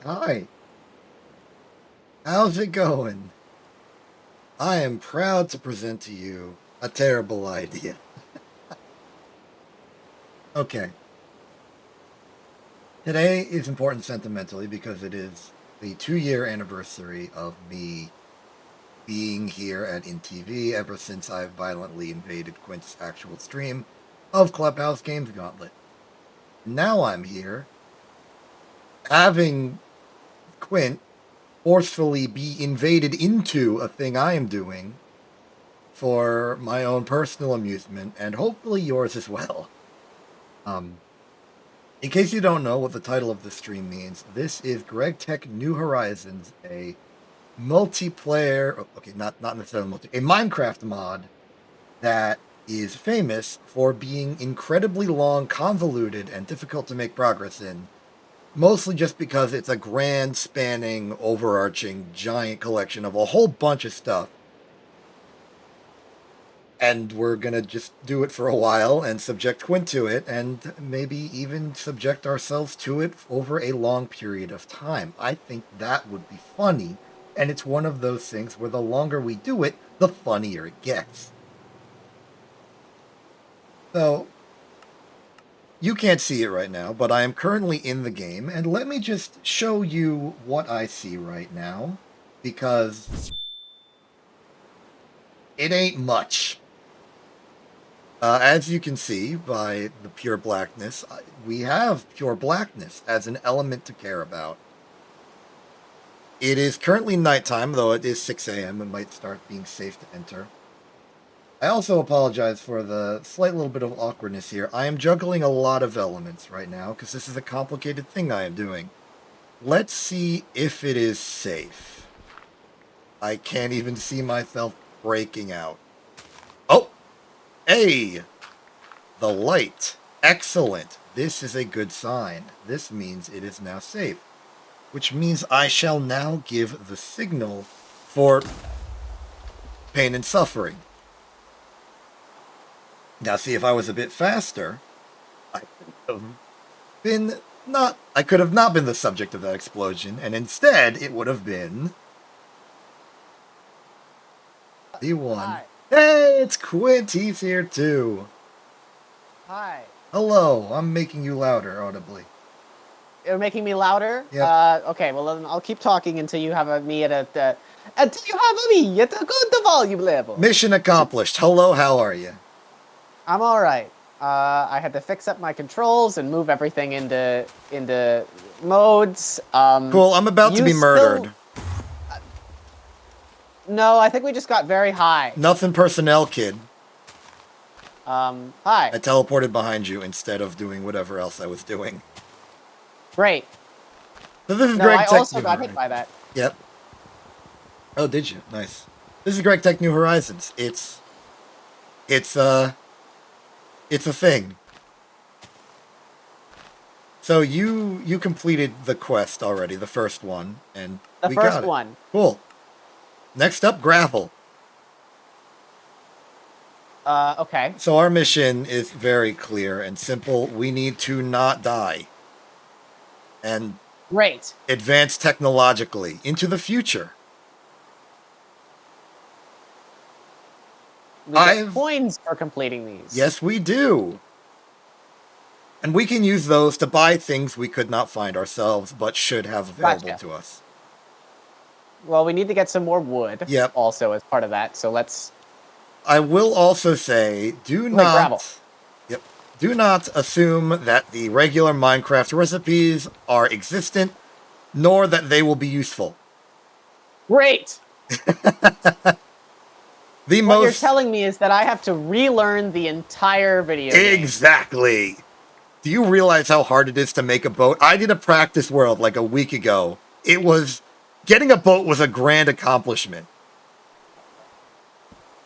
Hi, how's it going? I am proud to present to you a terrible idea. Okay, today is important sentimentally because it is the 2-year anniversary of me being here at InTV ever since I've violently invaded Quint's actual stream of Clubhouse Games Gauntlet. Now I'm here, having Quint forcefully be invaded into a thing I am doing for my own personal amusement and hopefully yours as well. Um, in case you don't know what the title of this stream means, this is Greg Tech New Horizons, a multiplayer, okay, not necessarily a Minecraft mod that is famous for being incredibly long, convoluted, and difficult to make progress in. Mostly just because it's a grand, spanning, overarching, giant collection of a whole bunch of stuff. And we're gonna just do it for a while and subject Quint to it, and maybe even subject ourselves to it over a long period of time. I think that would be funny, and it's one of those things where the longer we do it, the funnier it gets. So, you can't see it right now, but I am currently in the game, and let me just show you what I see right now, because it ain't much. As you can see by the pure blackness, we have pure blackness as an element to care about. It is currently nighttime, though it is 6 a.m. It might start being safe to enter. I also apologize for the slight little bit of awkwardness here. I am juggling a lot of elements right now, because this is a complicated thing I am doing. Let's see if it is safe. I can't even see myself breaking out. Oh! Hey! The light. Excellent. This is a good sign. This means it is now safe. Which means I shall now give the signal for pain and suffering. Now see, if I was a bit faster, I could have not been the subject of that explosion, and instead it would have been the one. Hi. Hey, it's Quint. He's here too. Hi. Hello. I'm making you louder audibly. You're making me louder? Yep. Okay, well then I'll keep talking until you have me at a good volume level. Mission accomplished. Hello, how are you? I'm alright. I had to fix up my controls and move everything into modes. Cool, I'm about to be murdered. No, I think we just got very high. Nothing personnel, kid. Hi. I teleported behind you instead of doing whatever else I was doing. Great. So this is No, Greg I Tech also New got Horizons. hit by that. Yep. Oh, did you? Nice. This is Greg Tech New Horizons. It's a thing. So you completed the quest already, the first one, and The we first got it. one. Cool. Next up, gravel. Okay. So our mission is very clear and simple. We need to not die. And Great. advance technologically into the future. We get coins for completing these. Yes, we do. And we can use those to buy things we could not find ourselves, but should have available to us. Well, we need to get some more wood. Yep. Also, as part of that, so let's. I will also say, do not assume that the regular Minecraft recipes are existent, nor that they will be useful. Great. What you're telling me is that I have to relearn the entire video game. Exactly. Do you realize how hard it is to make a boat? I did a practice world like a week ago. Getting a boat was a grand accomplishment.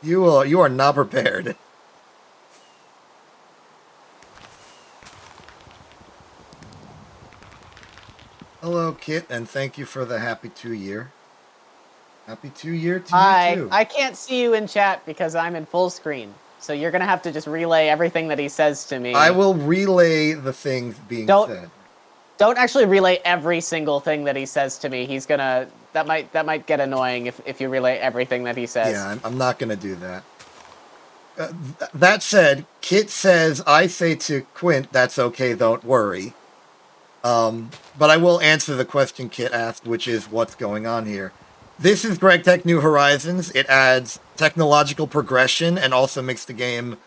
You are not prepared. Hello, Kit, and thank you for the happy 2-year. Happy 2-year to you too. I can't see you in chat because I'm in full screen. So you're going to have to just relay everything that he says to me. I will relay the things being said. Don't actually relay every single thing that he says to me. He's gonna that might get annoying if you relay everything that he says. Yeah, I'm not gonna do that. That said, Kit says I say to Quint, "That's okay, don't worry." But I will answer the question Kit asked, which is what's going on here. This is Greg Tech New Horizons. It adds technological progression and also makes the game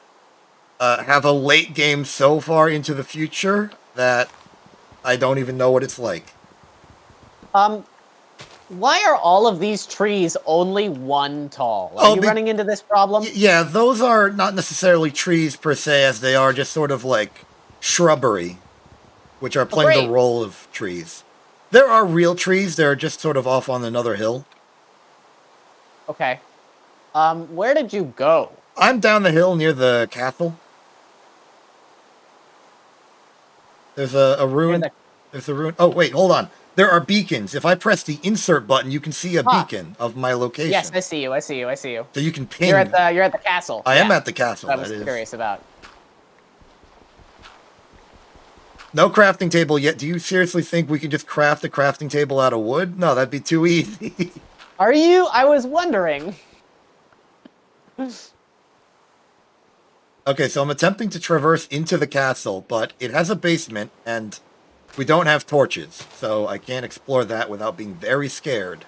have a late game so far into the future that I don't even know what it's like. Why are all of these trees only 1 tall? Are Oh, you running into this problem? yeah, those are not necessarily trees per se, as they are just sort of like shrubbery, which are playing the Great. role of trees. There are real trees, they're just sort of off on another hill. Okay. Where did you go? I'm down the hill near the castle. There's a Near ruined. the There's a ruin. Oh, wait, hold on. There are beacons. If I press the insert button, you can see a Huh. beacon of my Yes, location. I see you. I see you. I see you. So you can You're ping. at the castle. I Yeah. am at the castle, I that was is. curious about. No crafting table yet. Do you seriously think we could just craft a crafting table out of wood? No, that'd be too easy. Are you? I was wondering. Okay, so I'm attempting to traverse into the castle, but it has a basement, and we don't have torches, so I can't explore that without being very scared.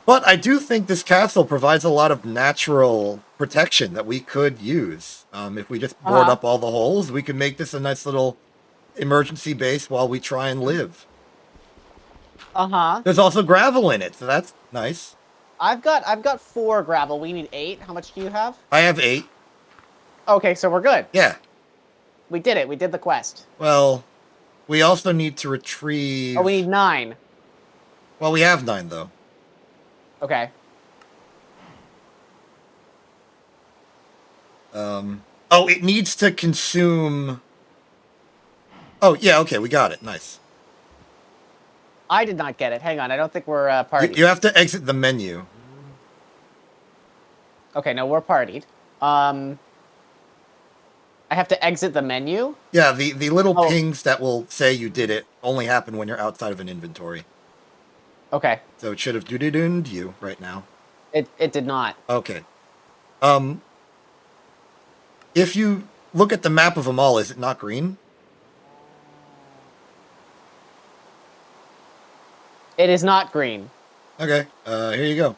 But I do think this castle provides a lot of natural protection that we could use. If we just board Uh-huh. up all the holes, we could make this a nice little emergency base while we try and live. Uh-huh. There's also gravel in it, so that's nice. I've got 4 gravel. We need 8. How much do you have? I have 8. Okay, so we're good. Yeah. We did it. We did the quest. Well, we also need to retrieve. Oh, we need 9. Well, we have 9 though. Okay. Oh, it needs to consume. Oh, yeah, okay, we got it. Nice. I did not get it. Hang on. I don't think we're You, partied. you have to exit the menu. Okay, no, we're partied. I have to exit the menu? Yeah, the little Oh. pings that will say you did it only happen when you're outside of an inventory. Okay. So it should have doo-doo-dooned you right now. It did not. Okay. Um, if you look at the map of them all, is it not green? It is not green. Okay, here you go.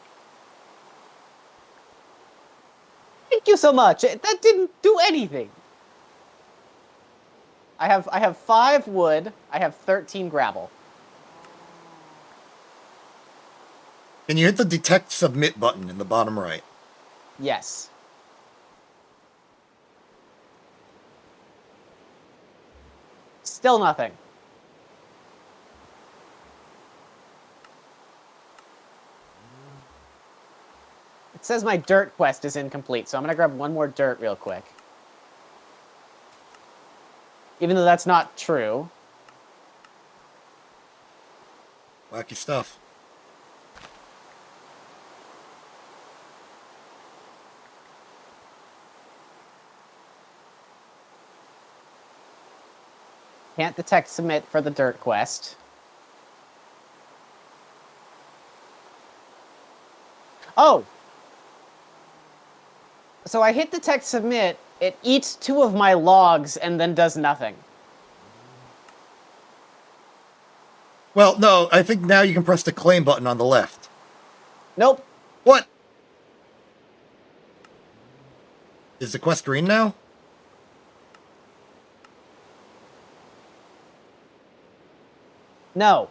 Thank you so much. That didn't do anything. I have 5 wood. I have 13 gravel. Can you hit the detect submit button in the bottom right? Yes. Still nothing. It says my dirt quest is incomplete, so I'm gonna grab 1 more dirt real quick. Even though that's not true. Wacky stuff. Can't detect submit for the dirt quest. Oh! So I hit detect submit, it eats 2 of my logs and then does nothing. Well, no, I think now you can press the claim button on the left. Nope. What? Is the quest green now? No.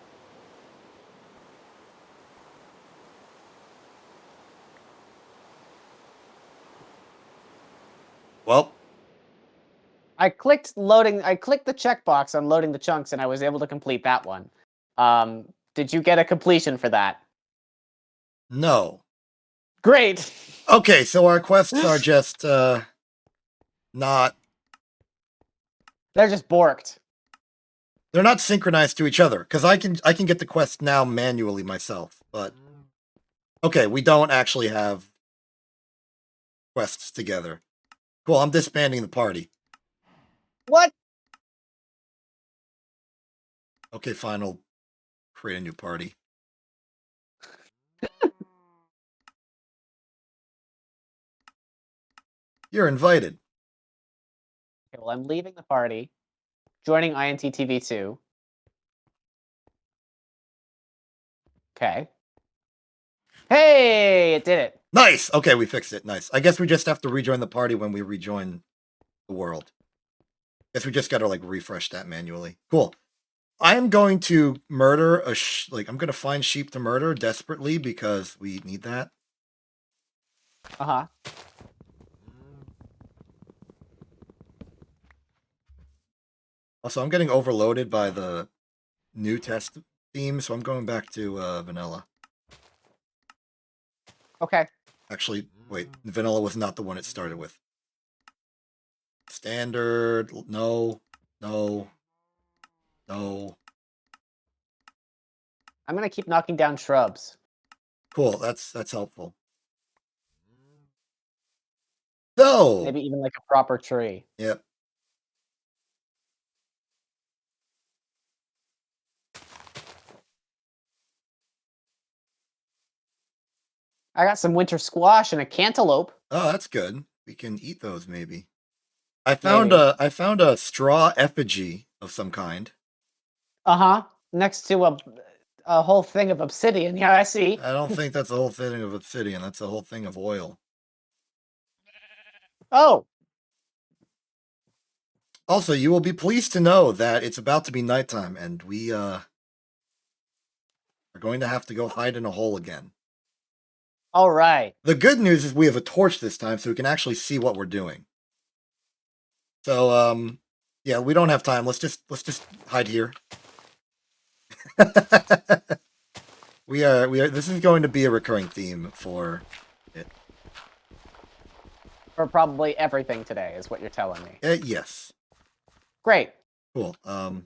Well, I clicked the checkbox on loading the chunks and I was able to complete that one. Did you get a completion for that? no. Great! Okay, so our quests are just, not... They're just borked. They're not synchronized to each other, because I can get the quest now manually myself, but... Okay, we don't actually have quests together. Cool, I'm disbanding the party. What? Okay, fine. I'll create a new party. You're invited. Okay, well, I'm leaving the party, joining INTTV2. Okay. Hey, it did it. Nice. Okay, we fixed it. Nice. I guess we just have to rejoin the party when we rejoin the world. Guess we just got to like refresh that manually. Cool. I am going to murder I'm going to find sheep to murder desperately because we need that. Uh-huh. Also, I'm getting overloaded by the new test theme, so I'm going back to vanilla. Okay. Actually, wait, vanilla was not the one it started with. Standard, no, no, no. I'm gonna keep knocking down shrubs. Cool, that's helpful. No. Maybe even like a proper tree. Yep. I got some winter squash and a cantaloupe. Oh, that's good. We can eat those maybe. I found Maybe. a straw effigy of some kind. Uh-huh. Next to a whole thing of obsidian. Yeah, I see. I don't think that's the whole thing of obsidian. That's the whole thing of oil. Oh, Also, you will be pleased to know that it's about to be nighttime, and we are going to have to go hide in a hole again. all right. The good news is we have a torch this time, so we can actually see what we're doing. So, yeah, we don't have time. Let's just hide here. we are. This is going to be a recurring theme for it. For probably everything today, is what you're telling me. Yes. Great. Cool. All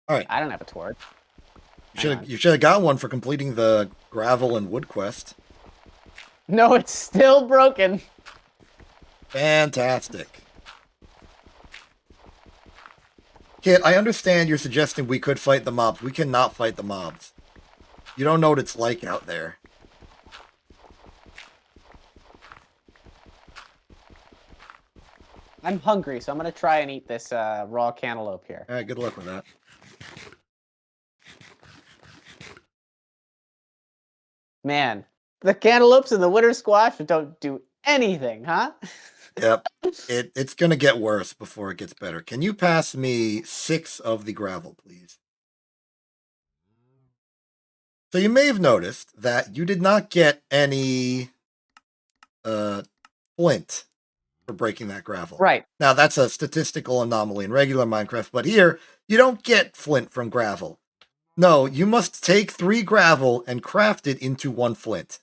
right. I don't have a torch. You should have got one for completing the gravel and wood quest. No, it's still broken. Fantastic. Kid, I understand you're suggesting we could fight the mobs. We cannot fight the mobs. You don't know what it's like out there. I'm hungry, so I'm gonna try and eat this raw cantaloupe here. All right, good luck with that. Man, the cantaloupes and the winter squash don't do anything, huh? Yep. It's going to get worse before it gets better. Can you pass me 6 of the gravel, please? So you may have noticed that you did not get any flint for breaking that gravel. Right. Now, that's a statistical anomaly in regular Minecraft, but here, you don't get flint from gravel. No, you must take 3 gravel and craft it into 1 flint.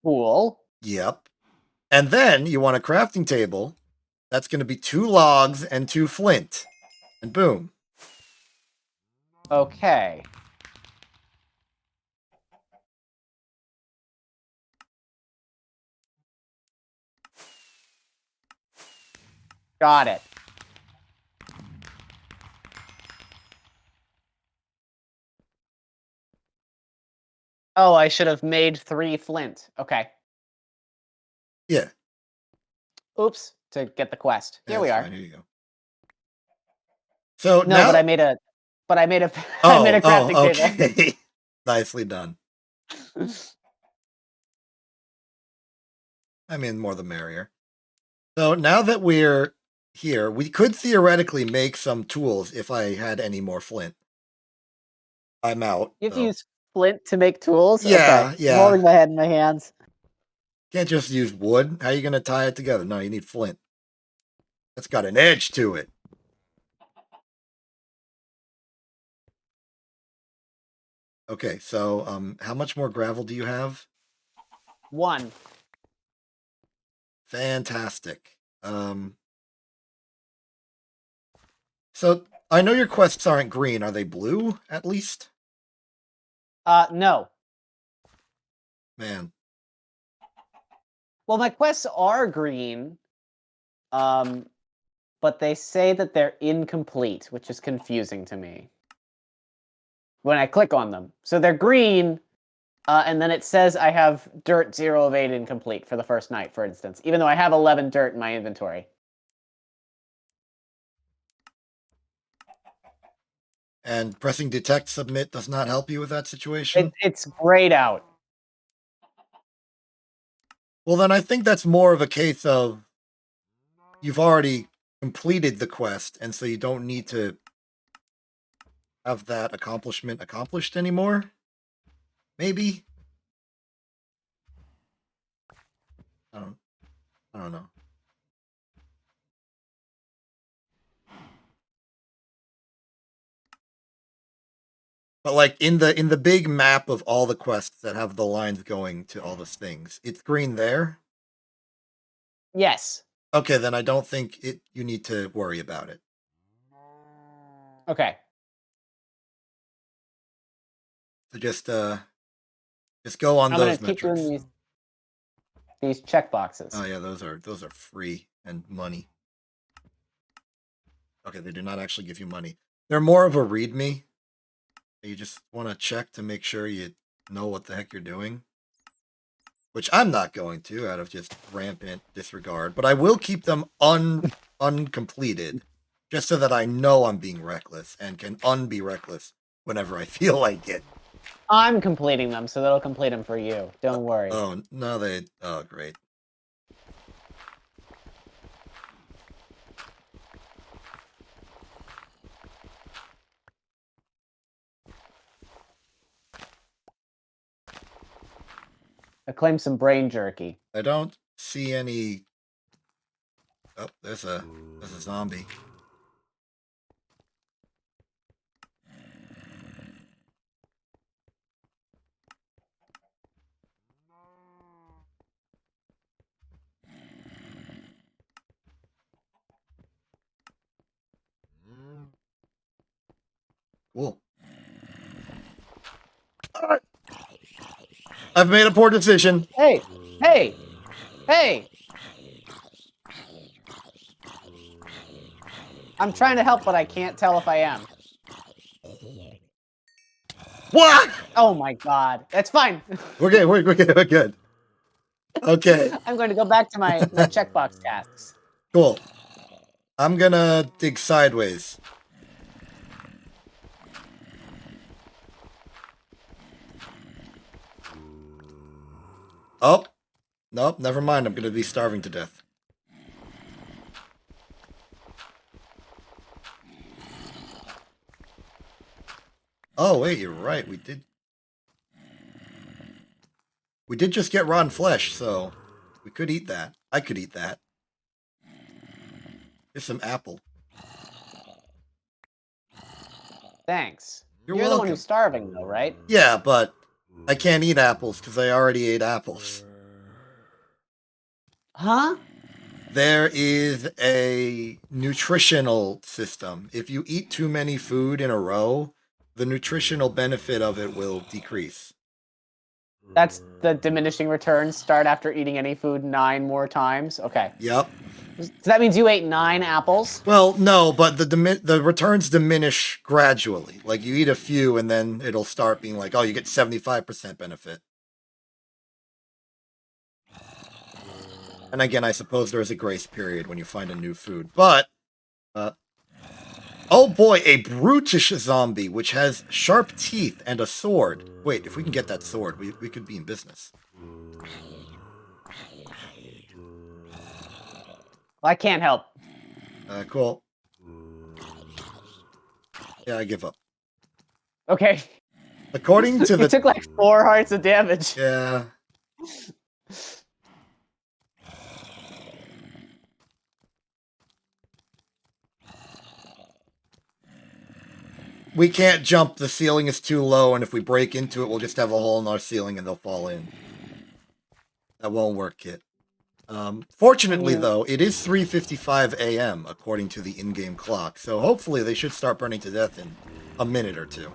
Cool. Yep. And then you want a crafting table. That's going to be 2 logs and 2 flint. And boom. Okay. Got it. Oh, I should have made 3 flint. Okay. Yeah. Oops. To get the quest. Here we are. Fine. Here you go. So No, now, but I made a I made a crafting okay. table. Nicely done. I mean, more the merrier. So now that we're here, we could theoretically make some tools if I had any more flint. I'm out. You have to So. use flint to make tools? Yeah, Okay. yeah. I'm holding my head in my hands. Can't just use wood. How are you going to tie it together? No, you need flint. That's got an edge to it. Okay, so how much more gravel do you have? 1. Fantastic. So I know your quests aren't green. Are they blue at least? No. Man. Well, my quests are green. but they say that they're incomplete, which is confusing to me when I click on them. So they're green, and then it says I have dirt 0 of 8 incomplete for the first night, for instance, even though I have 11 dirt in my inventory. And pressing detect submit does not help you with that situation? It's grayed out. Well, then I think that's more of a case of you've already completed the quest, and so you don't need to have that accomplishment accomplished anymore? Maybe? I don't, I don't know. But like in the big map of all the quests that have the lines going to all the things, it's green there. Yes. Okay, then I don't think you need to worry about it. Okay. So just go on I'm those gonna keep metrics. doing these checkboxes. Oh yeah, those are free and money. Okay, they do not actually give you money. They're more of a readme. You just want to check to make sure you know what the heck you're doing. Which I'm not going to out of just rampant disregard, but I will keep them uncompleted just so that I know I'm being reckless and can be reckless whenever I feel like it. I'm completing them, so they'll complete them for you. Don't worry. Oh, no, oh, great. I claim some brain jerky. I don't see any. Oh, there's a zombie. Cool. All right. I've made a poor decision. Hey! Hey! Hey! I'm trying to help, but I can't tell if I am. What? Oh my god. That's fine. We're good. We're good. We're good. Okay. I'm going to go back to my checkbox tasks. Cool. I'm gonna dig sideways. Oh. Nope, never mind. I'm gonna be starving to death. Oh, wait, you're right. We did just get rotten flesh, so we could eat that. I could eat that. Here's some apple. Thanks. You're The one welcome. who's starving, though, right? Yeah, but I can't eat apples because I already ate apples. Huh? There is a nutritional system. If you eat too many food in a row, the nutritional benefit of it will decrease. That's the diminishing returns start after eating any food 9 more times? Okay. Yep. So that means you ate 9 apples? Well, no, but the returns diminish gradually. Like you eat a few, and then it'll start being like, oh, you get 75% benefit. And again, I suppose there is a grace period when you find a new food. But, oh boy, a brutish zombie which has sharp teeth and a sword. Wait, if we can get that sword, we could be in business. Well, I can't help. Cool. Yeah, I give up. Okay. According to You took like 4 hearts of damage. Yeah. We can't jump. The ceiling is too low, and if we break into it, we'll just have a hole in our ceiling and they'll fall in. That won't work, Kit. Fortunately, though, it is 3:55 a.m. according to the in-game clock, so hopefully they should start burning to death in a minute or two.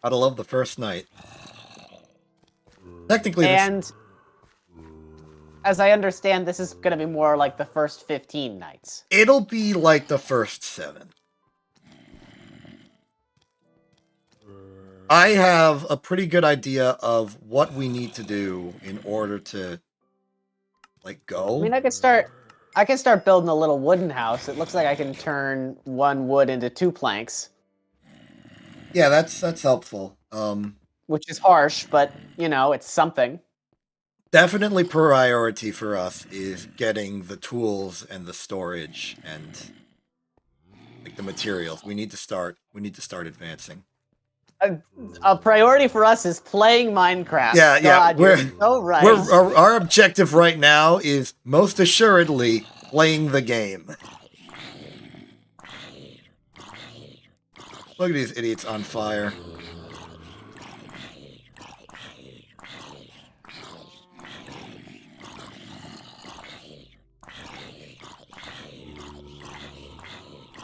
Gotta love the first night. Technically, And as I understand, this is going to be more like the first 15 nights. it'll be like the first 7. I have a pretty good idea of what we need to do in order to, like, go. I mean, I can start building a little wooden house. It looks like I can turn 1 wood into 2 planks, Yeah, that's helpful. which is harsh, but you know, it's something. Definitely priority for us is getting the tools and the storage and like the materials. We need to start advancing. A priority for us is playing Minecraft. Yeah, God, we're you're so right. our objective right now is most assuredly playing the game. Look at these idiots on fire.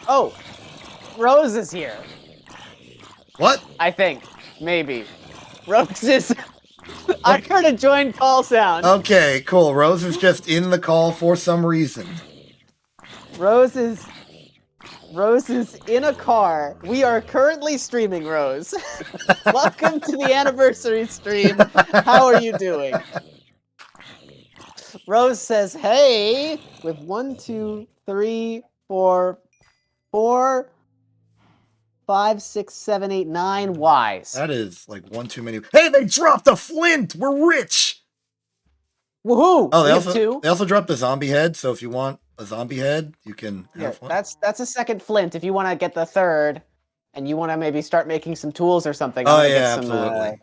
Oh, Rose is here. What? I think. Maybe. Rose is... I heard a join call sound. Okay, cool. Rose is just in the call for some reason. Rose is in a car. We are currently streaming, Rose. Welcome to the anniversary stream. How are you doing? Rose says, hey, with 1, 2, 3, 4, 4, 5, 6, 7, 8, 9 Ys. That is like one too many. Hey, they dropped a flint. We're rich. Woohoo! Oh, we have 2. They also dropped a zombie head. So if you want a zombie head, you can have one. That's a second flint. If you want to get the 3rd, and you want to maybe start making some tools or something. Oh yeah, absolutely.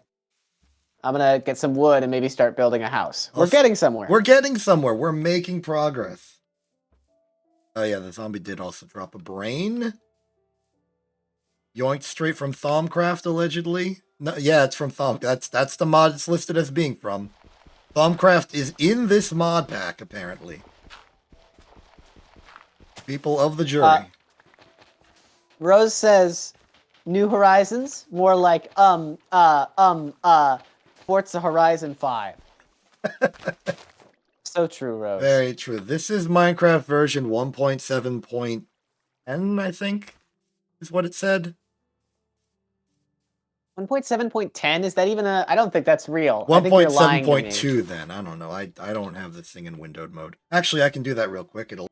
I'm gonna get some wood and maybe start building a house. We're getting somewhere. We're getting somewhere. We're making progress. Oh yeah, the zombie did also drop a brain. Yoinked straight from Thaumcraft, allegedly. No, yeah, it's from Thom. That's the mod it's listed as being from. Thaumcraft is in this mod pack, apparently. People of the jury. Rose says, New Horizons? More like, Forza Horizon 5. So true, Rose. Very true. This is Minecraft version 1.7.10, I think, is what it said. 1.7.10? Is that even a... I don't think that's real. 1.7.2 then. I don't know. I don't have this thing in windowed mode. Actually, I can do that real quick. It'll...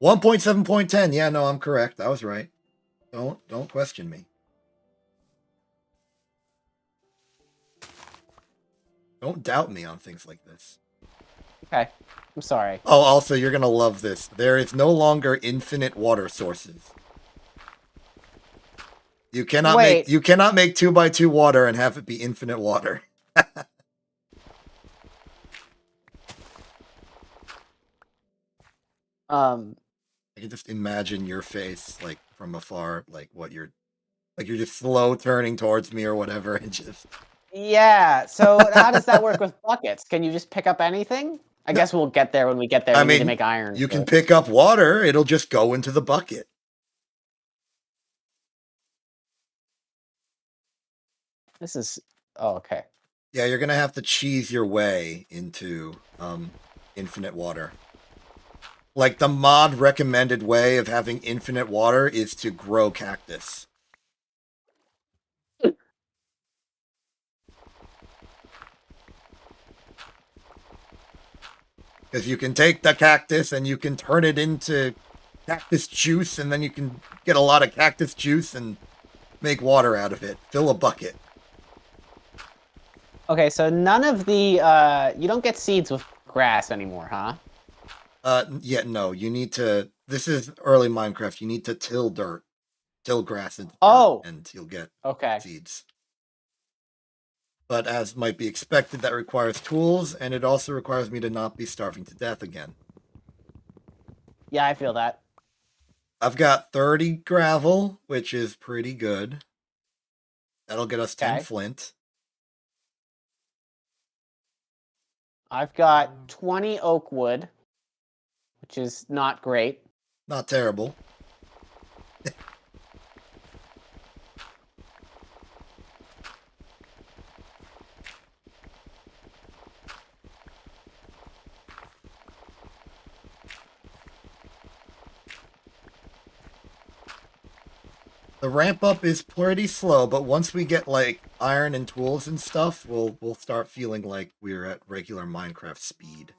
1.7.10. Yeah, no, I'm correct. I was right. Don't question me. Don't doubt me on things like this. Okay. I'm sorry. Oh, also, you're going to love this. There is no longer infinite water sources. You cannot make 2x2 water and have it be infinite water. I can just imagine your face, like, from afar, like you're just slow turning towards me or whatever, and just... Yeah, so how does that work with buckets? Can you just pick up anything? I guess we'll get there when we get there. We need to make iron. You can pick up water, it'll just go into the bucket. This is... Oh, okay. Yeah, you're gonna have to cheese your way into infinite water. Like, the mod recommended way of having infinite water is to grow cactus. Because you can take the cactus and you can turn it into cactus juice, and then you can get a lot of cactus juice and make water out of it. Fill a bucket. Okay, so none of the... you don't get seeds with grass anymore, huh? Yeah, no. You need to... This is early Minecraft. You need to till dirt. Till grass into dirt, and you'll get seeds. But as might be expected, that requires tools, and it also requires me to not be starving to death again. Yeah, I feel that. I've got 30 gravel, which is pretty good. That'll get us 10 flint. I've got 20 oak wood, which is not great. Not terrible. The ramp up is pretty slow, but once we get like iron and tools and stuff, we'll start feeling like we're at regular Minecraft speed.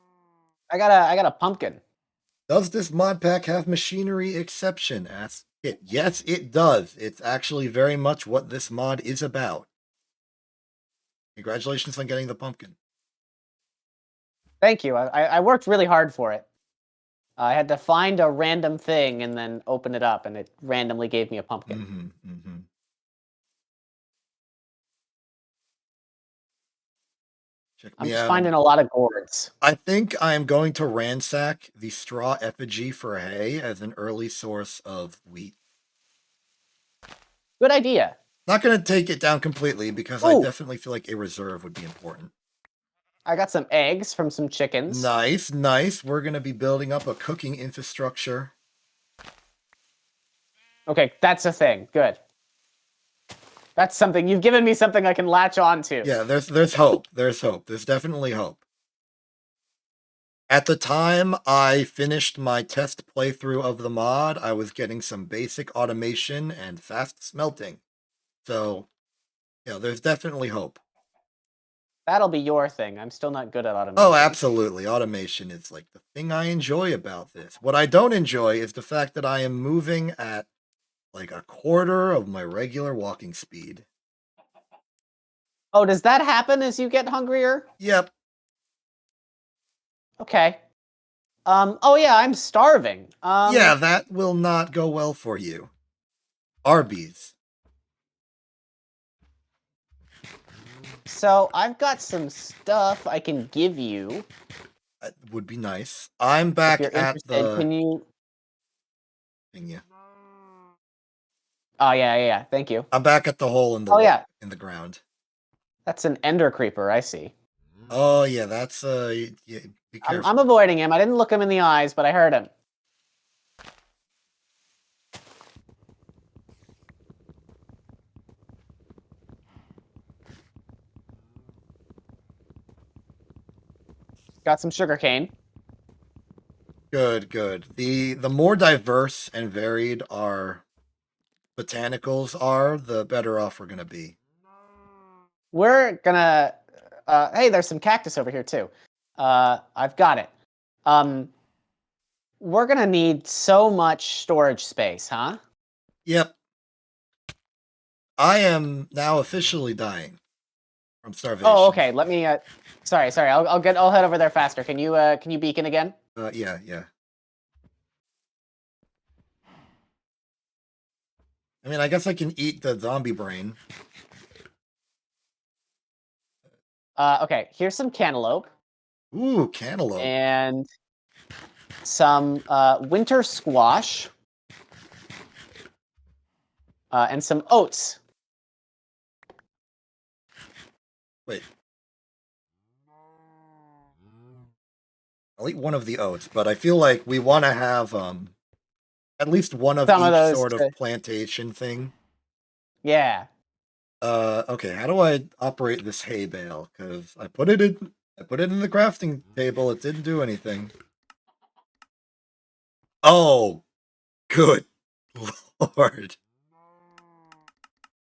I got a pumpkin. Does this mod pack have machinery exception? Asks it. Yes, it does. It's actually very much what this mod is about. Congratulations on getting the pumpkin. Thank you. I worked really hard for it. I had to find a random thing and then open it up, and it randomly gave me a pumpkin. Mm-hmm, mm-hmm. Check I'm me just out. finding a lot of gourds. I think I am going to ransack the straw effigy for hay as an early source of wheat. Good idea. Not going to take it down completely because I Ooh, definitely feel like a reserve would be important. I got some eggs from some chickens. Nice, nice. We're going to be building up a cooking infrastructure. Okay, that's a thing. Good. That's something. You've given me something I can latch on to. Yeah, there's hope. There's hope. There's definitely hope. At the time I finished my test playthrough of the mod, I was getting some basic automation and fast smelting. So, there's definitely hope. That'll be your thing. I'm still not good at automation. Oh, absolutely. Automation is like the thing I enjoy about this. What I don't enjoy is the fact that I am moving at like a quarter of my regular walking speed. Oh, does that happen as you get hungrier? Yep. Okay. Oh yeah, I'm starving. Yeah, that will not go well for you. Arby's. So I've got some stuff I can give you. That would be nice. I'm If back you're at interested, the can you? thing, yeah. Oh yeah. Thank you. I'm back at the hole in the Oh yeah, in the ground. that's an ender creeper. I see. Oh yeah, that's yeah, be careful. I'm avoiding him. I didn't look him in the eyes, but I heard him. Got some sugar cane. Good, good. The more diverse and varied our botanicals are, the better off we're gonna be. We're gonna. Hey, there's some cactus over here too. I've got it. Um, we're gonna need so much storage space, huh? Yep. I am now officially dying from starvation. Oh, okay. Let me. Sorry. I'll head over there faster. Can you beacon again? Yeah, yeah. I mean, I guess I can eat the zombie brain. Okay. Here's some cantaloupe Ooh, cantaloupe. and some winter squash and some oats. Wait. I'll eat one of the oats, but I feel like we want to have at least one of Some of each those. sort of plantation thing. Yeah. Okay, how do I operate this hay bale? Because I put it in the crafting table. It didn't do anything. Oh, good lord.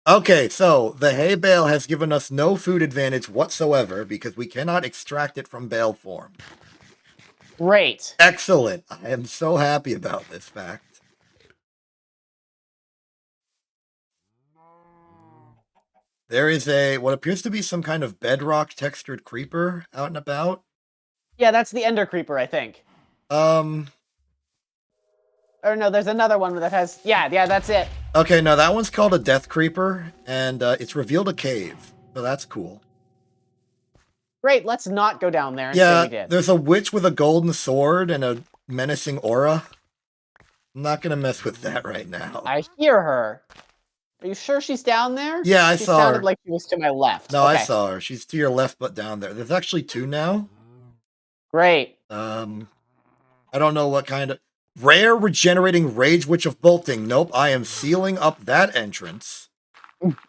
Okay, so the hay bale has given us no food advantage whatsoever because we cannot extract it from bale form. Great. Excellent. I am so happy about this fact. There is what appears to be some kind of bedrock textured creeper out and about. Yeah, that's the ender creeper, I think. Um, Or no, there's another one that has. Yeah, that's it. okay, no, that one's called a death creeper, and it's revealed a cave, so that's cool. Great. Let's not go down there and say Yeah, we did. there's a witch with a golden sword and a menacing aura. I'm not gonna mess with that right now. I hear her. Are you sure she's down there? Yeah, I she saw sounded her. like she was to my left. No, Okay. I saw her. She's to your left, but down there. There's actually two now. Great. I don't know what kind of rare regenerating rage witch of bolting. Nope, I am sealing up that entrance.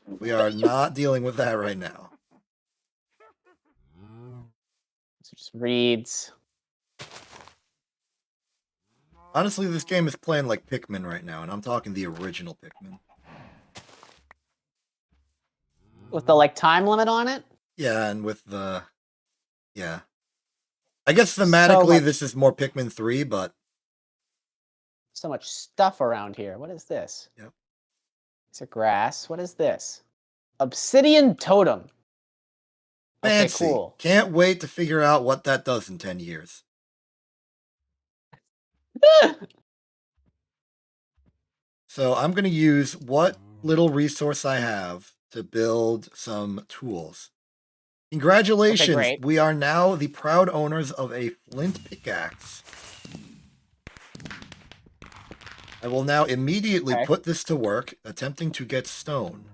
We are not dealing with that right now. So just reads. Honestly, this game is playing like Pikmin right now, and I'm talking the original Pikmin. With the like time limit on it? Yeah, and with the yeah. I guess So thematically much this is more Pikmin 3, but so much stuff around here. What is this? yep. Is it grass? What is this? Obsidian totem. Okay, Fancy. cool. Can't wait to figure out what that does in 10 years. So I'm going to use what little resource I have to build some tools. Okay, Congratulations, great. we are now the proud owners of a flint pickaxe. I will now immediately Okay. put this to work, attempting to get stone.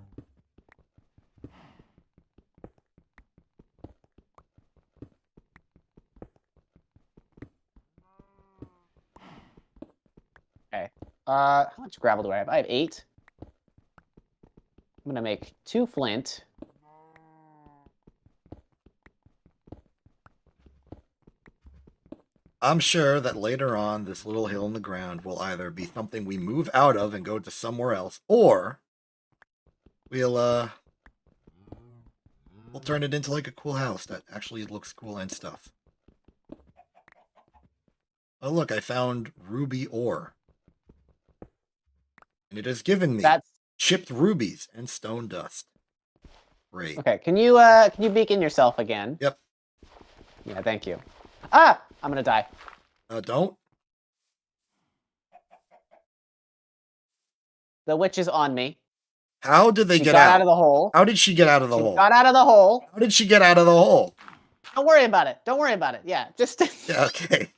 Okay. How much gravel do I have? I have 8. I'm gonna make 2 flint. I'm sure that later on, this little hill in the ground will either be something we move out of and go to somewhere else, or we'll turn it into like a cool house that actually looks cool and stuff. Oh look, I found ruby ore. And it has given me That's chipped rubies and stone dust. Great. okay. Can you beacon yourself again? Yep. Yeah, thank you. Ah, I'm gonna die. Don't. The witch is on me. How did they She get got out? out of the hole. How did she get out of the She hole? got out of the hole. How did she get out of the hole? Don't worry about it. Don't worry about it. Yeah, just Yeah, okay.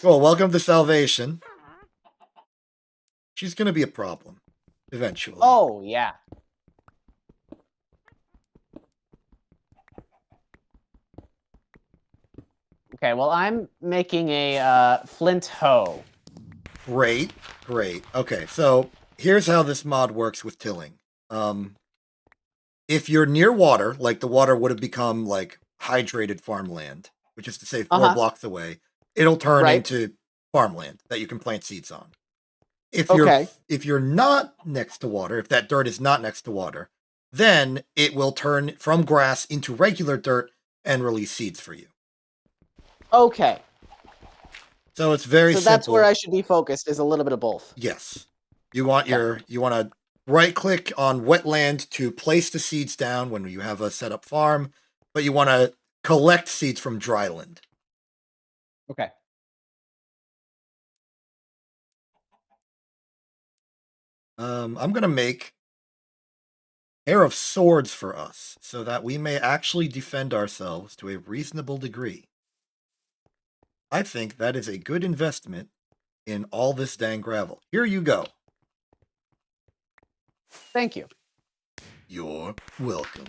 Well, welcome to salvation. She's gonna be a problem. Eventually. Oh, yeah. Okay, well, I'm making a flint hoe. Great. Great. Okay, so here's how this mod works with tilling. If you're near water, like the water would have become like hydrated farmland, which is to say 4 Uh-huh. blocks away, it'll turn Right. into farmland that you can plant seeds on. Okay. If you're not next to water, if that dirt is not next to water, then it will turn from grass into regular dirt and release seeds for you. Okay. So it's very So that's simple. where I should be focused, is a little bit of both. Yes. You want Okay. you want to right click on wetland to place the seeds down when you have a set up farm, but you want to collect seeds from dryland. Okay. I'm going to make a pair of swords for us so that we may actually defend ourselves to a reasonable degree. I think that is a good investment in all this dang gravel. Here you go. Thank you. You're welcome.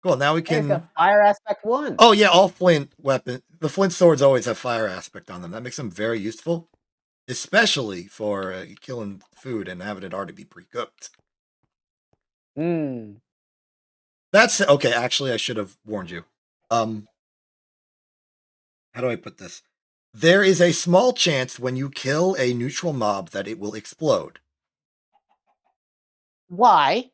Cool, now we Hey, it's can... got fire aspect 1. Oh yeah, all flint weapon. The flint swords always have fire aspect on them. That makes them very useful, especially for killing food and having it already be pre-cooked. Hmm. That's okay. Actually, I should have warned you. How do I put this? There is a small chance when you kill a neutral mob that it will explode. Why?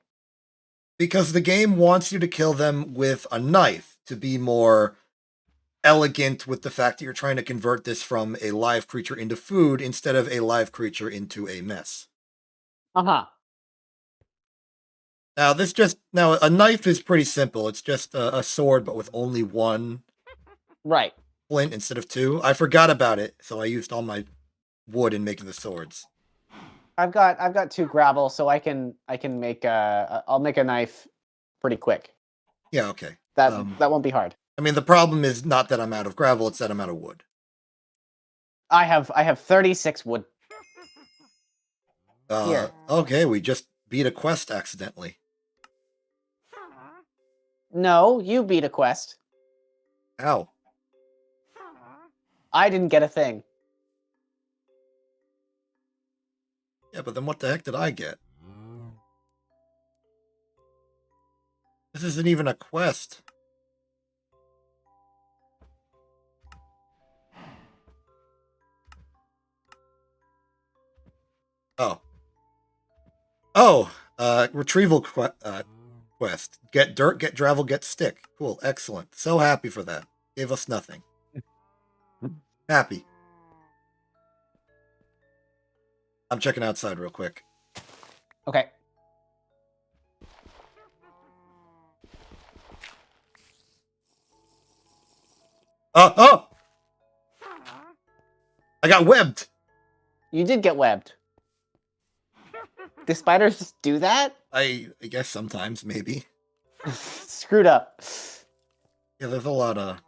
Because the game wants you to kill them with a knife to be more elegant with the fact that you're trying to convert this from a live creature into food instead of a live creature into a mess. Uh-huh. Now a knife is pretty simple. It's just a sword, but with only one Right. flint instead of 2. I forgot about it, so I used all my wood in making the swords. I've got 2 gravel, so I can make I'll make a knife pretty quick. Yeah, okay. That won't be hard. I mean, the problem is not that I'm out of gravel; it's that I'm out of wood. I have 36 wood. Here. Okay, we just beat a quest accidentally. No, you beat a quest. Ow. I didn't get a thing. Yeah, but then what the heck did I get? This isn't even a quest. Oh. Oh, Retrieval quest. Get dirt, get gravel, get stick. Cool, excellent. So happy for that. Gave us nothing. Happy. I'm checking outside real quick. Okay. Oh! I got webbed. You did get webbed. Do spiders just do that? I guess sometimes, maybe. Screwed up. Yeah, there's a lot of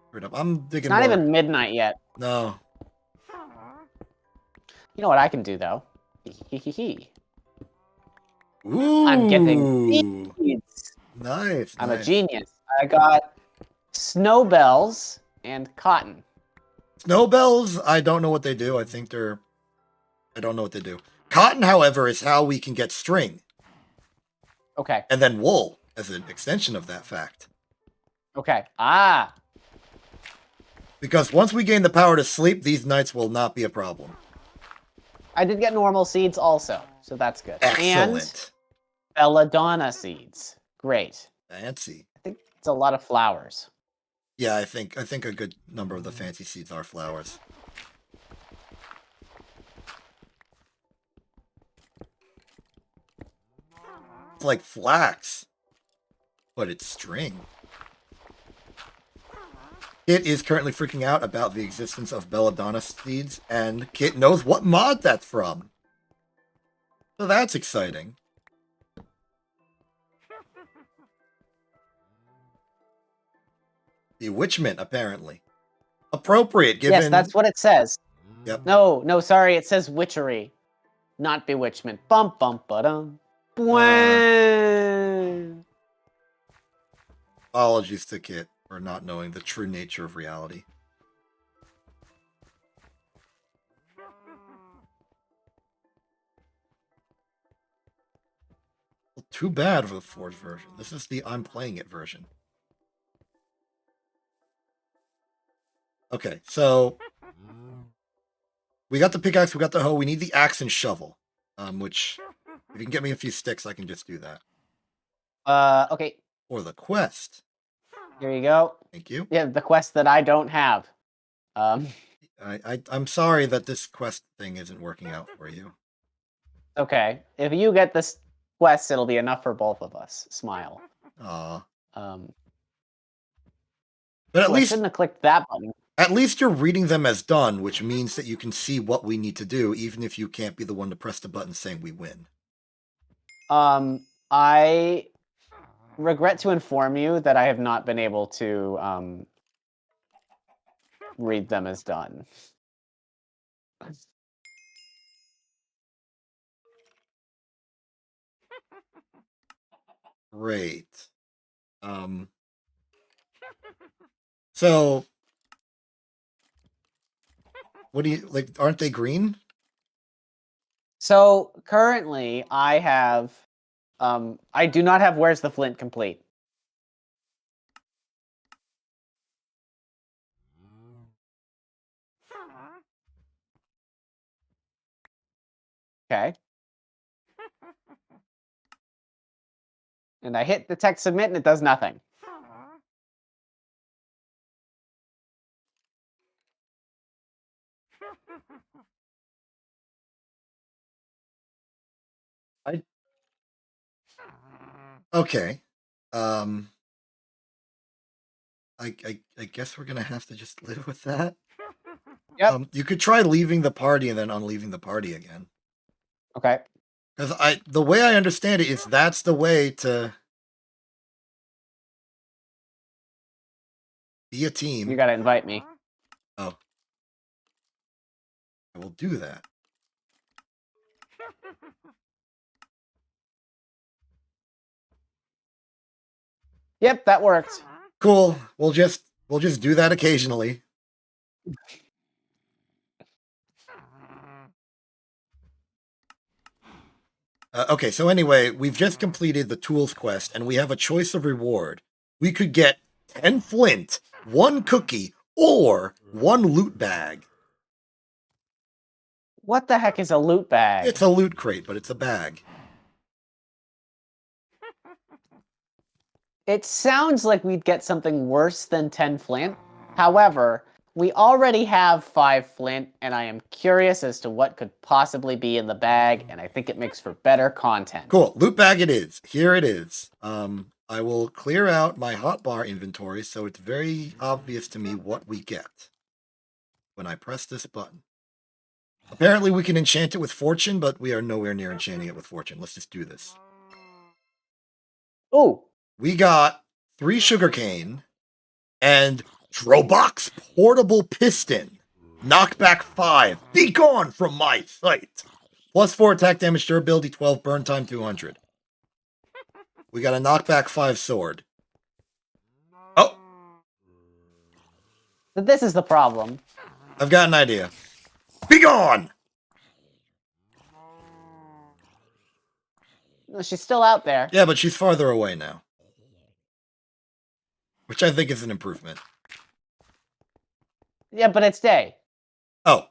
screwed up. I'm It's digging not more. even midnight yet. No. You know what I can do, though? Ooh. I'm getting seeds. Nice. I'm a Nice. genius. I got snowbells and cotton. Snowbells, I don't know what they do. I don't know what they do. Cotton, however, is how we can get string. Okay. And then wool as an extension of that fact. Okay. Ah. Because once we gain the power to sleep, these nights will not be a problem. I did get normal seeds also, so that's good. Excellent. And belladonna seeds. Great. Fancy. I think it's a lot of flowers. Yeah, I think a good number of the fancy seeds are flowers. It's like flax, but it's string. Kit is currently freaking out about the existence of belladonna seeds, and Kit knows what mod that's from. So that's exciting. Bewitchment, apparently. Appropriate, given... Yes, that's what it says. Yep. No, sorry, it says witchery, not bewitchment. Bum bum ba-dum. Apologies to Kit for not knowing the true nature of reality. Well, too bad for the Forge version. This is the I'm playing it version. Okay, so we got the pickaxe, we got the hoe, we need the axe and shovel. Which, if you can get me a few sticks, I can just do that. Okay. Or the quest. Here you go. Thank you. Yeah, the quest that I don't have. I'm sorry that this quest thing isn't working out for you. Okay. If you get this quest, it'll be enough for both of us. Smile. Aw. But at I least shouldn't have clicked that button. At least you're reading them as done, which means that you can see what we need to do, even if you can't be the one to press the button saying we win. I regret to inform you that I have not been able to read them as done. Great. So what do you like? Aren't they green? So currently I have I do not have Where's the Flint complete. Okay. And I hit the text submit and it does nothing. Okay. I guess we're gonna have to just live with that. Yep. You could try leaving the party and then unleaving the party again. Okay. Because the way I understand it is that's the way to be a team. You gotta invite me. Oh. I will do that. Yep, that worked. Cool. We'll just do that occasionally. Okay, so anyway, we've just completed the tools quest, and we have a choice of reward. We could get 10 flint, 1 cookie, or 1 loot bag. What the heck is a loot bag? It's a loot crate, but it's a bag. It sounds like we'd get something worse than 10 flint. However, we already have 5 flint, and I am curious as to what could possibly be in the bag, and I think it makes for better content. Cool. Loot bag it is. Here it is. I will clear out my hotbar inventory so it's very obvious to me what we get when I press this button. Apparently we can enchant it with fortune, but we are nowhere near enchanting it with fortune. Let's just do this. Oh, We got 3 sugarcane and Drobox portable piston. Knockback 5. Be gone from my sight. Plus 4 attack damage, durability 12, burn time 200. We got a knockback 5 sword. Oh, this is the problem. I've got an idea. Be gone! No, she's still out there. Yeah, but she's farther away now. Which I think is an improvement. Yeah, but it's day. Oh.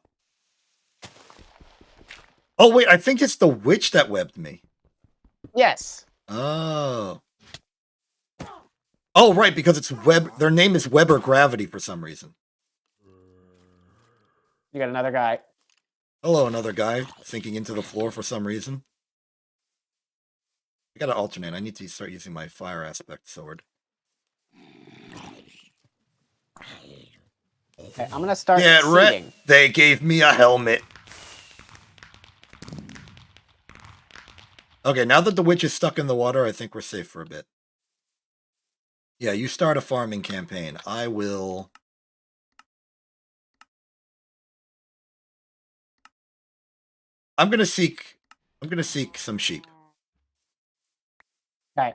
Oh, wait, I think it's the witch that webbed me. Yes. Oh. Oh, right, because it's Web. Their name is Weber Gravity for some reason. You got another guy. Hello, another guy sinking into the floor for some reason. I gotta alternate. I need to start using my fire aspect sword. Okay, I'm gonna start Get seeding. ready. They gave me a helmet. Okay, now that the witch is stuck in the water, I think we're safe for a bit. Yeah, you start a farming campaign. I will... I'm gonna seek some sheep. Okay.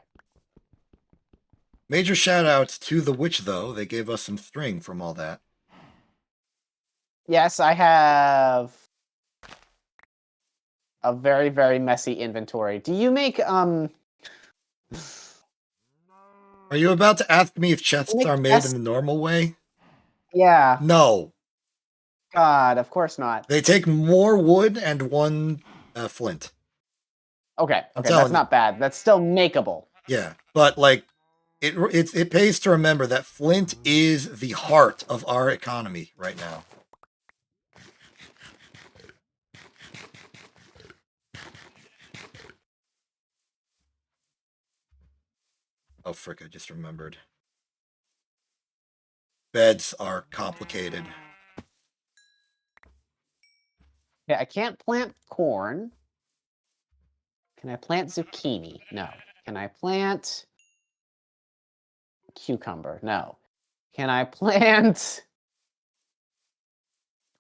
Major shoutouts to the witch, though. They gave us some string from all that. Yes, I have a very, very messy inventory. Do you make, Are you about to ask me if chests make are made chests? in the normal way? Yeah. No. God, of course not. They take more wood and 1 flint. Okay, I'm okay, telling that's not bad. That's still makeable. Yeah, but like, it pays to remember that flint is the heart of our economy right now. Oh, frick, I just remembered. Beds are complicated. Yeah, I can't plant corn. Can I plant zucchini? No. Can I plant cucumber? No. Can I plant...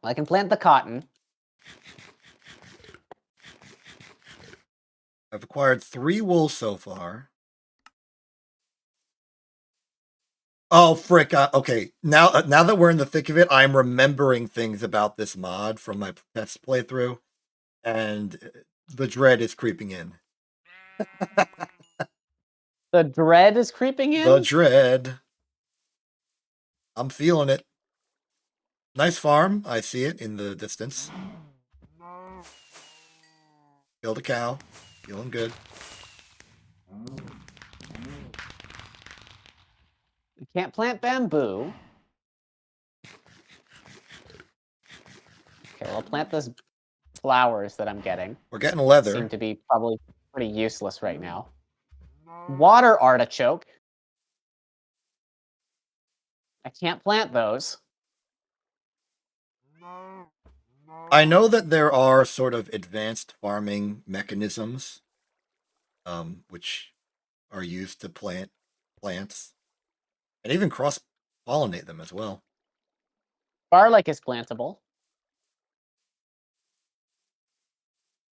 I can plant the cotton. I've acquired 3 wool so far. Oh, frick. Okay, now that we're in the thick of it, I'm remembering things about this mod from my test playthrough, and the dread is creeping in. The dread is creeping in? The dread. I'm feeling it. Nice farm. I see it in the distance. Killed a cow. Feeling good. I can't plant bamboo. Okay, well, I'll plant those flowers that I'm getting. We're getting leather. Seem to be probably pretty useless right now. Water artichoke. I can't plant those. I know that there are sort of advanced farming mechanisms, which are used to plant plants and even cross-pollinate them as well. Garlic is plantable.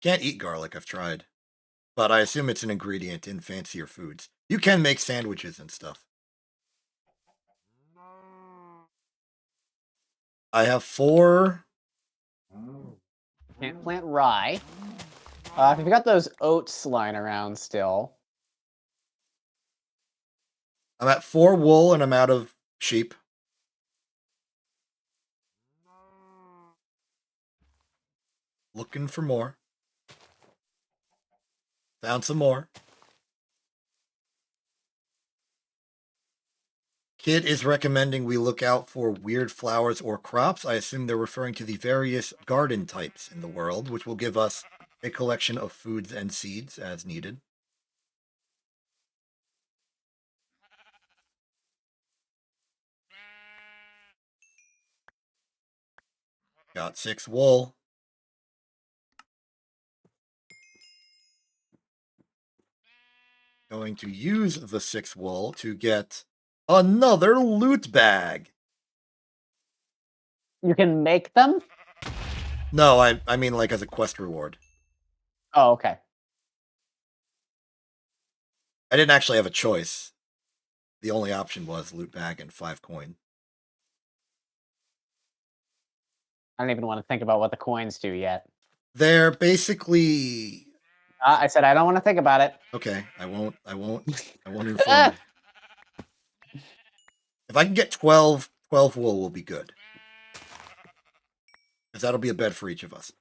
Can't eat garlic, I've tried, but I assume it's an ingredient in fancier foods. You can make sandwiches and stuff. I have 4. Can't plant rye. If you've got those oats lying around still. I'm at 4 wool and I'm out of sheep. Looking for more. Found some more. Kid is recommending we look out for weird flowers or crops. I assume they're referring to the various garden types in the world, which will give us a collection of foods and seeds as needed. Got 6 wool. Going to use the 6 wool to get another loot bag. You can make them? No, I mean like as a quest reward. Oh, okay. I didn't actually have a choice. The only option was loot bag and 5 coin. I don't even want to think about what the coins do yet. They're basically I said I don't want to think about it. okay. I won't inform you. If I can get 12 wool will be good. Because that'll be a bed for each of us.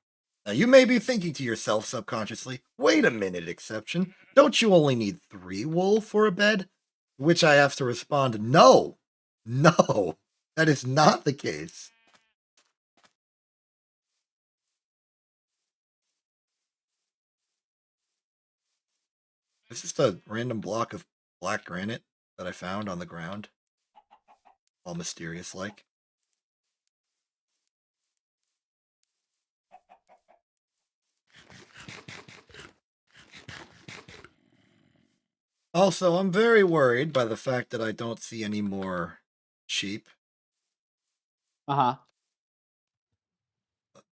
Now you may be thinking to yourself subconsciously, wait a minute, exception. Don't you only need 3 wool for a bed? To which I have to respond, no. No. That is not the case. It's just a random block of black granite that I found on the ground. All mysterious like. Also, I'm very worried by the fact that I don't see any more sheep. Uh-huh.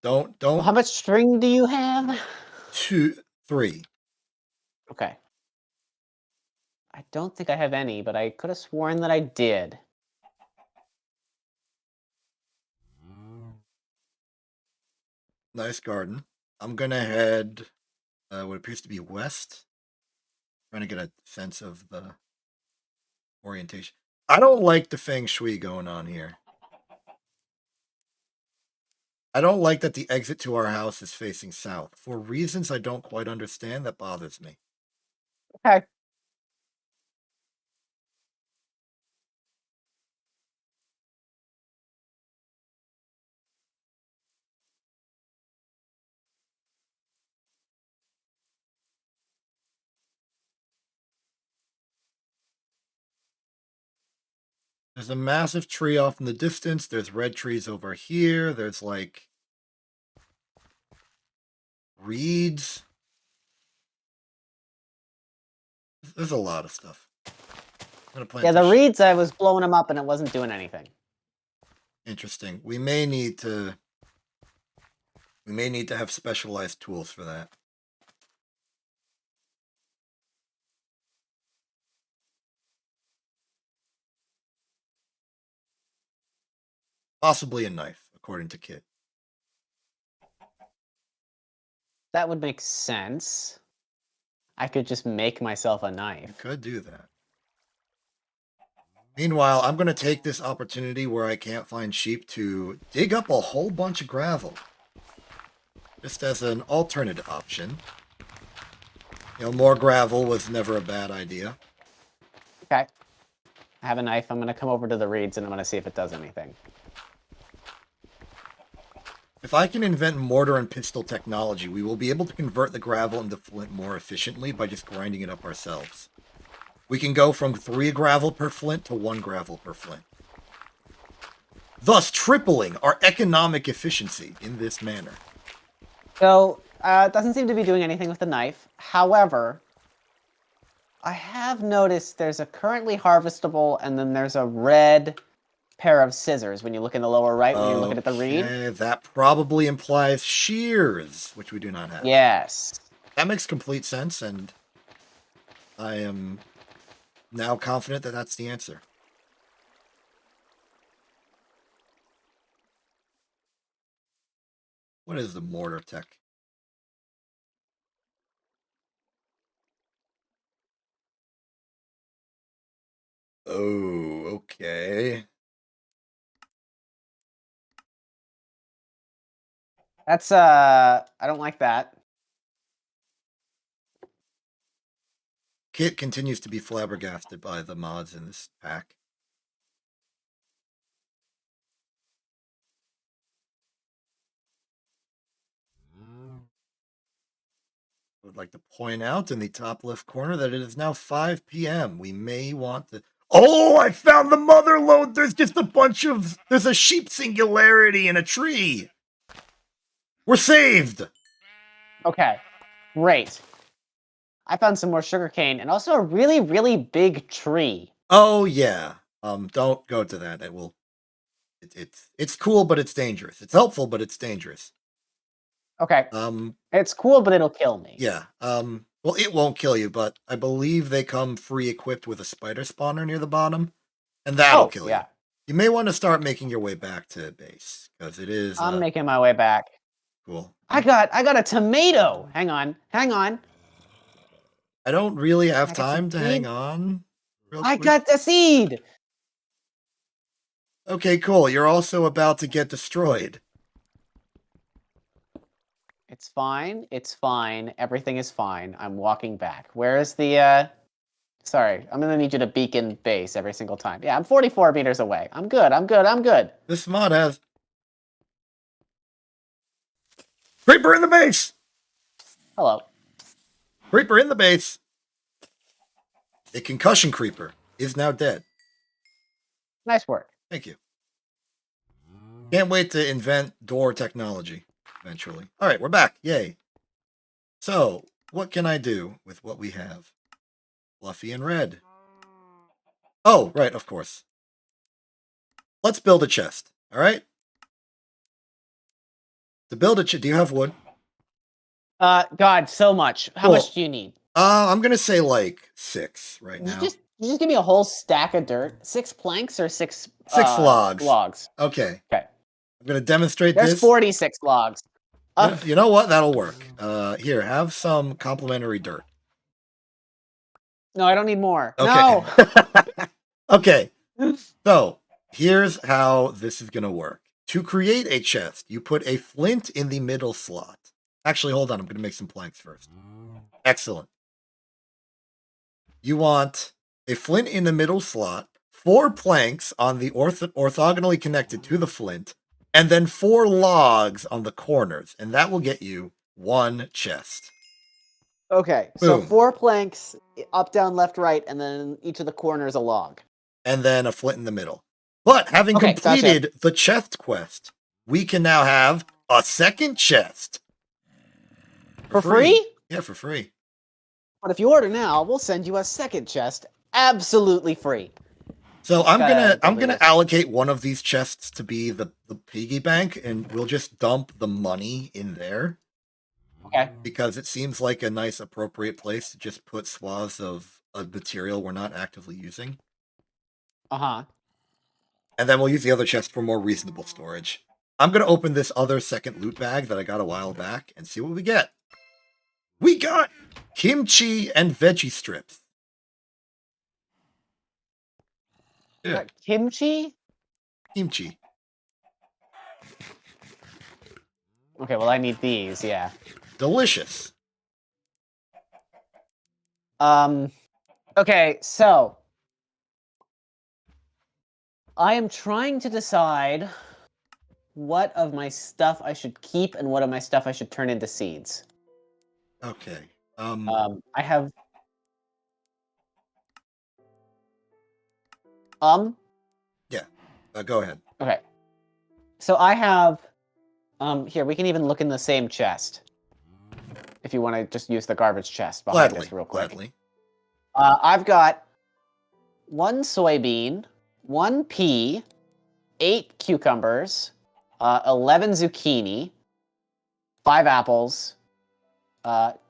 Don't Well, how much string do you have? 2, 3. Okay. I don't think I have any, but I could have sworn that I did. Nice garden. I'm gonna head what appears to be west. Trying to get a sense of the orientation. I don't like the feng shui going on here. I don't like that the exit to our house is facing south. For reasons I don't quite understand, that bothers me. Okay. There's a massive tree off in the distance. There's red trees over here. There's like reeds. There's a lot of stuff. I'm gonna plant Yeah, the this. reeds, I was blowing them up and it wasn't doing anything. Interesting. We may need to have specialized tools for that. Possibly a knife, according to Kit. That would make sense. I could just make myself a You knife. could do that. Meanwhile, I'm going to take this opportunity where I can't find sheep to dig up a whole bunch of gravel. Just as an alternate option. You know, more gravel was never a bad idea. Okay. I have a knife. I'm going to come over to the reeds and I'm going to see if it does anything. If I can invent mortar and pistol technology, we will be able to convert the gravel into flint more efficiently by just grinding it up ourselves. We can go from 3 gravel per flint to 1 gravel per flint, thus tripling our economic efficiency in this manner. So, it doesn't seem to be doing anything with the knife. However, I have noticed there's a currently harvestable and then there's a red pair of scissors when you look in the lower right when you're looking at the reed. Okay, that probably implies shears, which we do not have. Yes. That makes complete sense, and I am now confident that that's the answer. What is the mortar tech? Oh, okay. That's, I don't like that. Kit continues to be flabbergasted by the mods in this pack. I would like to point out in the top left corner that it is now 5 p.m. We may want to. Oh, I found the mother lode. There's just a bunch of. There's a sheep singularity in a tree. We're saved. Okay, great. I found some more sugarcane and also a really, really big tree. Oh yeah. Don't go to that. It will. It's cool, but it's dangerous. It's helpful, but it's dangerous. Okay, it's cool, but it'll kill me. Yeah. Well, it won't kill you, but I believe they come free equipped with a spider spawner near the bottom, and that'll kill you. You may want to start making your way back to base because it is. I'm making my way back. Cool. I got a tomato. Hang on. I don't really have I got time to some hang seed. on. Real I quick. got the seed. Okay, cool. You're also about to get destroyed. It's fine. It's fine. Everything is fine. I'm walking back. Where is the Sorry, I'm gonna need you to beacon base every single time. Yeah, I'm 44 meters away. I'm good. This mod has Creeper in the base. Hello. Creeper in the base. A concussion creeper is now dead. Nice work. Thank you. Can't wait to invent door technology eventually. All right, we're back. Yay. So, what can I do with what we have? Fluffy and red. Oh, right, of course. Let's build a chest. All right? To build a chest, do you have wood? God, so much. How much do you need? I'm going to say like 6 right now. You just give me a whole stack of dirt. 6 planks or 6 logs. Logs. Okay. Okay. I'm going to demonstrate There's this. 46 logs. You know what? That'll work. Here, have some complimentary dirt. No, I don't need more. Okay. No. Okay. So, here's how this is going to work. To create a chest, you put a flint in the middle slot. Actually, hold on. I'm going to make some planks first. Excellent. You want a flint in the middle slot, 4 planks on the orthogonally connected to the flint, and then 4 logs on the corners, and that will get you 1 chest. Okay, so 4 planks, up, down, left, right, and then each of the corners a log. And then a flint in the middle. But having completed the chest quest, we can now have a second chest. For free? Yeah, for free. But if you order now, we'll send you a second chest absolutely free. So I'm gonna allocate one of these chests to be the piggy bank, and we'll just dump the money in there. Okay. Because it seems like a nice, appropriate place to just put swaths of material we're not actively using. Uh-huh. And then we'll use the other chest for more reasonable storage. I'm gonna open this other second loot bag that I got a while back and see what we get. We got kimchi and veggie strips. Yeah. Kimchi? Kimchi. Okay, well, I need these, yeah. Delicious. Okay, so I am trying to decide what of my stuff I should keep and what of my stuff I should turn into seeds. Okay. I have Yeah. Go ahead. Okay. So I have here, we can even look in the same chest. If you want to just use the garbage chest behind us real quick. Gladly. I've got 1 soybean, 1 pea, 8 cucumbers, 11 zucchini, 5 apples,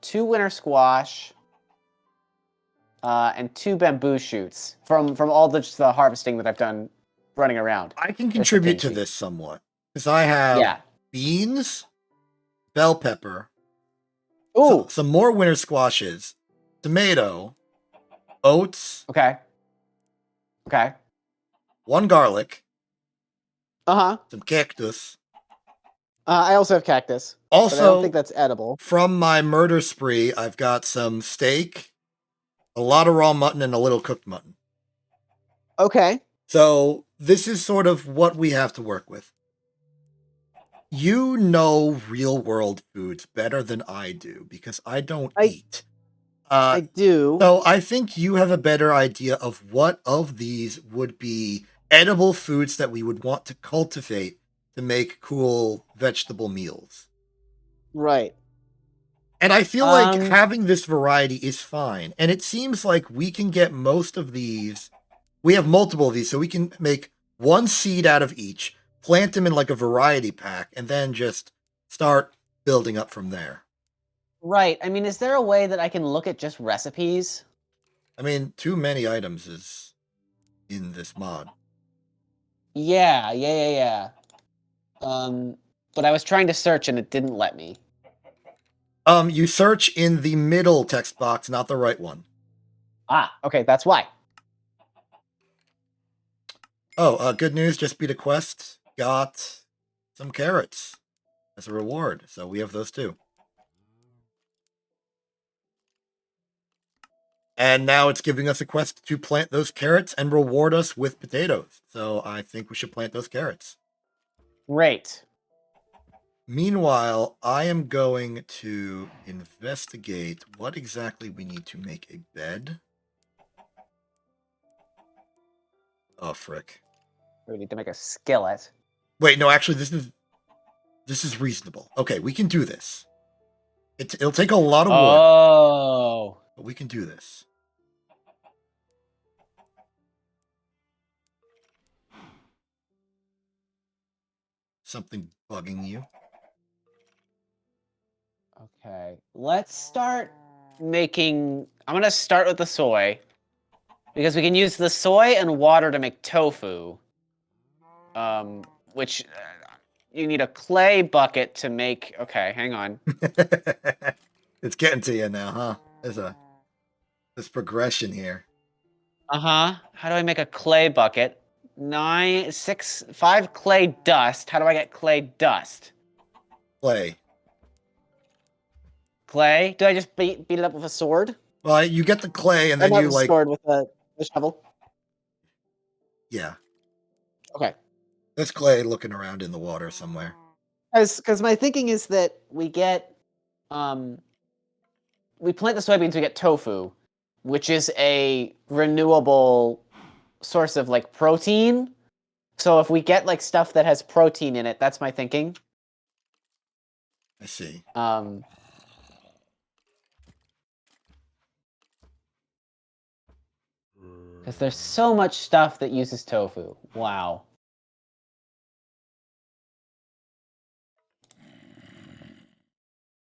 2 winter squash, and 2 bamboo shoots from all the harvesting that I've done running around. I can contribute to this somewhat because I have beans, bell pepper, some more winter squashes, tomato, oats. Okay. 1 garlic. Some cactus. I also have cactus. Also, but I don't think that's edible. From my murder spree, I've got some steak, a lot of raw mutton, and a little cooked mutton. Okay. So this is sort of what we have to work with. You know real world foods better than I do because I don't I eat. Uh, do. so I think you have a better idea of what of these would be edible foods that we would want to cultivate to make cool vegetable meals. Right. And I feel like Um. having this variety is fine. And it seems like we can get most of these. We have multiple of these, so we can make one seed out of each, plant them in like a variety pack, and then just start building up from there. Right. I mean, is there a way that I can look at just recipes? I mean, too many items is in this mod. Yeah. But I was trying to search and it didn't let me. You search in the middle text box, not the right one. Ah, okay, that's why. Oh, good news, just beat a quest. Got some carrots as a reward, so we have those too. And now it's giving us a quest to plant those carrots and reward us with potatoes. So I think we should plant those carrots. Great. Meanwhile, I am going to investigate what exactly we need to make a bed. Oh, frick. We need to make a skillet. Wait, no, actually, this is reasonable. Okay, we can do this. It'll take a lot of wood, Oh. but we can do this. Something bugging you? Okay. Let's start making. I'm gonna start with the soy. Because we can use the soy and water to make tofu. Which you need a clay bucket to make. Okay, hang on. It's getting to you now, huh? There's progression here. Uh-huh. How do I make a clay bucket? 5 clay dust. How do I get clay dust? Play. Clay? Do I just beat it up with a sword? Well, you get the clay, and Or then not you with a like, sword, with a shovel. yeah, Okay. there's clay looking around in the water somewhere. Because my thinking is that we plant the soybeans, we get tofu, which is a renewable source of like protein. So if we get like stuff that has protein in it, that's my thinking. I see. Um, because there's so much stuff that uses tofu. Wow.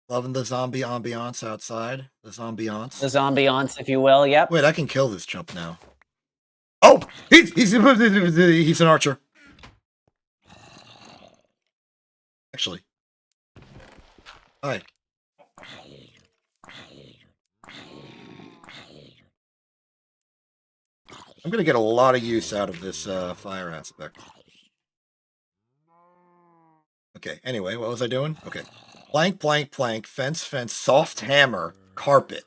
Loving the zombie ambiance outside. The zombiance. The zombiance, if you will. Yep. Wait, I can kill this chump now. Oh, he's an archer. Actually, hi. I'm gonna get a lot of use out of this fire aspect. Okay. Anyway, what was I doing? Okay. Plank, plank, plank. Fence, fence. Soft hammer. Carpet.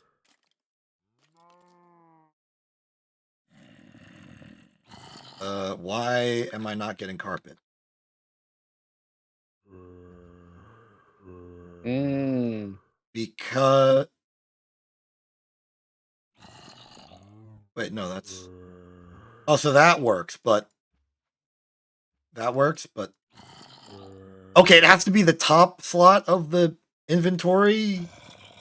Why am I not getting carpet? Because wait, no, that's oh, so that works, but okay, it has to be the top slot of the inventory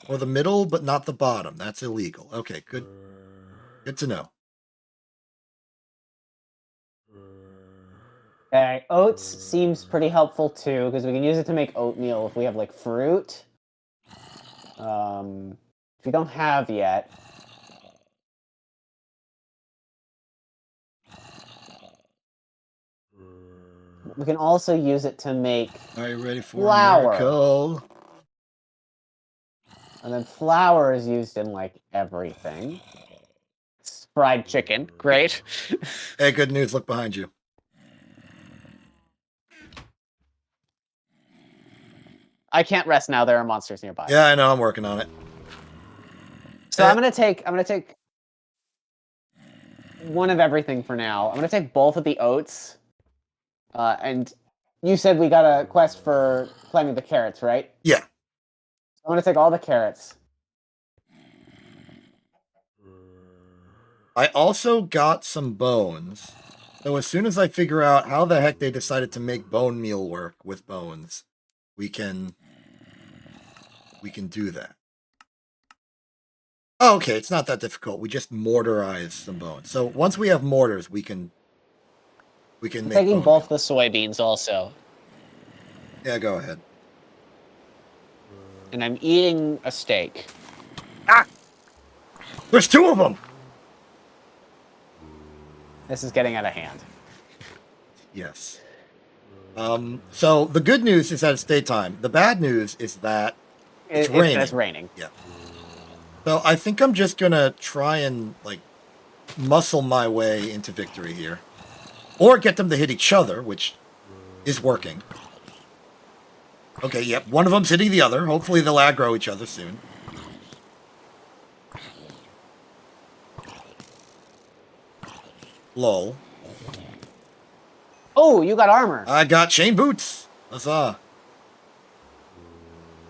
or the middle, but not the bottom. That's illegal. Okay, good to know. Okay, oats seems pretty helpful too, because we can use it to make oatmeal if we have like fruit. If we don't have yet. We can also use it to make Are you ready for flour. a miracle? And then flour is used in like everything. It's fried chicken, great. Hey, good news. Look behind you. I can't rest now. There are monsters nearby. Yeah, I know. I'm working on it. So I'm gonna take one of everything for now. I'm gonna take both of the oats, and You said we got a quest for climbing the carrots, right? Yeah. I'm gonna take all the carrots. I also got some bones. So as soon as I figure out how the heck they decided to make bone meal work with bones, we can do that. Oh, okay, it's not that difficult. We just mortarize some bones. So once we have mortars, we can I'm make taking bone both meal. the soybeans also, Yeah, go ahead. and I'm eating a steak. Ah! There's two of them! This is getting out of hand. Yes. So the good news is that it's daytime. The bad news is that it's raining. It's raining. Yeah. So I think I'm just gonna try and like muscle my way into victory here. Or get them to hit each other, which is working. Okay, yep. One of them's hitting the other. Hopefully they'll aggro each other soon. Lol. Oh, you got armor. I got chain boots. Huzzah.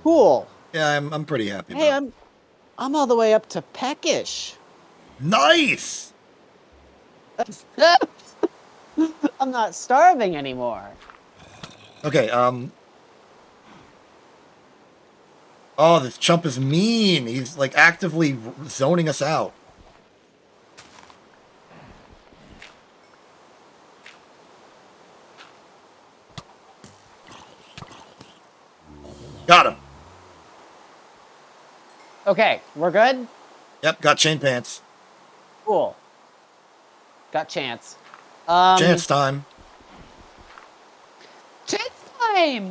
Cool. Yeah, I'm pretty happy Hey, about it. I'm all the way up to peckish. Nice! I'm not starving anymore. Okay, oh, this chump is mean. He's like actively zoning us out. Got him. Okay, we're good? Yep, got chain pants. Cool. Got chance. Chance time. Chance time!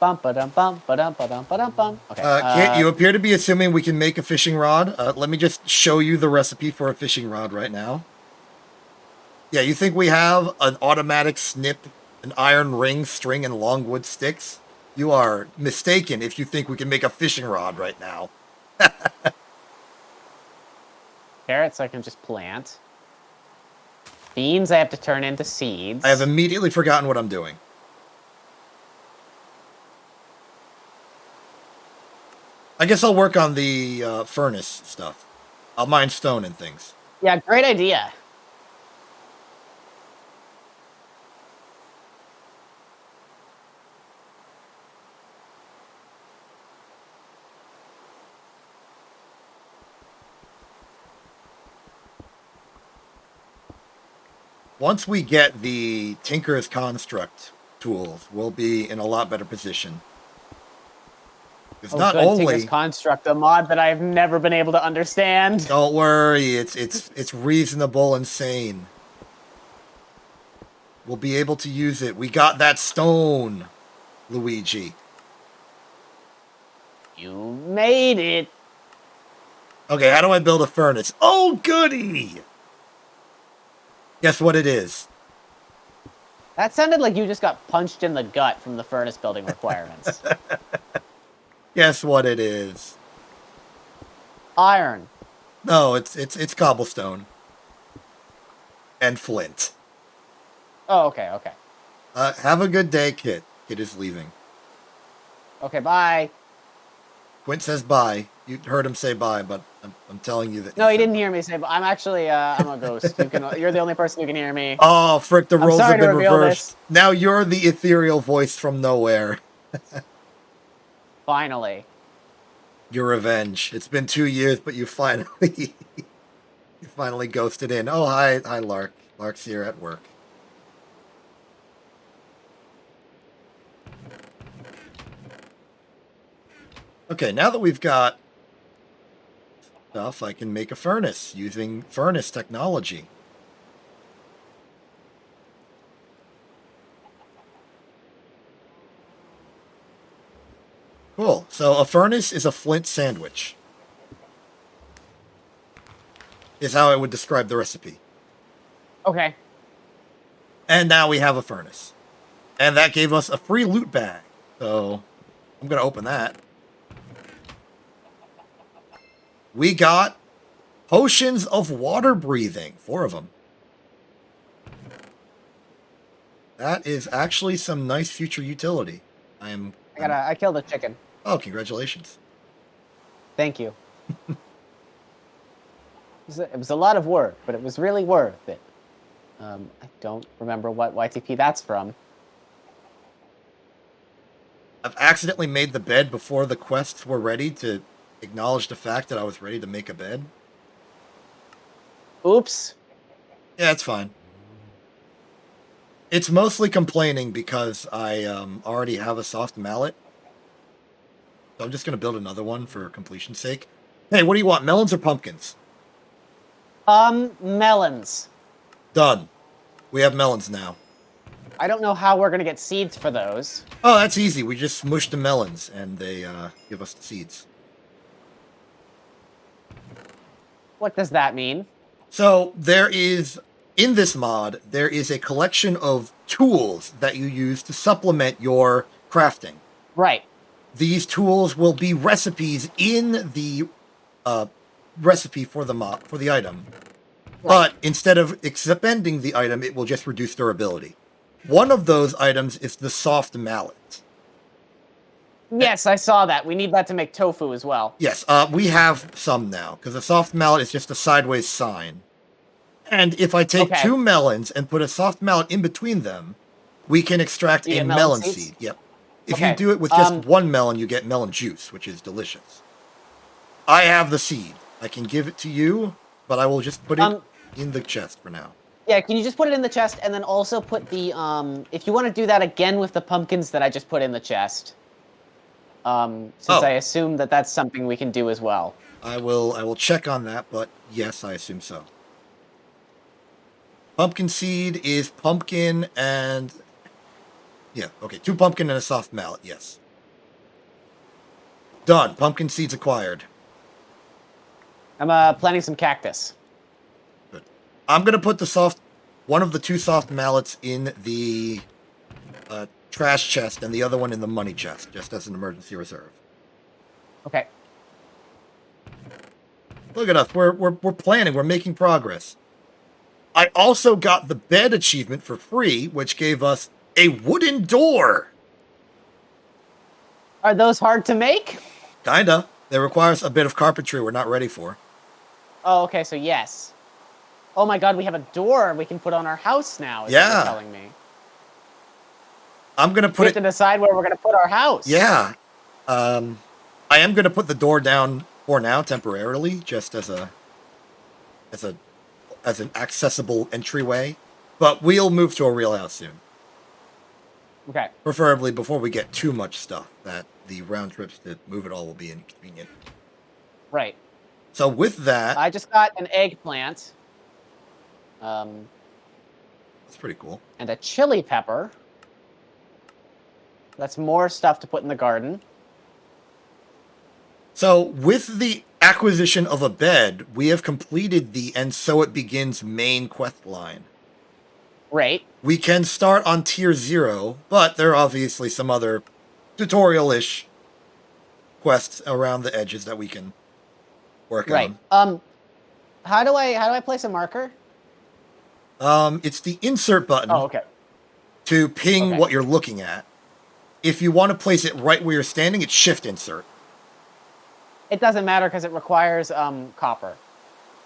Bum ba dum bum ba dum ba dum ba dum bum. Okay. Kit, you appear to be assuming we can make a fishing rod. Let me just show you the recipe for a fishing rod right now. Yeah, you think we have an automatic snip, an iron ring, string, and longwood sticks? You are mistaken if you think we can make a fishing rod right now. Carrots I can just plant. Beans I have to turn into seeds. I have immediately forgotten what I'm doing. I guess I'll work on the furnace stuff. I'll mine stone and things. Yeah, great idea. Once we get the Tinker's Construct tools, we'll be in a lot better position. It's not good. only Tinker's Construct, a mod that I've never been able to understand. Don't worry, it's reasonable and sane. We'll be able to use it. We got that stone, Luigi. You made it. Okay, how do I build a furnace? Oh, goody! Guess what it is? That sounded like you just got punched in the gut from the furnace building requirements. Guess what it is? Iron. No, it's cobblestone. And flint. Oh, okay, okay. Have a good day, Kit. Kit is leaving. Okay, bye. Quint says bye. You heard him say bye, but I'm telling you that. No, he said didn't bye. hear me say, but I'm actually, I'm a ghost. You're the only person who can hear me. Oh, frick, the roles sorry have to been reveal reversed. this. Now you're the ethereal voice from nowhere. Finally. Your revenge. It's been 2 years, but you finally ghosted in. Oh, hi, Lark. Lark's here at work. Okay, now that we've got stuff, I can make a furnace using furnace technology. Cool. So a furnace is a flint sandwich. Is how I would describe the recipe. Okay. And now we have a furnace. And that gave us a free loot bag. So I'm going to open that. We got potions of water breathing. 4 of them. That is actually some nice future utility. I killed a chicken. Oh, congratulations. Thank you. It was a lot of work, but it was really worth it. I don't remember what YTP that's from. I've accidentally made the bed before the quests were ready to acknowledge the fact that I was ready to make a bed. Oops. Yeah, it's fine. It's mostly complaining because I already have a soft mallet. So I'm just going to build another one for completion's sake. Hey, what do you want, melons or pumpkins? Melons. Done. We have melons now. I don't know how we're gonna get seeds for those. Oh, that's easy. We just smush the melons and they give us the seeds. What does that mean? So in this mod, there is a collection of tools that you use to supplement your crafting. Right. These tools will be recipes in the recipe for the item. But instead of expending the item, it will just reduce durability. One of those items is the soft mallet. Yes, I saw that. We need that to make tofu as well. Yes, we have some now, because a soft mallet is just a sideways sign. And if I take two melons and put a soft mallet in between them, we can extract a melon seed. Yep. If you do it with just one melon, you get melon juice, which is delicious. I have the seed. I can give it to you, but I will just put it in the chest for now. Yeah, can you just put it in the chest and then also put the, if you want to do that again with the pumpkins that I just put in the chest. Since I assume that that's something we can do as well. I will check on that, but yes, I assume so. Pumpkin seed is pumpkin and... Yeah, okay, 2 pumpkin and a soft mallet, yes. Done. Pumpkin seeds acquired. I'm planting some cactus. Good. I'm going to put one of the 2 soft mallets in the trash chest and the other one in the money chest, just as an emergency reserve. Okay. Look at us. We're planning. We're making progress. I also got the bed achievement for free, which gave us a wooden door. Are those hard to make? Kinda. They requires a bit of carpentry we're not ready for. Oh, okay, so yes. Oh my god, we have a door we can put on our house now, is what you're telling me. I'm going to put we have to decide where we're going to put our house. Yeah. I am going to put the door down for now, temporarily, just as an accessible entryway. But we'll move to a real house soon. Okay. Preferably before we get too much stuff, that the round trips to move it all will be inconvenient. Right. So with that... I just got an eggplant. That's pretty cool. And a chili pepper. That's more stuff to put in the garden. So with the acquisition of a bed, we have completed the And So It Begins main quest line. Right. We can start on tier 0, but there are obviously some other tutorial-ish quests around the edges that we can work on. Right. How do I place a marker? It's the insert button to ping what you're looking at. If you want to place it right where you're standing, it's shift insert. It doesn't matter because it requires copper.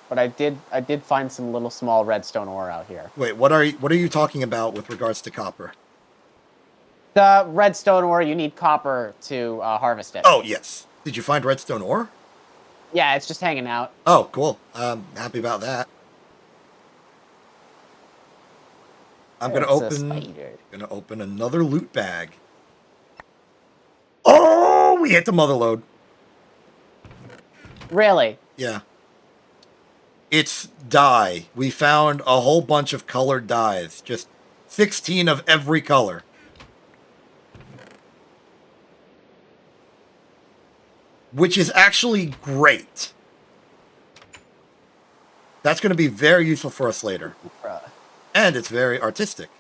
But I did find some little small redstone ore out here. Wait, what are you talking about with regards to copper? The redstone ore, you need copper to harvest it. Oh, yes. Did you find redstone ore? Yeah, it's just hanging out. Oh, cool. I'm happy about that. I'm gonna open another loot bag. Oh, we hit the mother lode. Really? Yeah. It's dye. We found a whole bunch of colored dyes. Just 16 of every color. Which is actually great. That's going to be very useful for us later. And it's very artistic.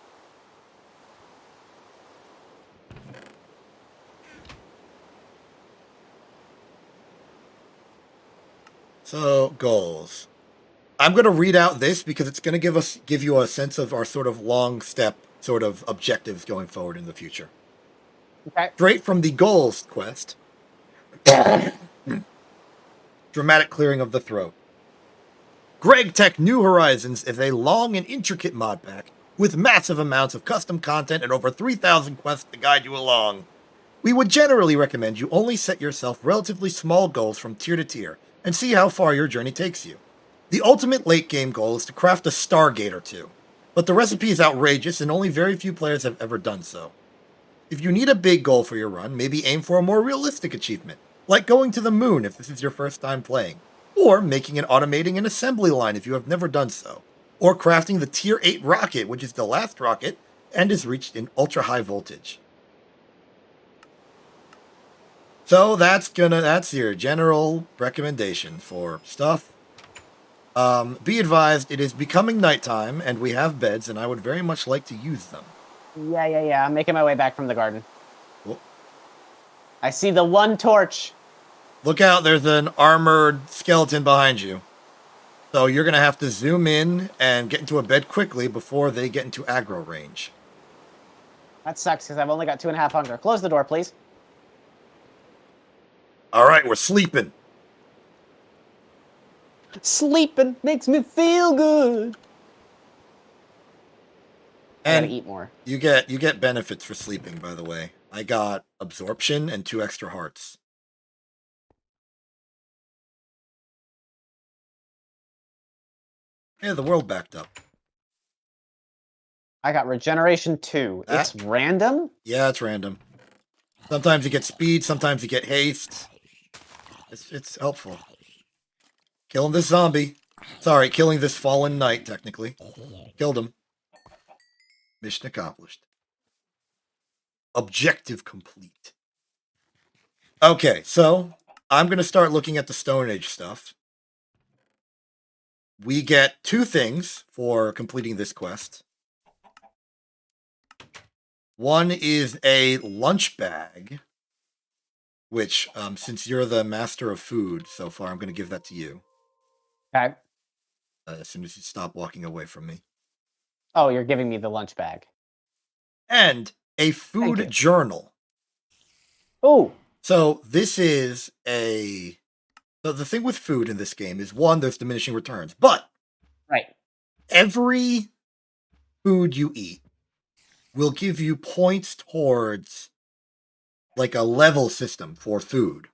So, goals. I'm going to read out this because it's going to give you a sense of our sort of long step sort of objectives going forward in the future. Okay. Straight from the goals quest. Dramatic clearing of the throat. Greg Tech New Horizons is a long and intricate mod pack with massive amounts of custom content and over 3,000 quests to guide you along. We would generally recommend you only set yourself relatively small goals from tier to tier and see how far your journey takes you. The ultimate late game goal is to craft a Stargate or two, but the recipe is outrageous and only very few players have ever done so. If you need a big goal for your run, maybe aim for a more realistic achievement, like going to the moon if this is your first time playing, or making and automating an assembly line if you have never done so, or crafting the tier 8 rocket, which is the last rocket and is reached in ultra high voltage. So that's your general recommendation for stuff. Be advised, it is becoming nighttime, and we have beds, and I would very much like to use them. Yeah. I'm making my way back from the garden. Cool. I see the one torch. Look out, there's an armored skeleton behind you. So you're going to have to zoom in and get into a bed quickly before they get into aggro range. That sucks, because I've only got 2.5 hunger. Close the door, please. All right, we're sleeping. Sleeping makes me feel good. I gotta And eat more. you get benefits for sleeping, by the way. I got absorption and 2 extra hearts. Yeah, the world backed up. I got regeneration 2. It's random? Yeah, it's random. Sometimes you get speed, sometimes you get haste. It's helpful. Killing this zombie. Sorry, killing this fallen knight, technically. Killed him. Mission accomplished. Objective complete. Okay, so I'm going to start looking at the Stone Age stuff. We get 2 things for completing this quest. One is a lunch bag, which, since you're the master of food so far, I'm going to give that to you. Okay. As soon as you stop walking away from me. Oh, you're giving me the lunch bag. And a food journal. Oh. So this is a... So the thing with food in this game is, one, there's diminishing returns. But right, every food you eat will give you points towards like a level system for food.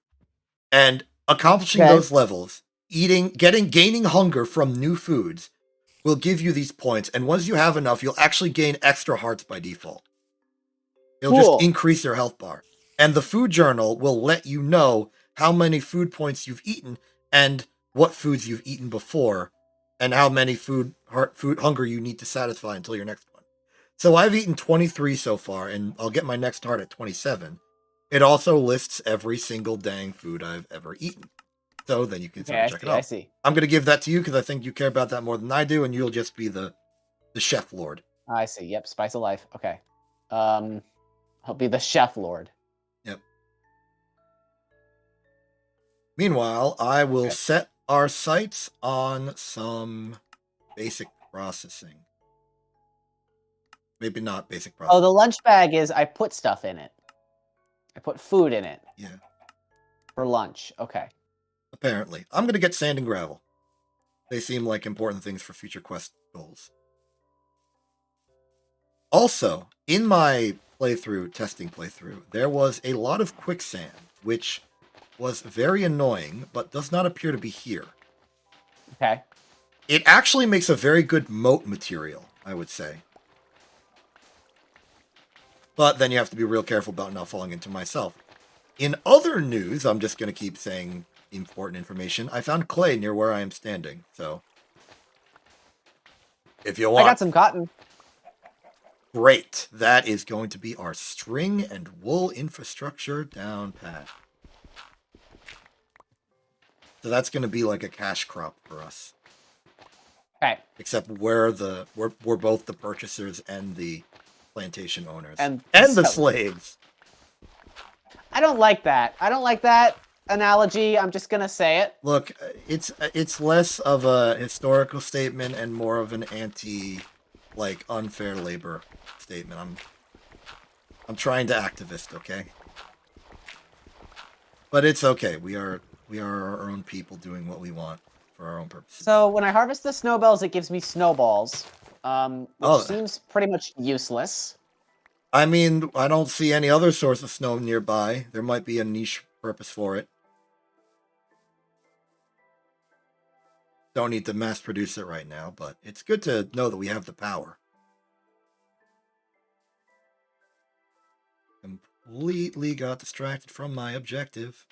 And accomplishing those levels, gaining hunger from new foods will give you these points. And once you have enough, you'll actually gain extra hearts by default. It'll just increase your health bar. And the food journal will let you know how many food points you've eaten and what foods you've eaten before and how many food hunger you need to satisfy until your next one. So I've eaten 23 so far, and I'll get my next heart at 27. It also lists every single dang food I've ever eaten. So then you can check it out. I see. I'm going to give that to you because I think you care about that more than I do, and you'll just be the chef lord. I see. Yep, spice of life. Okay. I'll be the chef lord. Yep. Meanwhile, I will set our sights on some basic processing. Maybe not basic processing. Oh, the lunch bag is I put stuff in it. I put food in it. Yeah. For lunch. Okay. Apparently. I'm going to get sand and gravel. They seem like important things for future quest goals. Also, in my testing playthrough, there was a lot of quicksand, which was very annoying, but does not appear to be here. Okay. It actually makes a very good moat material, I would say. But then you have to be real careful about not falling into myself. In other news, I'm just going to keep saying important information. I found clay near where I am standing, so if you want... I got some cotton. Great. That is going to be our string and wool infrastructure down pat. So that's going to be like a cash crop for us. Okay. Except we're both the purchasers and the plantation owners. And so, the slaves. I don't like that. I don't like that analogy. I'm just going to say it. Look, it's less of a historical statement and more of an like unfair labor statement. I'm trying to activist, okay? But it's okay. We are our own people doing what we want for our own purposes. So when I harvest the snowballs, it gives me snowballs, which Oh. seems pretty much useless. I mean, I don't see any other source of snow nearby. There might be a niche purpose for it. Don't need to mass produce it right now, but it's good to know that we have the power. Completely got distracted from my objective.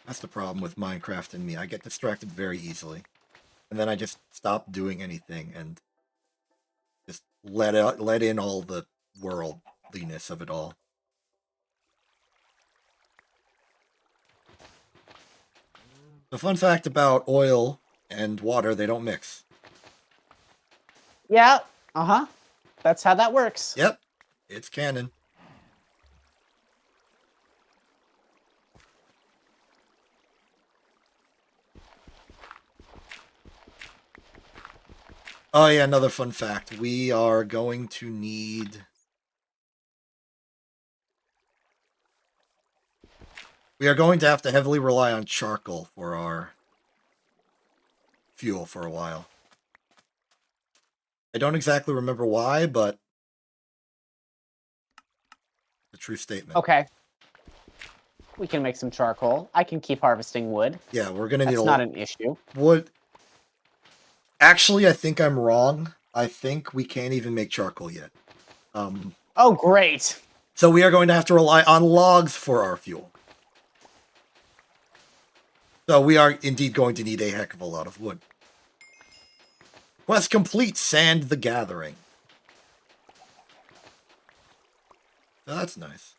That's the problem with Minecraft and me. I get distracted very easily. And then I just stop doing anything and just let in all the worldliness of it all. The fun fact about oil and water, they don't mix. Yeah, that's how that works. Yep, it's canon. Oh yeah, another fun fact. We are going to need... We are going to have to heavily rely on charcoal for our fuel for a while. I don't exactly remember why, but a true statement. Okay. We can make some charcoal. I can keep harvesting wood. Yeah, we're gonna need That's not an issue. wood. Actually, I think I'm wrong. I think we can't even make charcoal yet. Oh, great. So we are going to have to rely on logs for our fuel. So we are indeed going to need a heck of a lot of wood. Quest complete, Sand the Gathering. So that's nice.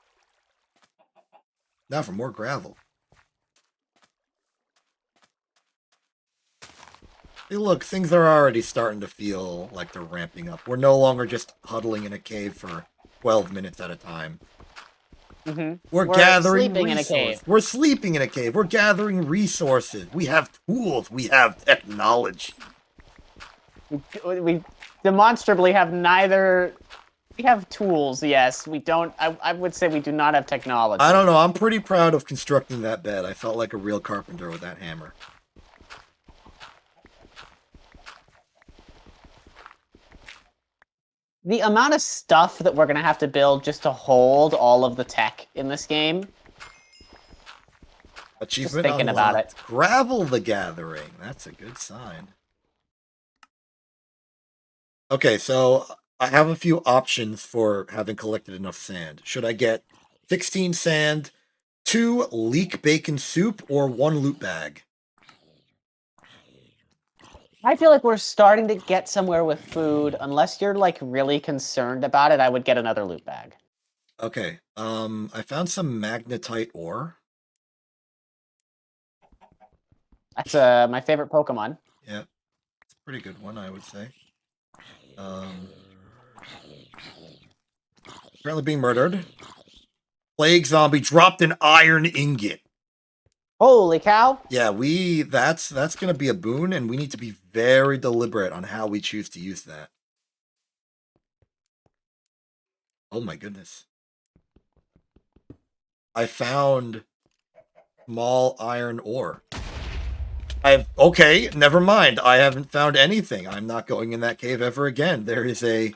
Now for more gravel. Hey, look, things are already starting to feel like they're ramping up. We're no longer just huddling in a cave for 12 minutes at a time. Mm-hmm. We're gathering sleeping resources. in a cave. We're sleeping in a cave. We're gathering resources. We have tools. We have technology. We demonstrably have neither. We have tools, yes. We don't. I would say we do not have technology. I don't know. I'm pretty proud of constructing that bed. I felt like a real carpenter with that hammer. The amount of stuff that we're going to have to build just to hold all of the tech in this game. Achievement Just thinking unlocked. about it. Gravel the Gathering. That's a good sign. Okay, so I have a few options for having collected enough sand. Should I get 16 sand, 2 leek bacon soup, or 1 loot bag? I feel like we're starting to get somewhere with food. Unless you're like really concerned about it, I would get another loot bag. Okay, I found some magnetite ore. That's my favorite Pokemon. Yeah, it's a pretty good one, I would say. Currently being murdered. Plague zombie dropped an iron ingot. Holy cow! Yeah, that's gonna be a boon, and we need to be very deliberate on how we choose to use that. Oh my goodness. I found small iron ore. Okay, never mind. I haven't found anything. I'm not going in that cave ever again. There is a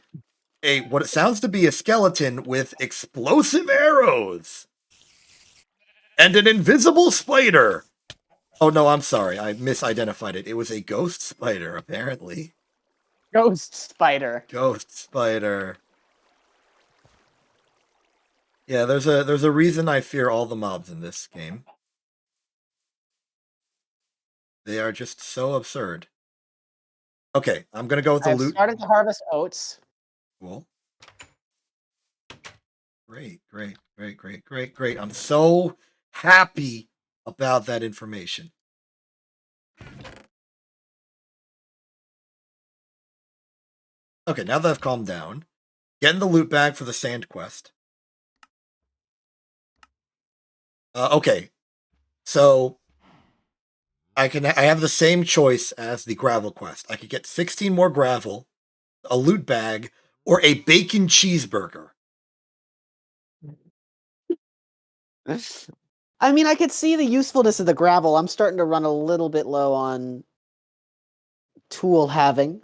what it sounds to be a skeleton with explosive arrows and an invisible spider. Oh no, I'm sorry. I misidentified it. It was a ghost spider, apparently. Ghost spider. Ghost spider. Yeah, there's a reason I fear all the mobs in this game. They are just so absurd. Okay, I'm gonna go with the I've loot. started to harvest oats. Cool. Great, great, great, great, great, great. I'm so happy about that information. Okay, now that I've calmed down, getting the loot bag for the sand quest. Okay, so I have the same choice as the gravel quest. I could get 16 more gravel, a loot bag, or a bacon cheeseburger. I mean, I could see the usefulness of the gravel. I'm starting to run a little bit low on tool having.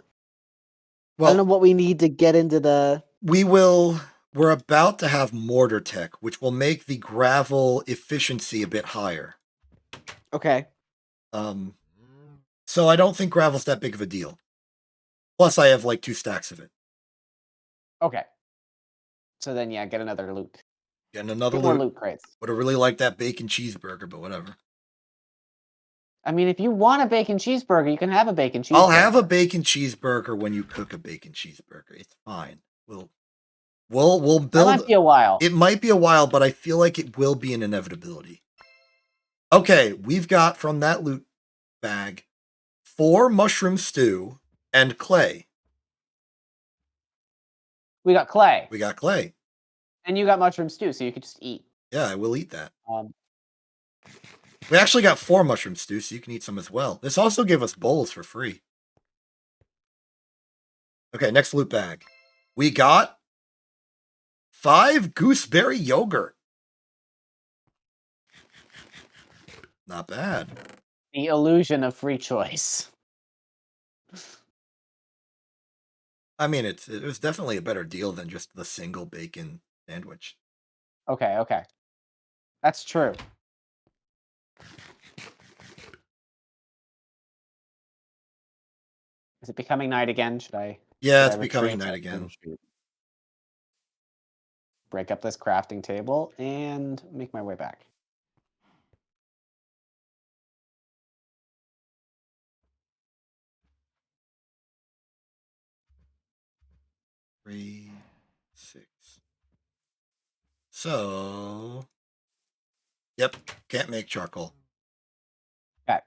I don't know Well, what we need to get into the. we're about to have mortar tech, which will make the gravel efficiency a bit higher. Okay. So I don't think gravel's that big of a deal. Plus, I have like 2 stacks of it. Okay. So then, yeah, get another loot. Getting another Get more loot. loot crates. Would have really liked that bacon cheeseburger, but whatever. I mean, if you want a bacon cheeseburger, you can have a bacon cheeseburger. I'll have a bacon cheeseburger when you cook a bacon cheeseburger. It's fine. We'll build. That might be a while. It might be a while, but I feel like it will be an inevitability. Okay, we've got from that loot bag 4 mushroom stew and clay. We got clay. We got clay. And you got mushroom stew, so you could just eat. Yeah, I will eat that. Um, We actually got 4 mushroom stew, so you can eat some as well. This also gave us bowls for free. Okay, next loot bag. We got 5 gooseberry yogurt. Not bad. the illusion of free choice. I mean, it was definitely a better deal than just the single bacon sandwich. Okay, okay. That's true. Is it becoming night again? Should I? Yeah, should it's I becoming retreat? night again. Break up this crafting table and make my way back. Three, 6. So, yep, can't make charcoal. Okay.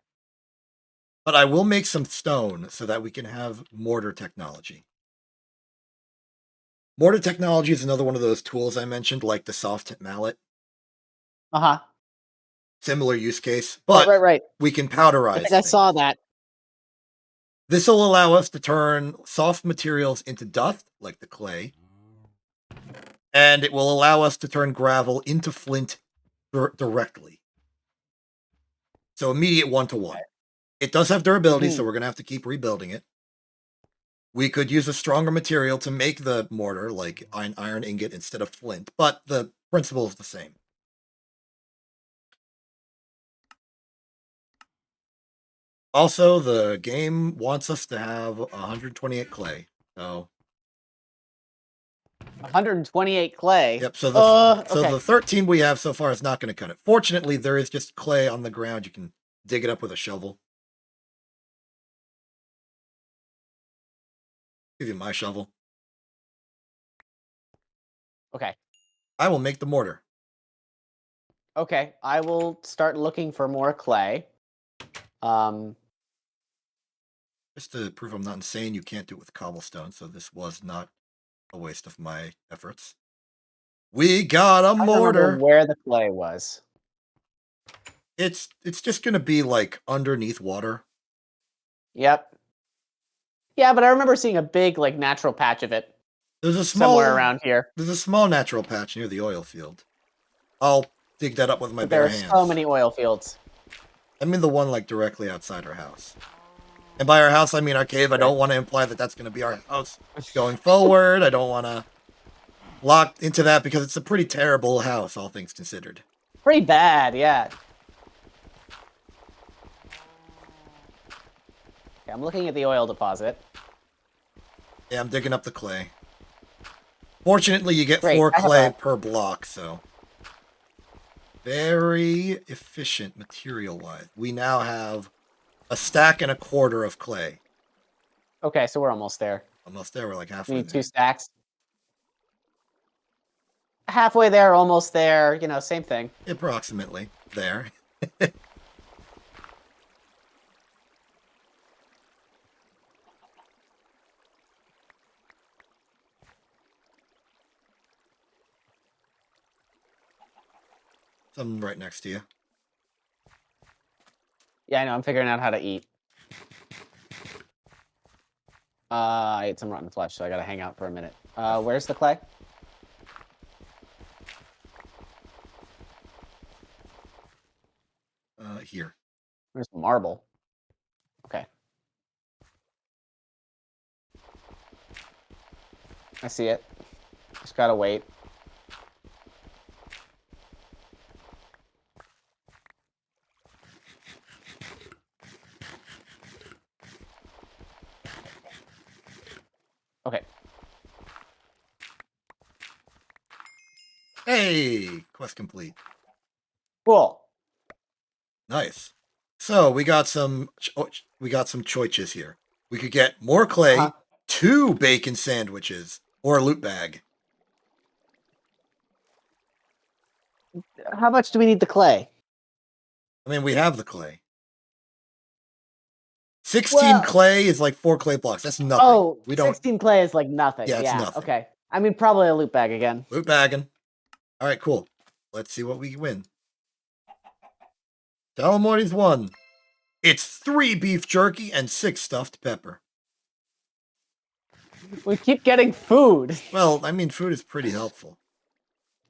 But I will make some stone so that we can have mortar technology. Mortar technology is another one of those tools I mentioned, like the soft tip mallet. Uh-huh. Similar use case, but Right. we can I powderize think I saw things. that. This will allow us to turn soft materials into dust, like the clay, and it will allow us to turn gravel into flint directly. So immediate 1-to-1. It does have durability, so we're going to have to keep rebuilding it. We could use a stronger material to make the mortar, like an iron ingot instead of flint, but the principle is the same. Also, the game wants us to have 128 clay, so 128 clay. yep. So Okay. the 13 we have so far is not going to cut it. Fortunately, there is just clay on the ground. You can dig it up with a shovel. Give you my shovel. Okay. I will make the mortar. Okay. I will start looking for more clay. Just to prove I'm not insane, you can't do it with cobblestone, so this was not a waste of my efforts. We got a I don't remember mortar. where the clay was. It's just gonna be like underneath water. Yep. Yeah, but I remember seeing a big, like, natural patch of it There's a somewhere small around here. there's a small natural patch near the oil field. I'll dig that up with my But there bare are so hands. many oil fields. I mean the one like directly outside our house. And by our house I mean our cave. I don't want to imply that that's gonna be our house going forward. I don't want to lock into that because it's a pretty terrible house, all things considered. Pretty bad, yeah. Okay, I'm looking at the oil deposit. Yeah, I'm digging up the clay. Fortunately, you get Great, 4 I have clay a- per block, so very efficient material-wise. We now have a stack and a quarter of clay. Okay, so we're almost there. Almost there. We're like We halfway need 2 there. stacks. Halfway there, almost there. You know, same thing. Approximately there. Something right next to you. Yeah, I know. I'm figuring out how to eat. I ate some rotten flesh, so I gotta hang out for a minute. Where's the clay? Here. Where's the marble? Okay. I see it. Just gotta wait. Okay. Hey, quest complete. Cool. Nice. So we got some choices here. We could get more clay, Uh-huh. 2 bacon sandwiches, or a loot bag. How much do we need the clay? I mean, we have the clay. 16 Well, clay is like 4 clay blocks. That's nothing. oh, We don't. 16 clay is like nothing. Yeah, it's Yeah, nothing. okay. I mean, probably a loot bag again. Loot bagging. All right, cool. Let's see what we win. Talamorty's won. It's 3 beef jerky and 6 stuffed pepper. We keep getting food. Well, I mean, food is pretty helpful.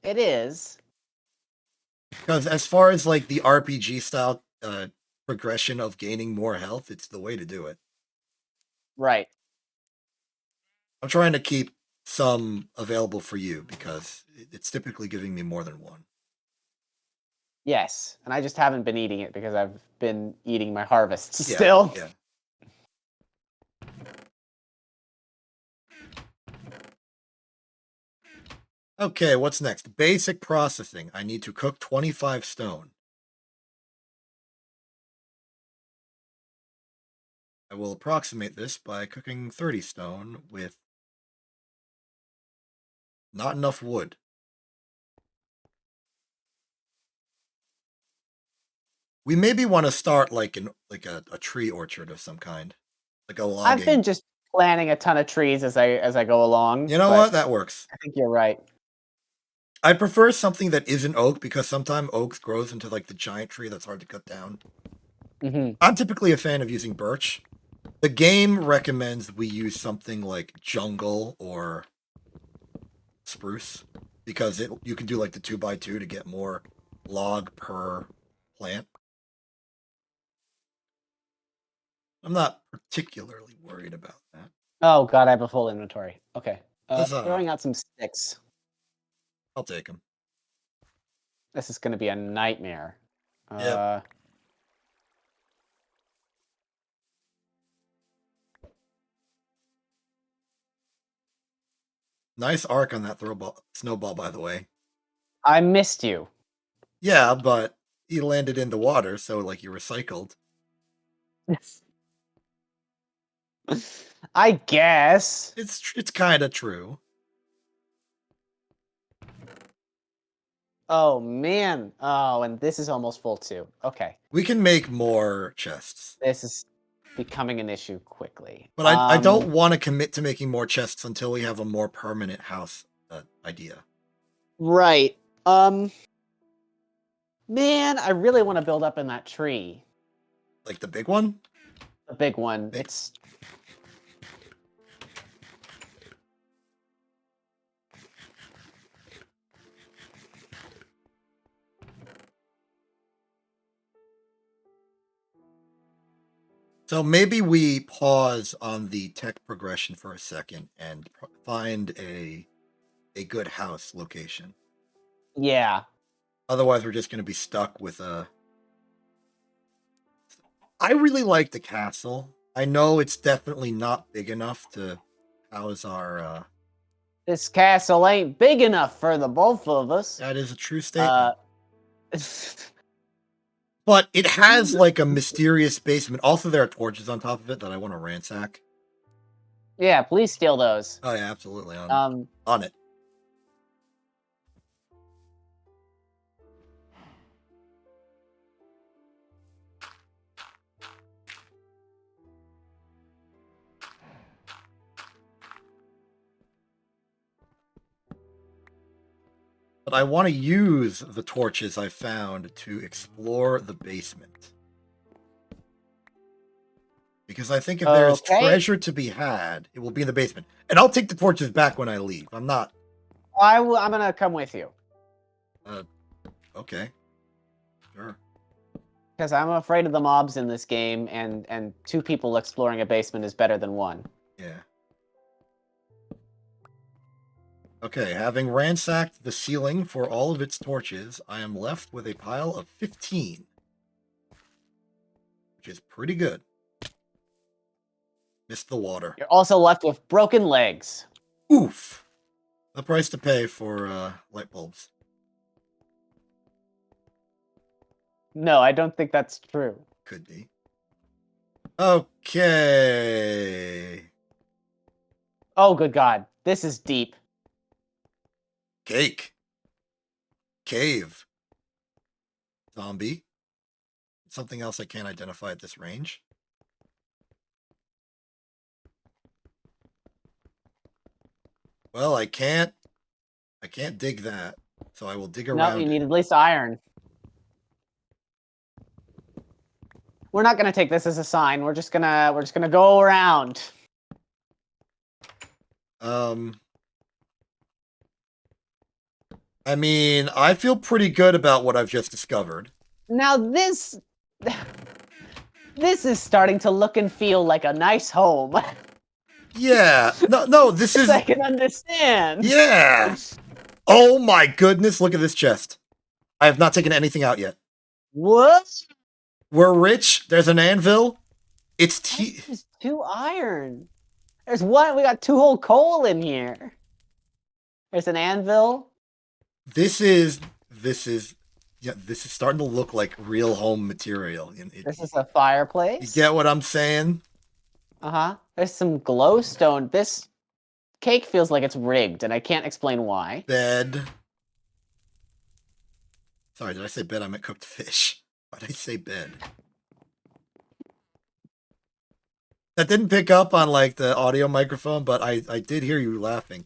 It is. Because as far as like the RPG style progression of gaining more health, it's the way to do it. Right. I'm trying to keep some available for you because it's typically giving me more than one. Yes. And I just haven't been eating it because I've been eating my harvests Yeah, still. yeah. Okay, what's next? Basic processing. I need to cook 25 stone. I will approximate this by cooking 30 stone with not enough wood. We maybe want to start like a tree orchard of some kind, like a logging. I've been just planting a ton of trees as I go along. You know but what? That works. I think you're right. I prefer something that isn't oak because sometimes oak grows into like the giant tree that's hard to cut down. Hmm. I'm typically a fan of using birch. The game recommends we use something like jungle or spruce because you can do like the 2x2 to get more log per plant. I'm not particularly worried about that. Oh god, I have a full inventory. Okay. Huzzah. Throwing out some sticks. I'll take them. This is gonna be a nightmare. Yep. Nice arc on that snowball, by the way. I missed you. Yeah, but he landed in the water, so like you recycled. I guess. It's kind of true. Oh man. Oh, and this is almost full too. Okay. We can make more chests, This is becoming an issue quickly. but I don't want to commit to making more chests until we have a more permanent house idea. Right. Man, I really want to build up in that tree. Like the big one? The big one. Big. It's So maybe we pause on the tech progression for a second and find a good house location. yeah. Otherwise, we're just going to be stuck with a. I really like the castle. I know it's definitely not big enough to house our. This castle ain't big enough for the both of us. That is a true statement. Uh But it has like a mysterious basement. Also, there are torches on top of it that I want to ransack. Yeah, please steal those. Oh yeah, absolutely Um on it. But I want to use the torches I found to explore the basement. Because I think if there is Okay. treasure to be had, it will be in the basement. And I'll take the torches back when I leave. I'm not. I'm gonna come with you. Okay. Sure. Because I'm afraid of the mobs in this game, and 2 people exploring a basement is better than 1. Yeah. Okay, having ransacked the ceiling for all of its torches, I am left with a pile of 15. Which is pretty good. Missed the water. You're also left with broken legs. Oof. The price to pay for light bulbs. No, I don't think that's true. Could be. Okay. Oh, good God. This is deep. Cake. Cave. Zombie. Something else I can't identify at this range. Well, I can't dig that. So I will dig No, around you it. need at least iron. We're not gonna take this as a sign. We're just gonna go around. I mean, I feel pretty good about what I've just discovered. Now this is starting to look and feel like a nice home. Yeah. No, this is I can understand. Yeah. Oh my goodness, look at this chest. I have not taken anything out yet. What? We're rich. There's an anvil. It's There's 2 iron. There's 1. We got 2 whole coal in here. There's an anvil. This is starting to look like real home material. This is a fireplace. You get what I'm saying? Uh-huh. There's some glowstone. This cake feels like it's rigged, and I can't explain why. Bed. Sorry, did I say bed? I meant cooked fish. Why did I say bed? That didn't pick up on like the audio microphone, but I did hear you laughing.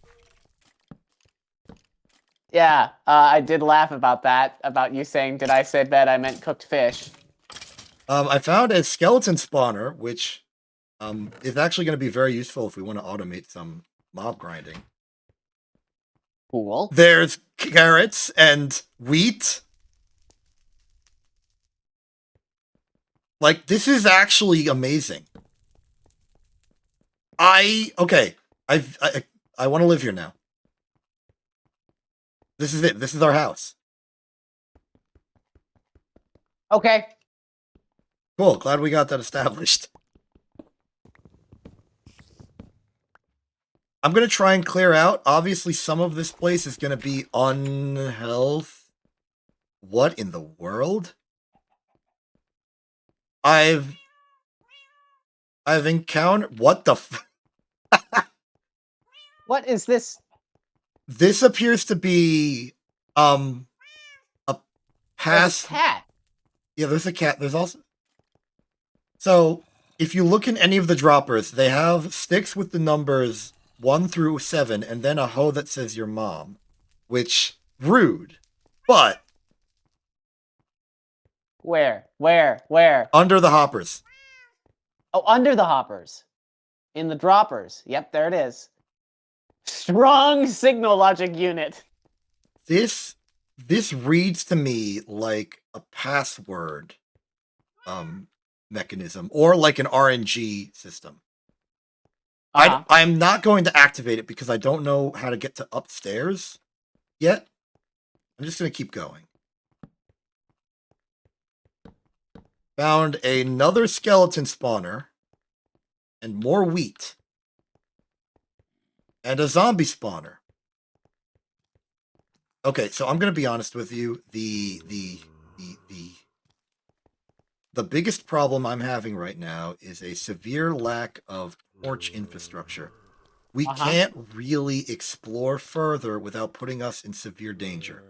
Yeah, I did laugh about that, about you saying, did I say bed? I meant cooked fish. I found a skeleton spawner, which is actually going to be very useful if we want to automate some mob grinding. Cool. There's carrots and wheat. Like, this is actually amazing. I want to live here now. This is it. This is our house. Okay. Cool. Glad we got that established. I'm going to try and clear out. Obviously, some of this place is going to be unhealth. What in the world? I've encountered... What the... What is this? This appears to be... a There's a cat. Yeah, there's a cat. There's also... So, if you look in any of the droppers, they have sticks with the numbers 1 through 7, and then a hoe that says your mom. Which, rude. But... Where? Under the hoppers. Oh, under the hoppers. In the droppers. Yep, there it is. Strong signal logic unit. This reads to me like a password mechanism or like an RNG system. I'm not going to activate it because I don't know how to get to upstairs yet. I'm just going to keep going. Found another skeleton spawner and more wheat. And a zombie spawner. Okay, so I'm going to be honest with you. The biggest problem I'm having right now is a severe lack of torch infrastructure. We can't really explore further without putting us in severe danger.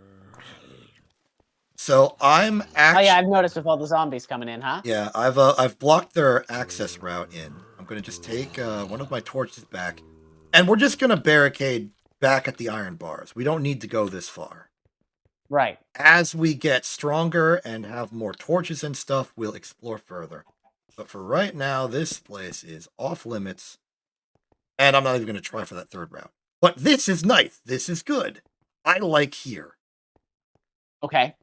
So I'm actually... Oh yeah, I've noticed with all the zombies coming in, huh? Yeah, I've blocked their access route in. I'm going to just take one of my torches back. And we're just going to barricade back at the iron bars. We don't need to go this far. Right. As we get stronger and have more torches and stuff, we'll explore further. But for right now, this place is off limits. And I'm not even going to try for that third route. But this is nice. This is good. I like here. Okay.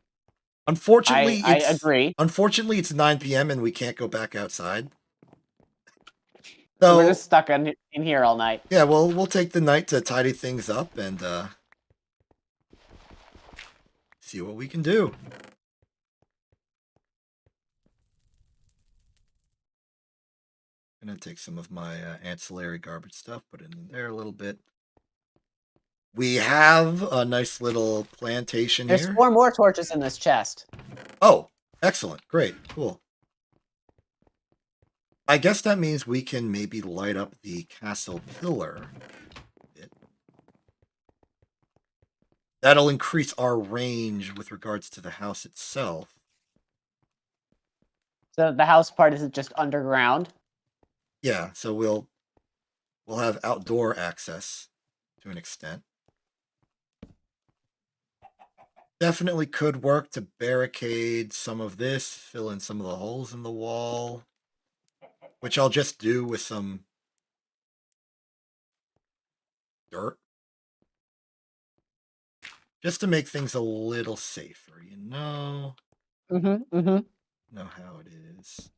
Unfortunately, I agree. it's 9 p.m. and we can't go back outside. So we're So just stuck in here all night. yeah, well, we'll take the night to tidy things up and see what we can do. I'm gonna take some of my ancillary garbage stuff, put it in there a little bit. We have a nice little plantation There's here. 4 more torches in this chest. Oh, excellent. Great. Cool. I guess that means we can maybe light up the castle pillar. That'll increase our range with regards to the house itself. So the house part is just underground. Yeah, so we'll have outdoor access to an extent. Definitely could work to barricade some of this, fill in some of the holes in the wall, which I'll just do with some dirt. Just to make things a little safer, you know? Know how it is.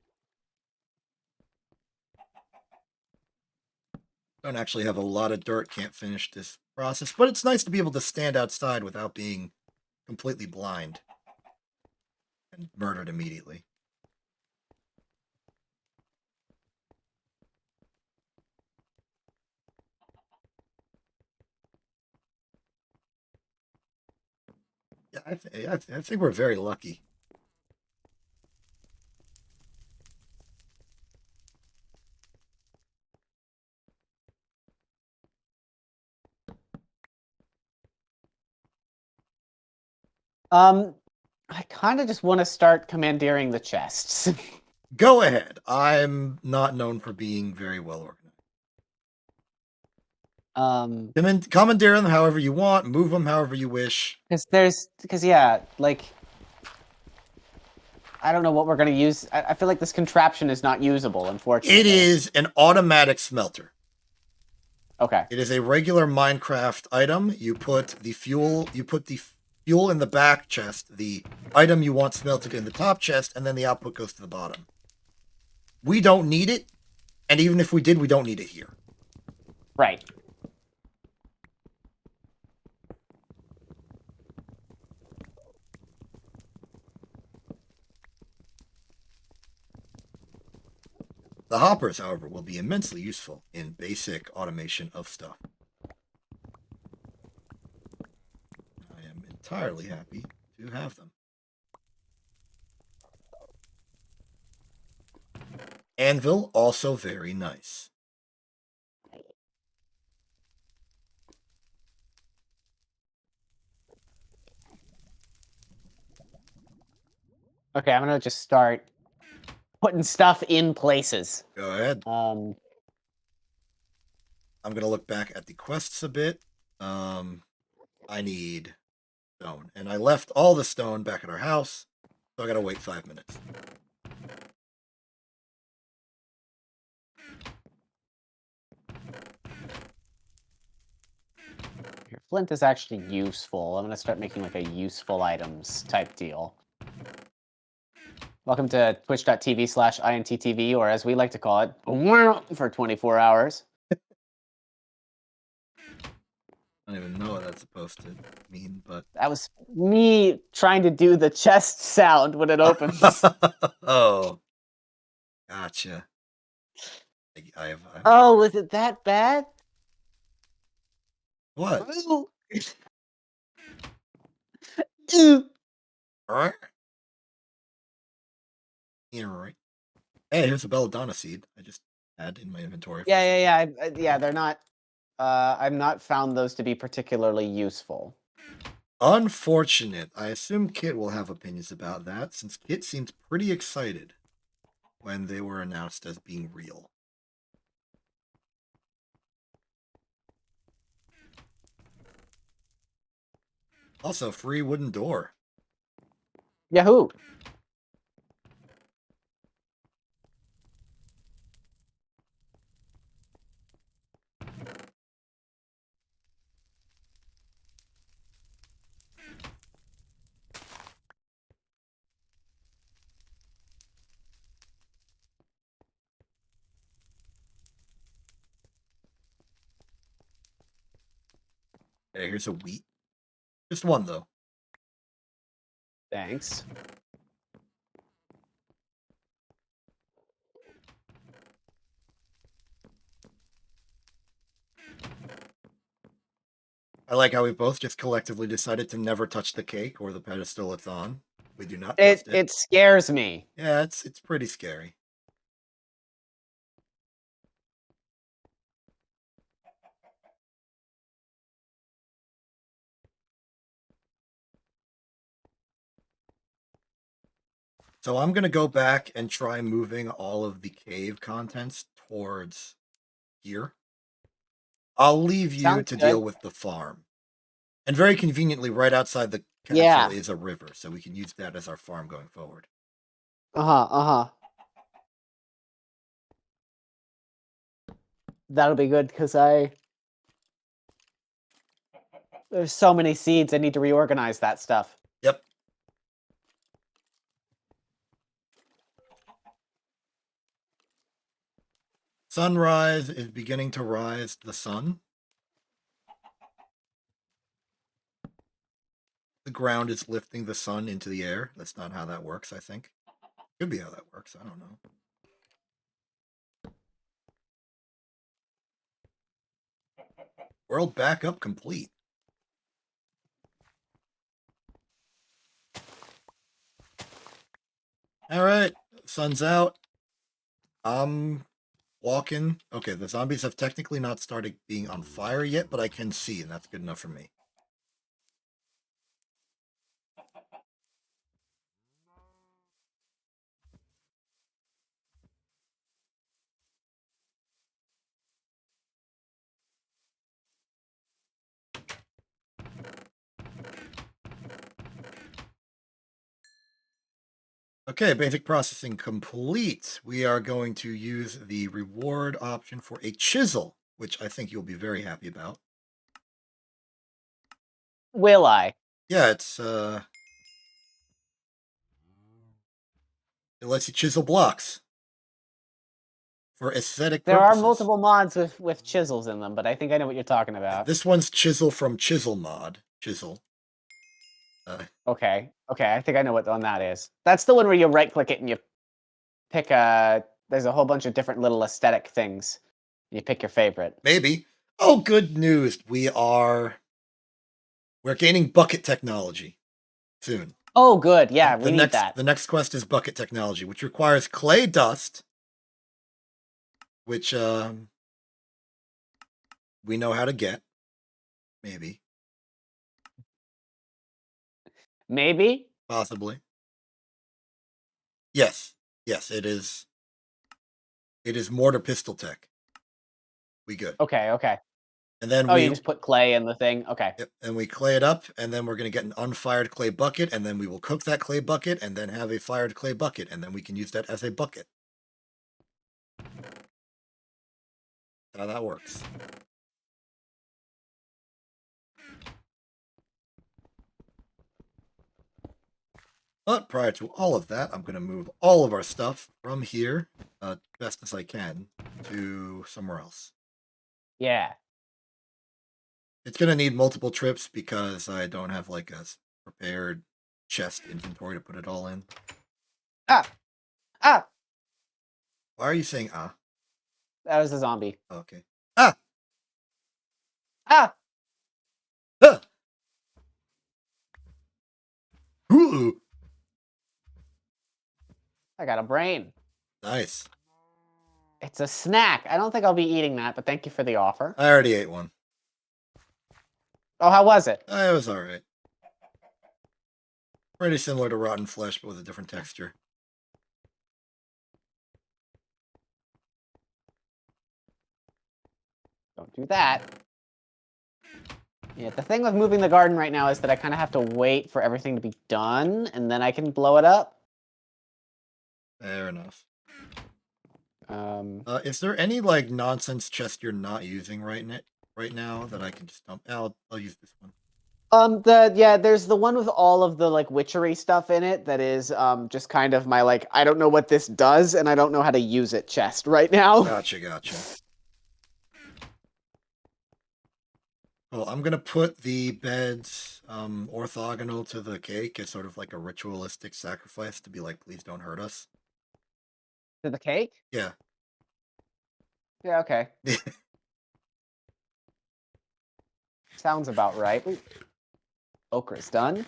Don't actually have a lot of dirt, can't finish this process, but it's nice to be able to stand outside without being completely blind and murdered immediately. Yeah, I think we're very lucky. I kind of just want to start commandeering the chests. Go ahead. I'm not known for being very well organized. Commandeer them however you want, move them however you wish. because yeah, like I don't know what we're gonna use. I feel like this contraption is not usable, unfortunately. It is an automatic smelter. Okay. It is a regular Minecraft item. You put the fuel in the back chest, the item you want smelted in the top chest, and then the output goes to the bottom. We don't need it, and even if we did, we don't need it here. Right. The hoppers, however, will be immensely useful in basic automation of stuff. I am entirely happy to have them. Anvil, also very nice. Okay, I'm gonna just start putting stuff in places. Go ahead. I'm going to look back at the quests a bit. I need stone. And I left all the stone back at our house, so I got to wait 5 minutes. Your flint is actually useful. I'm gonna start making like a useful items type deal. Welcome to twitch.tv/INTTV, or as we like to call it, for 24 hours. I don't even know what that's supposed to mean, but... That was me trying to do the chest sound when it opens. Oh. Gotcha. Oh, was it that bad? What? Alright. Yeah, right. Hey, here's a belladonna seed. I just had in my inventory. Yeah. They're not. I've not found those to be particularly useful. Unfortunate. I assume Kit will have opinions about that, since Kit seemed pretty excited when they were announced as being real. Also, free wooden door. Yahoo! Okay, here's a wheat. Just one, though. Thanks. I like how we both just collectively decided to never touch the cake or the pedestal it's on. We do not trust it. It scares me. Yeah, it's pretty scary. So I'm gonna go back and try moving all of the cave contents towards here. I'll leave you Sounds to deal good. with the farm. And very conveniently, right outside the castle Yeah. is a river, so we can use that as our farm going forward. Uh-huh. That'll be good because there's so many seeds. I need to reorganize that stuff. Yep. Sunrise is beginning to rise the sun. The ground is lifting the sun into the air. That's not how that works, I think. Could be how that works. I don't know. World backup complete. All right, sun's out. I'm walking. Okay, the zombies have technically not started being on fire yet, but I can see, and that's good enough for me. Okay, basic processing complete. We are going to use the reward option for a chisel, which I think you'll be very happy about. Will I? Yeah, it lets you chisel blocks for aesthetic There are purposes. multiple mods with chisels in them, but I think I know what you're talking Yeah, about. this one's chisel from Chisel Mod. Chisel. Okay, I think I know what one that is. That's the one where you right-click it and you pick a... There's a whole bunch of different little aesthetic things. You pick your favorite. Maybe. Oh, good news. We're gaining bucket technology soon. Oh, good. Yeah, we need that. The next quest is bucket technology, which requires clay dust, which we know how to get. Maybe. Maybe? Possibly. Yes. Yes, it is. It is mortar pistol tech. We good. Okay. And then Oh, you just put clay in the thing? Okay. Yep, and we clay it up, and then we're going to get an unfired clay bucket, and then we will cook that clay bucket, and then have a fired clay bucket, and then we can use that as a bucket. That's how that works. But prior to all of that, I'm going to move all of our stuff from here, best as I can, to somewhere else. Yeah. It's going to need multiple trips because I don't have like a prepared chest inventory to put it all in. Ah! Why are you saying ah? That was a zombie. Okay. Ah! Ah! Huh! Ooh! I got a brain. Nice. It's a snack. I don't think I'll be eating that, but thank you for the offer. I already ate one. Oh, how was it? It was alright. Pretty similar to rotten flesh, but with a different texture. Don't do that. Yeah, the thing with moving the garden right now is that I kind of have to wait for everything to be done, and then I can blow it up. Fair enough. Um, Is there any like nonsense chest you're not using right now that I can just dump? I'll use this one. there's the one with all of the like witchery stuff in it that is just kind of my like I don't know what this does and I don't know how to use it chest right now. Gotcha. Oh, I'm gonna put the beds orthogonal to the cake as sort of like a ritualistic sacrifice to be like, please don't hurt us. To the cake? Yeah. Yeah, okay. Sounds about right. Ooh, okra's done.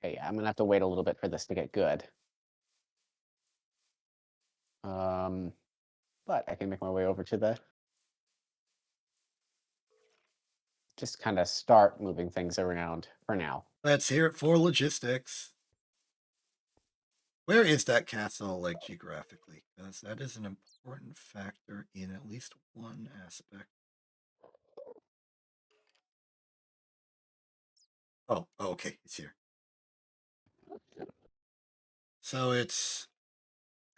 Okay, yeah, I'm gonna have to wait a little bit for this to get good. Um, but I can make my way over to the just kind of start moving things around for now. Let's hear it for logistics. Where is that castle, like, geographically? Because that is an important factor in at least one aspect. Oh, okay, it's here. So it's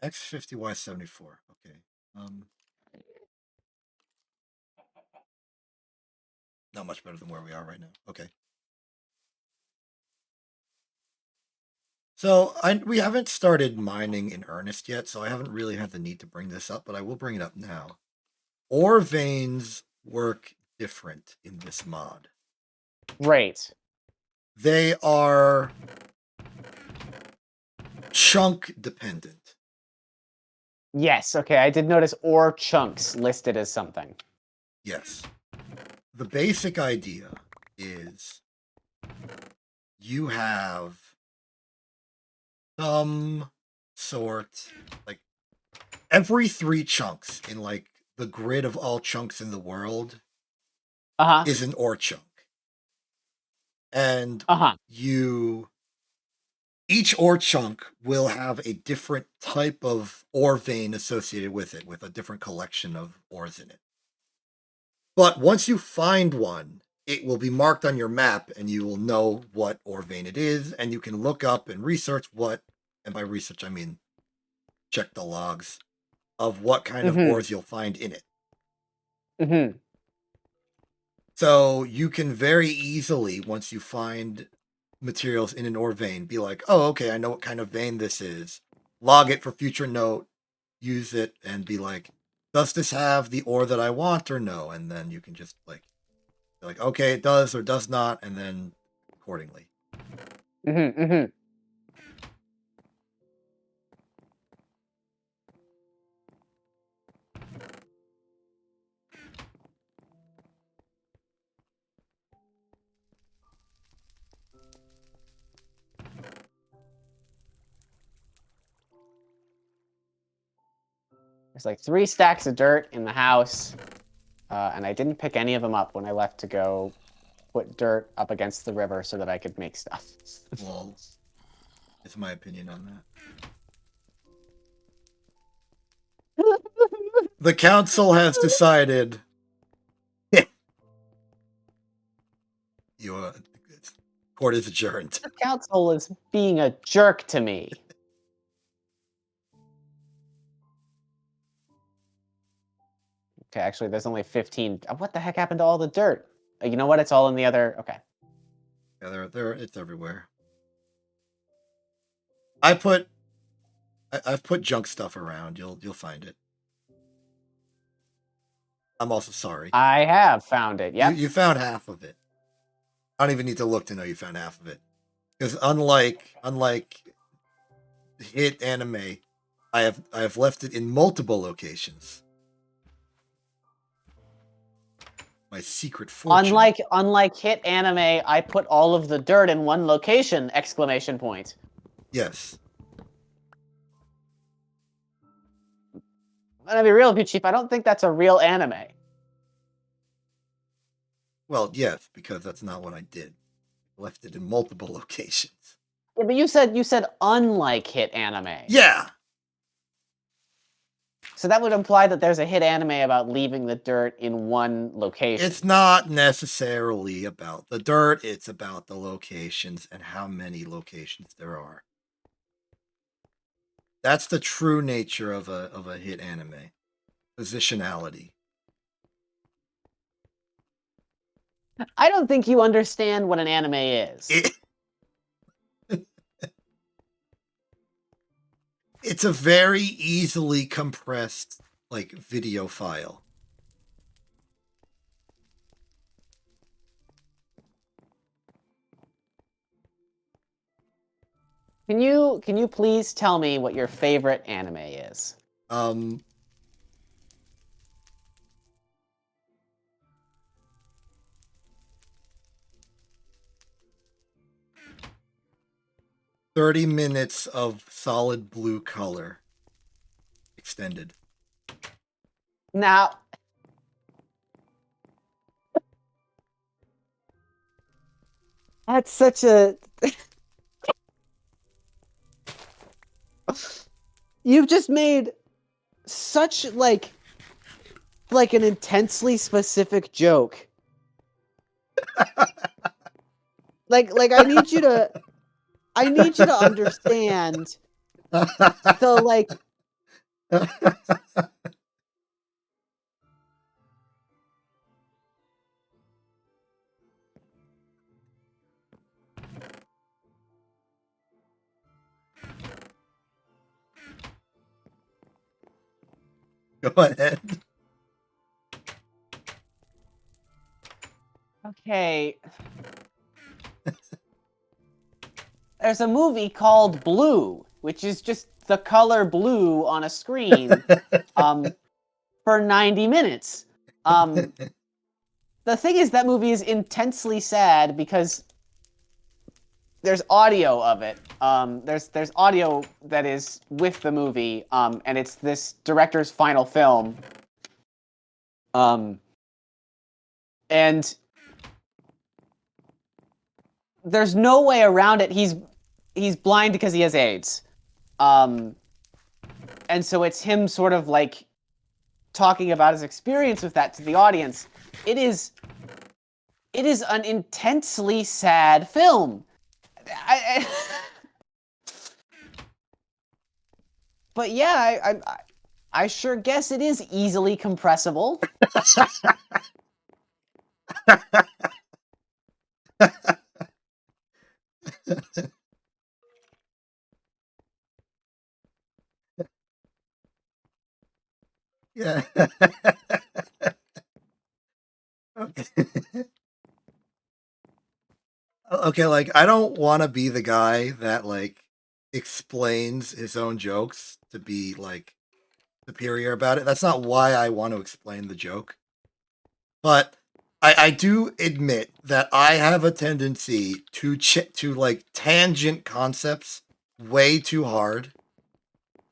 X50Y74. Okay. Not much better than where we are right now. Okay. So we haven't started mining in earnest yet, so I haven't really had the need to bring this up, but I will bring it up now. Ore veins work different in this mod. Great. They are chunk dependent. Yes, okay, I did notice ore chunks listed as something. Yes. The basic idea is you have some sort, like, every 3 chunks in, like, the grid of all chunks in the world Uh-huh. is an ore chunk. And Uh-huh. each ore chunk will have a different type of ore vein associated with it, with a different collection of ores in it. But once you find one, it will be marked on your map and you will know what ore vein it is, and you can look up and research what, and by research I mean check the logs of what kind of Mm-hmm. ores you'll find in it. Mm-hmm. So you can very easily, once you find materials in an ore vein, be like, oh, okay, I know what kind of vein this is. Log it for future note, use it, and be like, does this have the ore that I want or no? And then you can just like, be like, okay, it does or does not, and then accordingly. Mm-hmm. Mm-hmm. There's like 3 stacks of dirt in the house, and I didn't pick any of them up when I left to go put dirt up against the river so that I could make stuff. Well, it's my opinion on that. The council has decided. Your court is adjourned. The council is being a jerk to me. Okay, actually, there's only 15. What the heck happened to all the dirt? You know what? It's all in the other. Okay. Yeah, it's everywhere. I've put junk stuff around. You'll find it. I'm also sorry. I have found it. Yep. You found half of it. I don't even need to look to know you found half of it. Because unlike hit anime, I have left it in multiple locations. My secret fortune. Unlike hit anime, I put all of the dirt in one location! Exclamation point. Yes. I'm gonna be real with you, Chief. I don't think that's a real anime. Well, yes, because that's not what I did. I left it in multiple locations. Yeah, but you said unlike hit anime. Yeah. So that would imply that there's a hit anime about leaving the dirt in one location. It's not necessarily about the dirt, it's about the locations and how many locations there are. That's the true nature of a hit anime. Positionality. I don't think you understand what an anime is. It's a very easily compressed, like, video file. Can you please tell me what your favorite anime is? 30 minutes of solid blue color. Extended. Now, that's such a... You've just made such, like an intensely specific joke. Like I need you to understand the, like, Go ahead. okay. There's a movie called Blue, which is just the color blue on a screen, for 90 minutes. The thing is, that movie is intensely sad because there's audio of it. There's audio that is with the movie, and it's this director's final film. And there's no way around it. He's blind because he has AIDS. And so it's him sort of like talking about his experience with that to the audience. It is an intensely sad film. But yeah, I sure guess it is easily compressible. Yeah. Okay. Okay, like, I don't want to be the guy that, like, explains his own jokes to be, like, superior about it. That's not why I want to explain the joke. But I do admit that I have a tendency to like tangent concepts way too hard,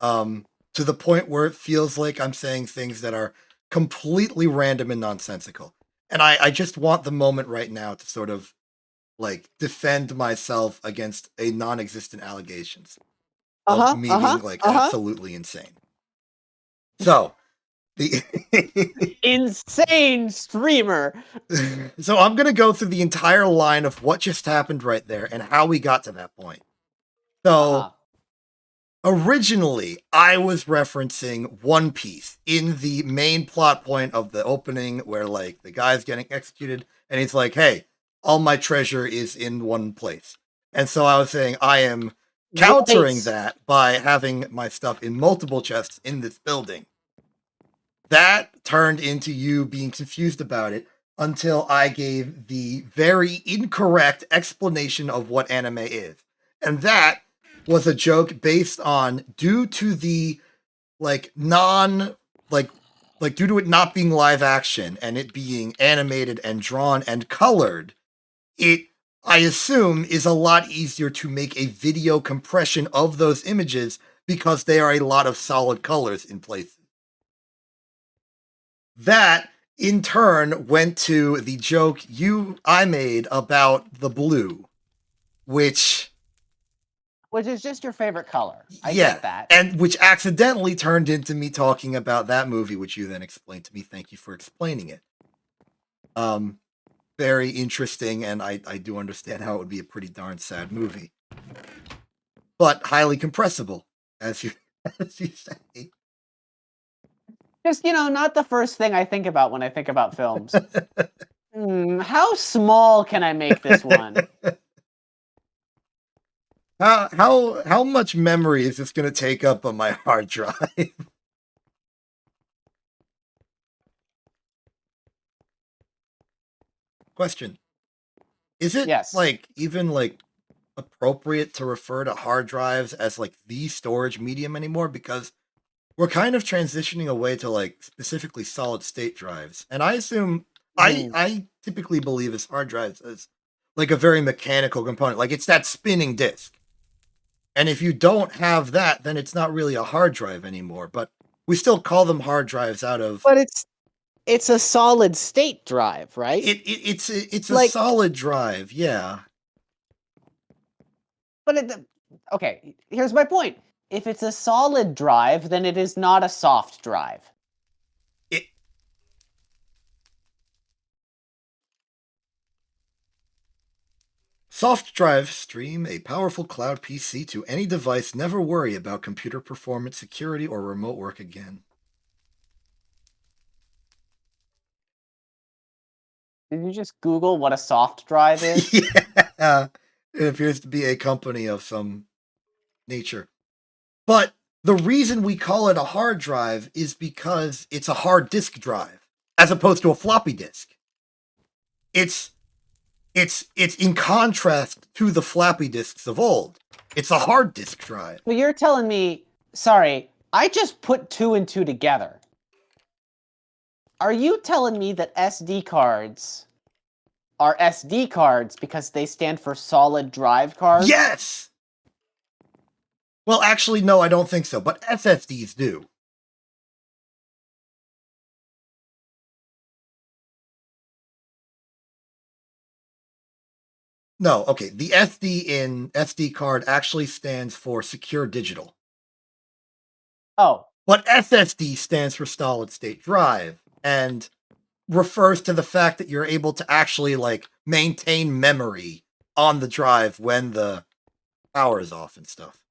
to the point where it feels like I'm saying things that are completely random and nonsensical. And I just want the moment right now to sort of like defend myself against a non-existent allegations of me being like absolutely insane. So the Insane streamer. So I'm gonna go through the entire line of what just happened right there and how we got to that point. So originally, I was referencing One Piece in the main plot point of the opening, where like the guy's getting executed, and he's like, "Hey, all my treasure is in one place." And so I was saying I am countering that by having my stuff in multiple chests in this building. That turned into you being confused about it until I gave the very incorrect explanation of what anime is. And that was a joke based on, due to the like non like due to it not being live action and it being animated and drawn and colored, it, I assume, is a lot easier to make a video compression of those images because they are a lot of solid colors in places. That in turn went to the joke I made about the blue, which is just your favorite color. I get that. And which accidentally turned into me talking about that movie, which you then explained to me. Thank you for explaining it. Very interesting, and I do understand how it would be a pretty darn sad movie. But highly compressible, as you say. Just, not the first thing I think about when I think about films. How small can I make this one? How much memory is this going to take up on my hard drive? Question. Is it Yes. even appropriate to refer to hard drives as the storage medium anymore, because we're kind of transitioning away to specifically solid state drives, and I assume Mhm. I typically believe as hard drives as a very mechanical component, it's that spinning disk. And if you don't have that, then it's not really a hard drive anymore, but we still call them hard drives out of But it's a solid state drive, right? it's a Like, solid drive, yeah. but okay, here's my point. If it's a solid drive, then it is not a soft drive. It Soft drive stream a powerful cloud PC to any device. Never worry about computer performance, security, or remote work again. Did you just Google what a soft drive is? Yeah, it appears to be a company of some nature. But the reason we call it a hard drive is because it's a hard disk drive, as opposed to a floppy disk. It's in contrast to the floppy disks of old. It's a hard disk drive. But you're telling me, sorry, I just put two and two together. Are you telling me that SD cards are SD cards because they stand for solid drive cards? Yes! Well, actually, no, I don't think so, but SSDs do. No, okay, the SD in SD card actually stands for secure digital. Oh. But SSD stands for solid state drive, and refers to the fact that you're able to actually maintain memory on the drive when the power is off and stuff.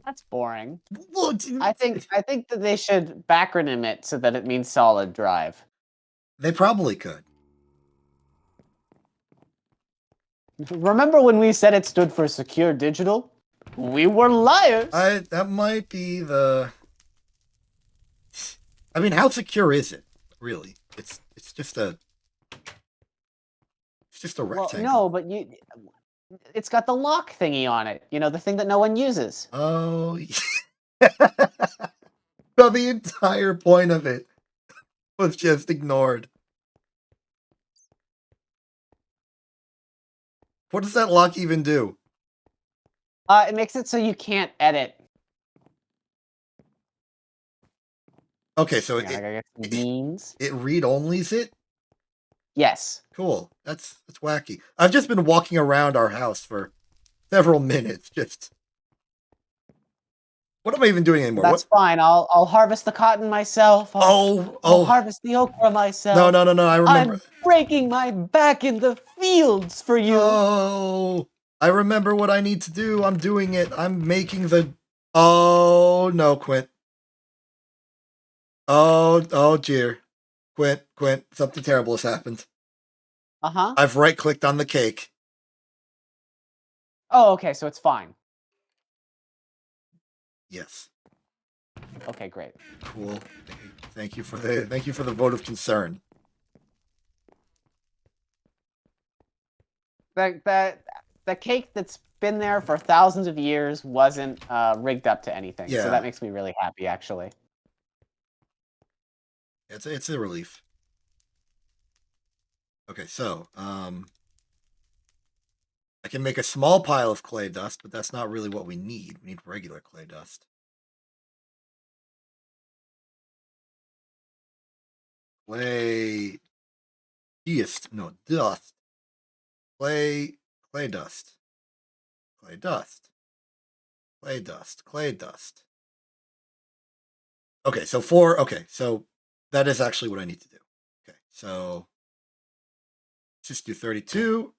That's boring. Well, I think that they should backronym it so that it means solid drive. they probably could. Remember when we said it stood for secure digital? We were liars. That might be the. I mean, how secure is it? Really, it's just a. It's just a Well, rectangle. no, but it's got the lock thingy on it. The thing that no one uses. Oh. So the entire point of it was just ignored. What does that lock even do? It makes it so you can't edit. Okay, so I guess means. it read-onlys it? Yes. Cool. That's wacky. I've just been walking around our house for several minutes. Just what am I even doing anymore? That's fine. I'll harvest the cotton myself. I'll harvest the okra myself. No. I remember. I'm breaking my back in the fields for you. Oh, I remember what I need to do. I'm doing it. I'm making the. Oh no, Quint. Oh dear, Quint. Something terrible has happened. Uh-huh. I've right-clicked on the cake. Oh, okay, so it's fine. Yes. Okay, great. Cool. Thank you for the vote of concern. The cake that's been there for thousands of years wasn't rigged up to anything. Yeah. So that makes me really happy, actually. It's a relief. Okay, so I can make a small pile of clay dust, but that's not really what we need. We need regular clay dust. Clay dust. Clay dust. Clay dust. Clay dust. Okay, so that is actually what I need to do. Okay, so let's just do 32.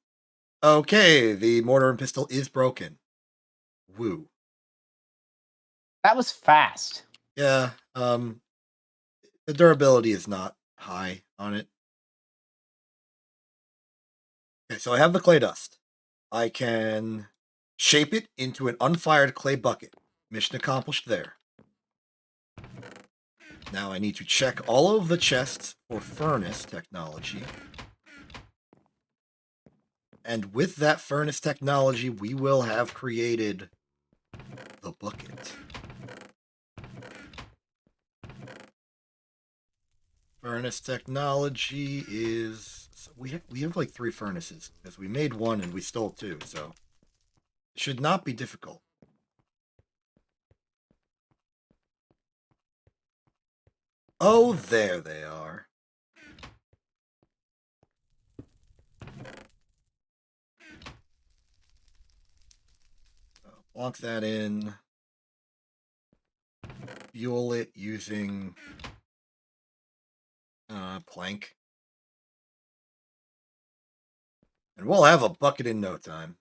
Okay, the mortar and pestle is broken. Woo. That was fast. Yeah, the durability is not high on it. Okay, so I have the clay dust. I can shape it into an unfired clay bucket. Mission accomplished there. Now I need to check all of the chests for furnace technology. And with that furnace technology, we will have created the bucket. Furnace technology is... So we have like 3 furnaces, because we made 1 and we stole 2, so it should not be difficult. Oh, there they are. Lock that in. Fuel it using plank. And we'll have a bucket in no time.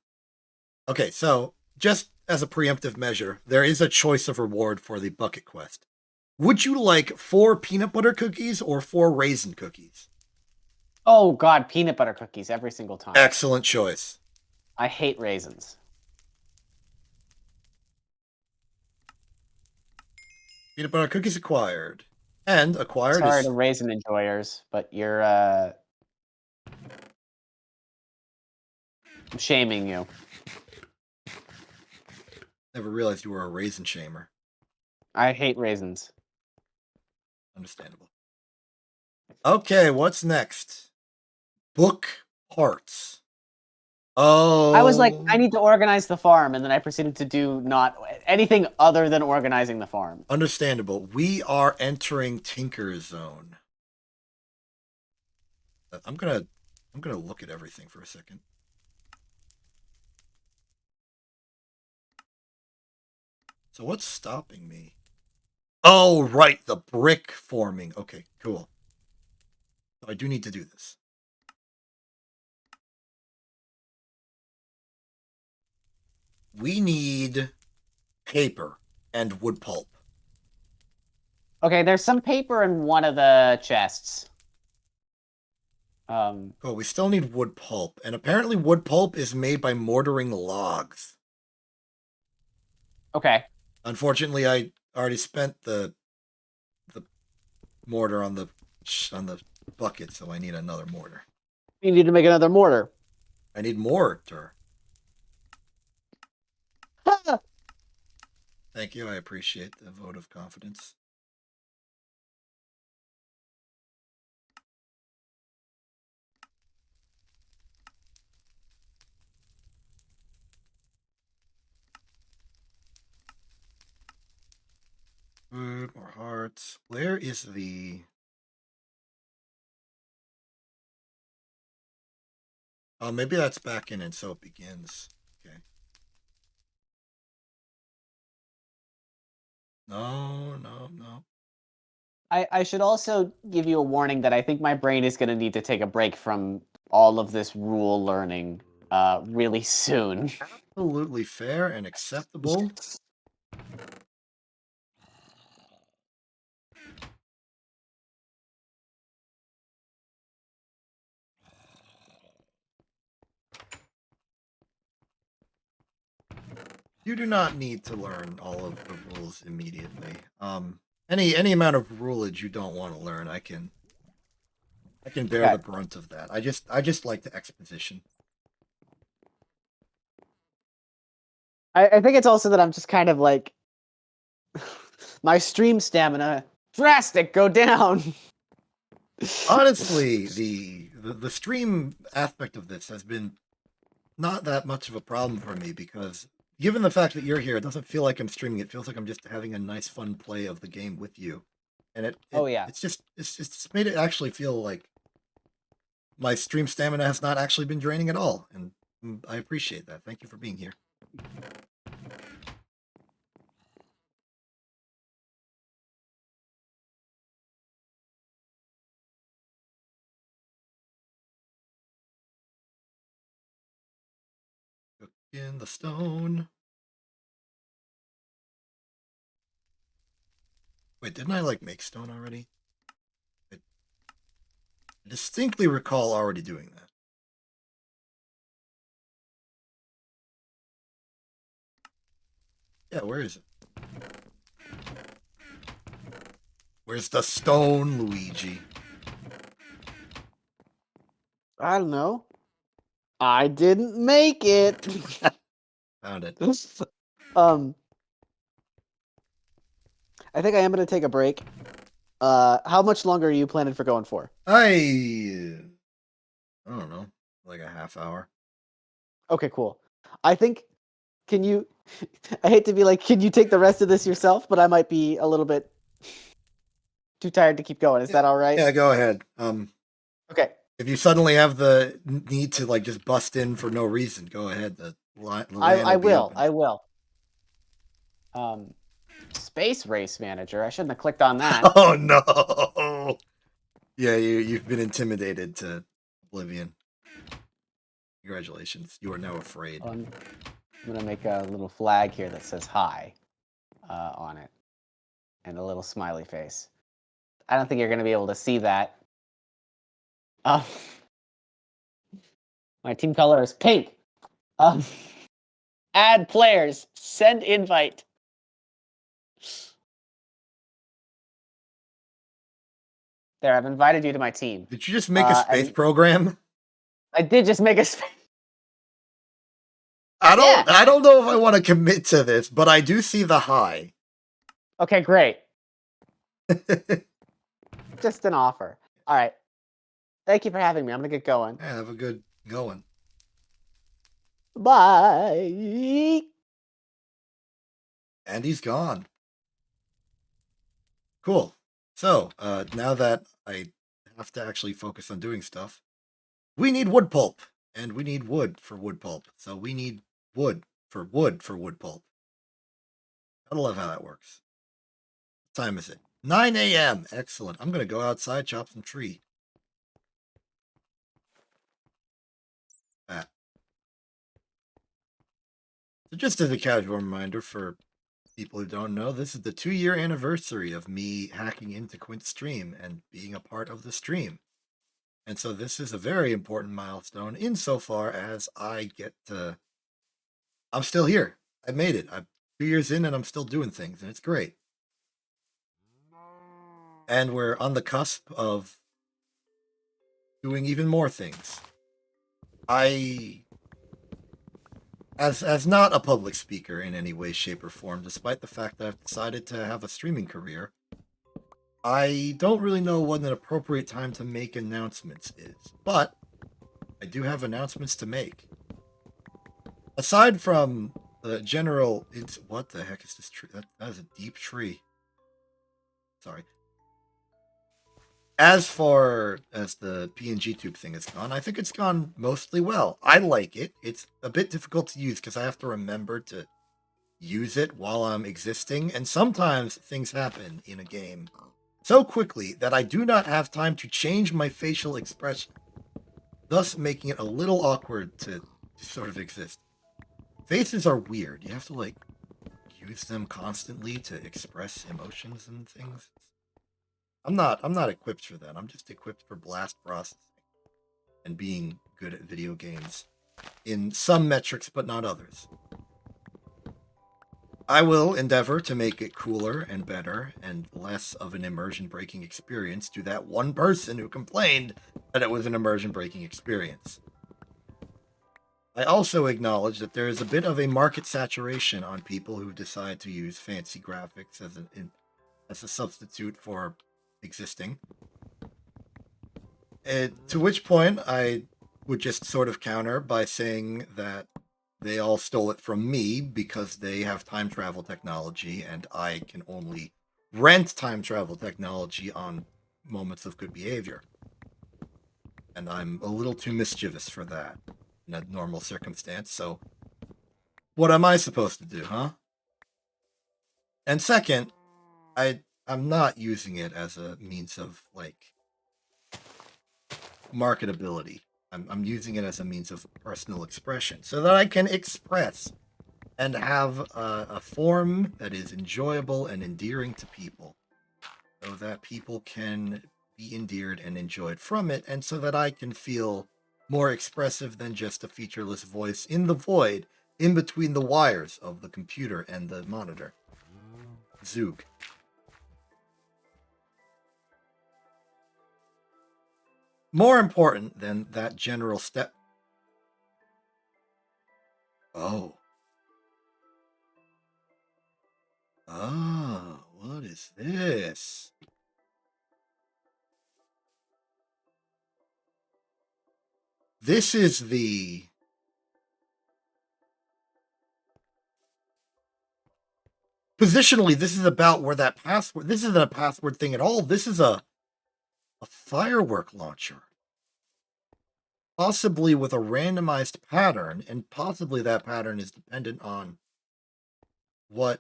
Okay, so just as a preemptive measure, there is a choice of reward for the bucket quest. Would you like 4 peanut butter cookies or 4 raisin cookies? Oh god, peanut butter cookies every single time. Excellent choice. I hate raisins. Peanut butter cookies acquired. And acquired Sorry is... to raisin enjoyers, but you're I'm shaming you. Never realized you were a raisin shamer. I hate raisins. Understandable. Okay, what's next? Book parts. Oh. I was like, I need to organize the farm, and then I proceeded to do not anything other than organizing the farm. Understandable. We are entering Tinker Zone. I'm gonna look at everything for a second. So what's stopping me? Oh, right, the brick forming. Okay, cool. So I do need to do this. We need paper and wood pulp. Okay, there's some paper in one of the chests. Oh, we still need wood pulp, and apparently wood pulp is made by mortaring logs. Okay. Unfortunately, I already spent the mortar on the bucket, so I need another mortar. You need to make another mortar. I need mortar. Thank you. I appreciate the vote of confidence. Food, more hearts. Where is the... Oh, maybe that's back in and so it begins. Okay. No, no, no. I should also give you a warning that I think my brain is going to need to take a break from all of this rule learning really soon. Absolutely fair and acceptable. You do not need to learn all of the rules immediately. Any amount of rulage you don't want to learn, I can bear Okay. the brunt of that. I just like the exposition. I think it's also that I'm just kind of like my stream stamina drastic go down. Honestly, the stream aspect of this has been not that much of a problem for me because given the fact that you're here, it doesn't feel like I'm streaming. It feels like I'm just having a nice, fun play of the game with you, and Oh yeah. it's just made it actually feel like my stream stamina has not actually been draining at all, and I appreciate that. Thank you for being here. Cook in the stone. Wait, didn't I like make stone already? I distinctly recall already doing that. Yeah, where is it? Where's the stone, Luigi? I don't know. I didn't make it. Found it. I think I am gonna take a break. How much longer are you planning for going for? I don't know, like a half hour. Okay, cool. I think. Can you? I hate to be like, can you take the rest of this yourself? But I might be a little bit too tired to keep going. Is that all right? Yeah, go ahead. Okay. If you suddenly have the need to like just bust in for no reason, go ahead. The land I will be will. open. I will. Space race manager. I shouldn't have clicked on that. Oh no! Yeah, you've been intimidated to oblivion. Congratulations, you are now afraid. I'm gonna make a little flag here that says hi on it, and a little smiley face. I don't think you're gonna be able to see that. Um, my team color is pink. Um, add players. Send invite. There, I've invited you to my team. Did you just make a space program? I did just make a space. I Yeah. don't know if I want to commit to this, but I do see the high. Okay, great. Just an offer. All right. Thank you for having me. I'm gonna get going. Yeah, have a good going. Bye. And he's gone. Cool. So, now that I have to actually focus on doing stuff, we need wood pulp, and we need wood for wood pulp. So we need wood for wood pulp. I love how that works. What time is it? 9 a.m. Excellent. I'm gonna go outside, chop some tree. Ah. So just as a casual reminder for people who don't know, this is the 2-year anniversary of me hacking into Quint's stream and being a part of the stream. And so this is a very important milestone insofar as I get to... I'm still here. I made it. I'm 2 years in and I'm still doing things, and it's great. And we're on the cusp of doing even more things. As not a public speaker in any way, shape, or form, despite the fact that I've decided to have a streaming career, I don't really know what an appropriate time to make announcements is, but I do have announcements to make. Aside from the general, what the heck is this tree? That is a deep tree. Sorry. As far as the PNG tube thing has gone, I think it's gone mostly well. I like it. It's a bit difficult to use because I have to remember to use it while I'm existing, and sometimes things happen in a game so quickly that I do not have time to change my facial expression, thus making it a little awkward to sort of exist. Faces are weird. You have to like use them constantly to express emotions and things. I'm not equipped for that. I'm just equipped for blast processing and being good at video games in some metrics but not others. I will endeavor to make it cooler and better and less of an immersion-breaking experience to that one person who complained that it was an immersion-breaking experience. I also acknowledge that there is a bit of a market saturation on people who decide to use fancy graphics as a substitute for existing. To which point I would just sort of counter by saying that they all stole it from me because they have time travel technology and I can only rent time travel technology on moments of good behavior. And I'm a little too mischievous for that in a normal circumstance, so what am I supposed to do, huh? And second, I'm not using it as a means of, like, marketability. I'm using it as a means of personal expression so that I can express and have a form that is enjoyable and endearing to people. so that people can be endeared and enjoyed from it, and so that I can feel more expressive than just a featureless voice in the void in between the wires of the computer and the monitor. Zoog. More important than that general step. Oh. Oh, what is this? This is the positionally, this is about where that password. This isn't a password thing at all. This is a firework launcher, possibly with a randomized pattern, and possibly that pattern is dependent on what.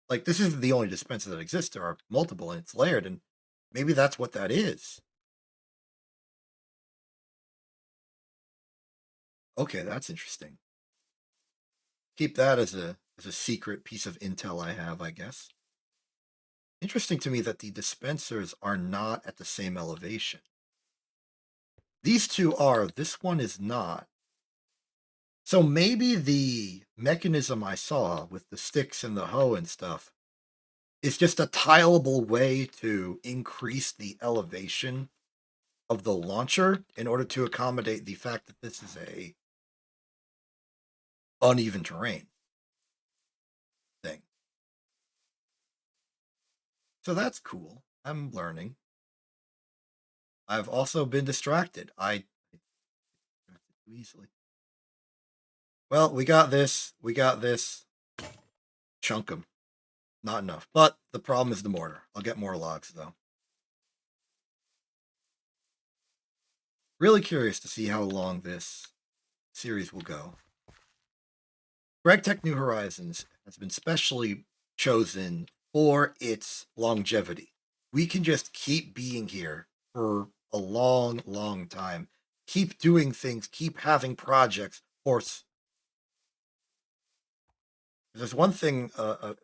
Like, this isn't the only dispenser that exists. There are multiple, and it's layered, and maybe that's what that is. Okay, that's interesting. Keep that as a secret piece of intel I have, I guess. Interesting to me that the dispensers are not at the same elevation. These two are, this one is not. So maybe the mechanism I saw with the sticks and the hoe and stuff is just a tileable way to increase the elevation of the launcher in order to accommodate the fact that this is a uneven terrain thing. So that's cool. I'm learning. I've also been distracted. I too easily. Well, we got this. We got this. Chunk 'em. Not enough. But the problem is the mortar. I'll get more logs, though. Really curious to see how long this series will go. GregTech New Horizons has been specially chosen for its longevity. We can just keep being here for a long, long time. Keep doing things, keep having projects. Of course, there's one thing,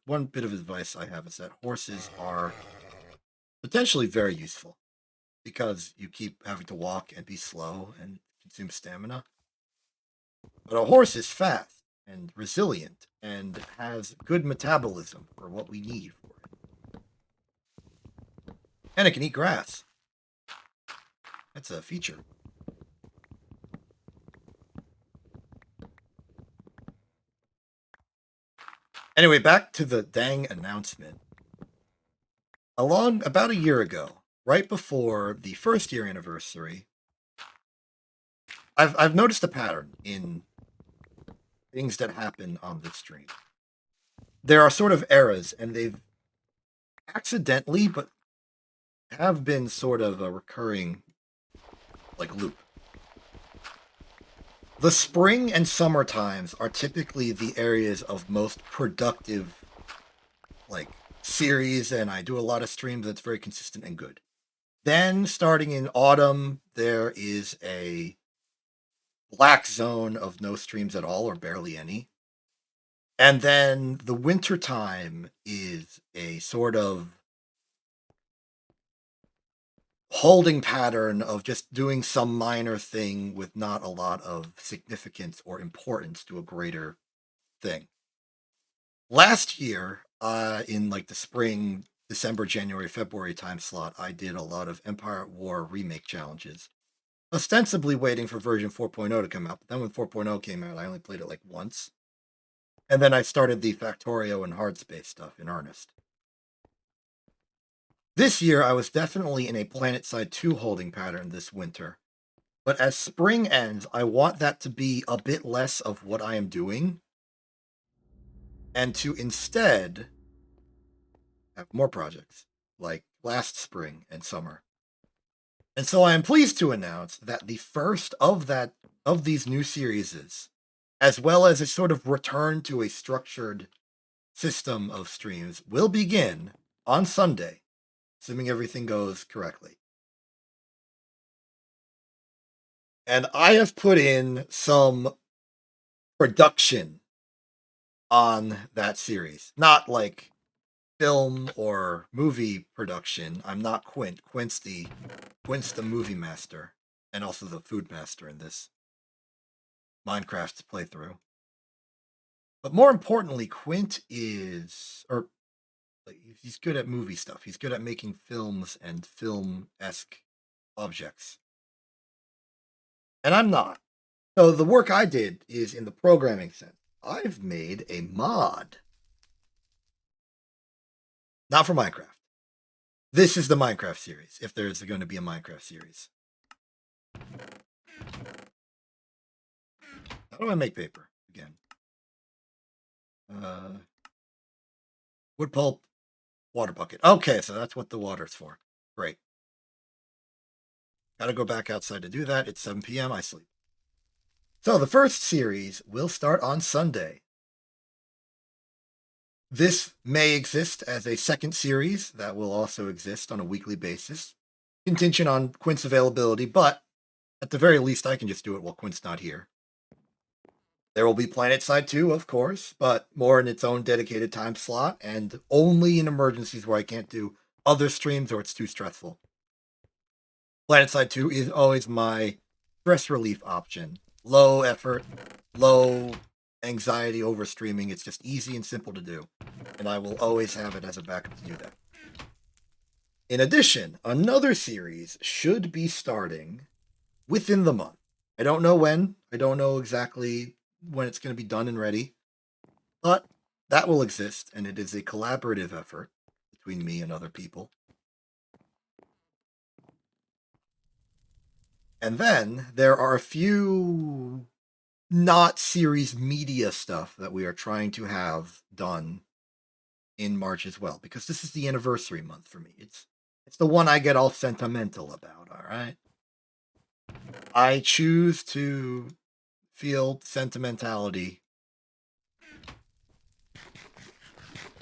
one bit of advice I have is that horses are potentially very useful because you keep having to walk and be slow and consume stamina. But a horse is fast and resilient and has good metabolism for what we need for it. And it can eat grass. That's a feature. Anyway, back to the dang announcement. About a year ago, right before the first year anniversary, I've noticed a pattern in things that happen on this stream. There are sort of eras, and they've accidentally, but have been sort of a recurring like loop. The spring and summer times are typically the areas of most productive like series, and I do a lot of streams that's very consistent and good. Then starting in autumn, there is a black zone of no streams at all or barely any. And then the winter time is a sort of holding pattern of just doing some minor thing with not a lot of significance or importance to a greater thing. Last year, in like the spring, December, January, February time slot, I did a lot of Empire at War remake challenges, ostensibly waiting for version 4.0 to come out. But then when 4.0 came out, I only played it like once. And then I started the Factorio and Hardspace stuff in earnest. This year, I was definitely in a PlanetSide 2 holding pattern this winter. But as spring ends, I want that to be a bit less of what I am doing and to instead have more projects like last spring and summer. And so I am pleased to announce that the first of these new series, as well as a sort of return to a structured system of streams, will begin on Sunday, assuming everything goes correctly. And I have put in some production on that series. Not like film or movie production. I'm not Quint. Quint's the movie master and also the food master in this Minecraft playthrough. But more importantly, Quint is, or like, he's good at movie stuff. He's good at making films and film-esque objects. And I'm not. So the work I did is in the programming sense. I've made a mod. Not for Minecraft. This is the Minecraft series, if there's going to be a Minecraft series. How do I make paper again? Wood pulp, water bucket. Okay, so that's what the water's for. Great. Gotta go back outside to do that. It's 7 p.m. I sleep. So the first series will start on Sunday. This may exist as a second series that will also exist on a weekly basis, contingent on Quint's availability, but at the very least, I can just do it while Quint's not here. There will be Planet Side 2, of course, but more in its own dedicated time slot and only in emergencies where I can't do other streams or it's too stressful. Planet Side 2 is always my stress relief option. Low effort, low anxiety over streaming. It's just easy and simple to do. And I will always have it as a backup to do that. In addition, another series should be starting within the month. I don't know when. I don't know exactly when it's going to be done and ready. But that will exist, and it is a collaborative effort between me and other people. And then there are a few not series media stuff that we are trying to have done in March as well, because this is the anniversary month for me. It's the one I get all sentimental about, all right? I choose to feel sentimentality,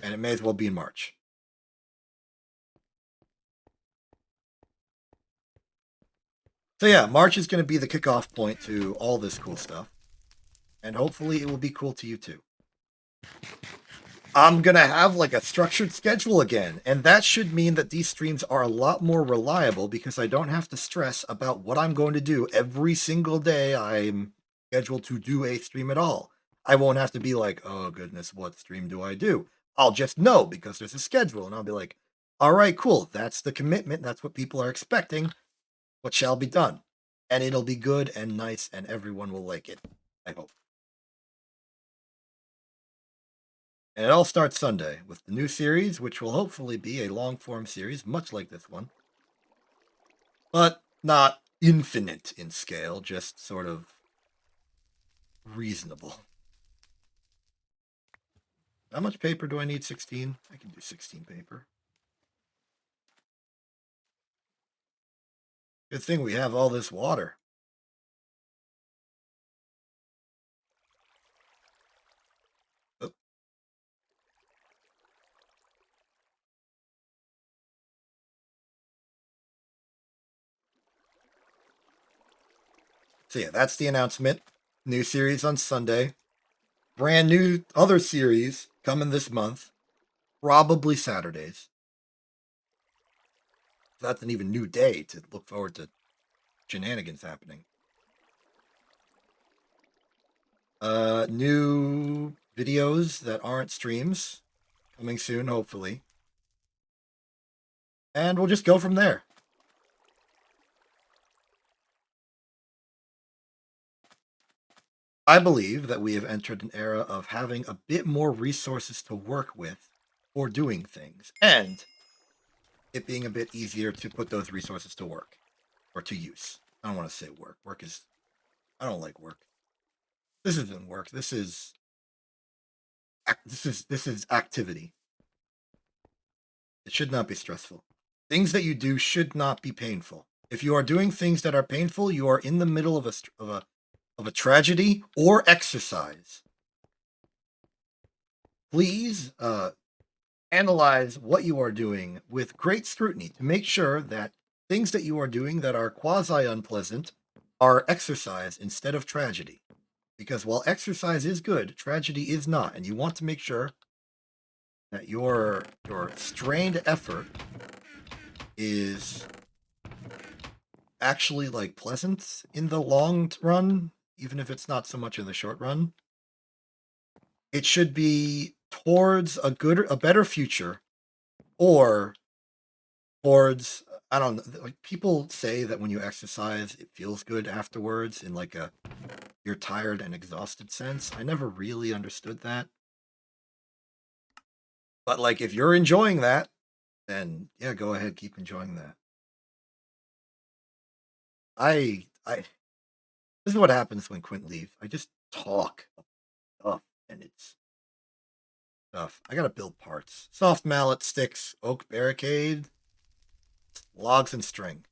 and it may as well be in March. So yeah, March is going to be the kickoff point to all this cool stuff, and hopefully it will be cool to you too. I'm going to have like a structured schedule again, and that should mean that these streams are a lot more reliable because I don't have to stress about what I'm going to do every single day I'm scheduled to do a stream at all. I won't have to be like, oh goodness, what stream do I do? I'll just know because there's a schedule, and I'll be like, all right, cool, that's the commitment, that's what people are expecting, what shall be done. And it'll be good and nice, and everyone will like it, I hope. And it all starts Sunday with the new series, which will hopefully be a long-form series, much like this one. But not infinite in scale, just sort of reasonable. How much paper do I need? 16? I can do 16 paper. Good thing we have all this water. So yeah, that's the announcement. New series on Sunday. Brand new other series coming this month. Probably Saturdays. That's an even new day to look forward to shenanigans happening. New videos that aren't streams coming soon, hopefully. And we'll just go from there. I believe that we have entered an era of having a bit more resources to work with for doing things, and it being a bit easier to put those resources to work or to use. I don't want to say work. Work is, I don't like work. This isn't work. This is activity. It should not be stressful. Things that you do should not be painful. If you are doing things that are painful, you are in the middle of a tragedy or exercise. Please analyze what you are doing with great scrutiny to make sure that things that you are doing that are quasi unpleasant are exercise instead of tragedy. Because while exercise is good, tragedy is not, and you want to make sure that your strained effort is actually like pleasant in the long run, even if it's not so much in the short run. It should be towards a better future, or towards, I don't know, like people say that when you exercise, it feels good afterwards in like a you're tired and exhausted sense. I never really understood that. But like if you're enjoying that, then yeah, go ahead, keep enjoying that. I this is what happens when Quint leaves. I just talk stuff and it's stuff. I gotta build parts. Soft mallet, sticks, oak barricade, logs and string.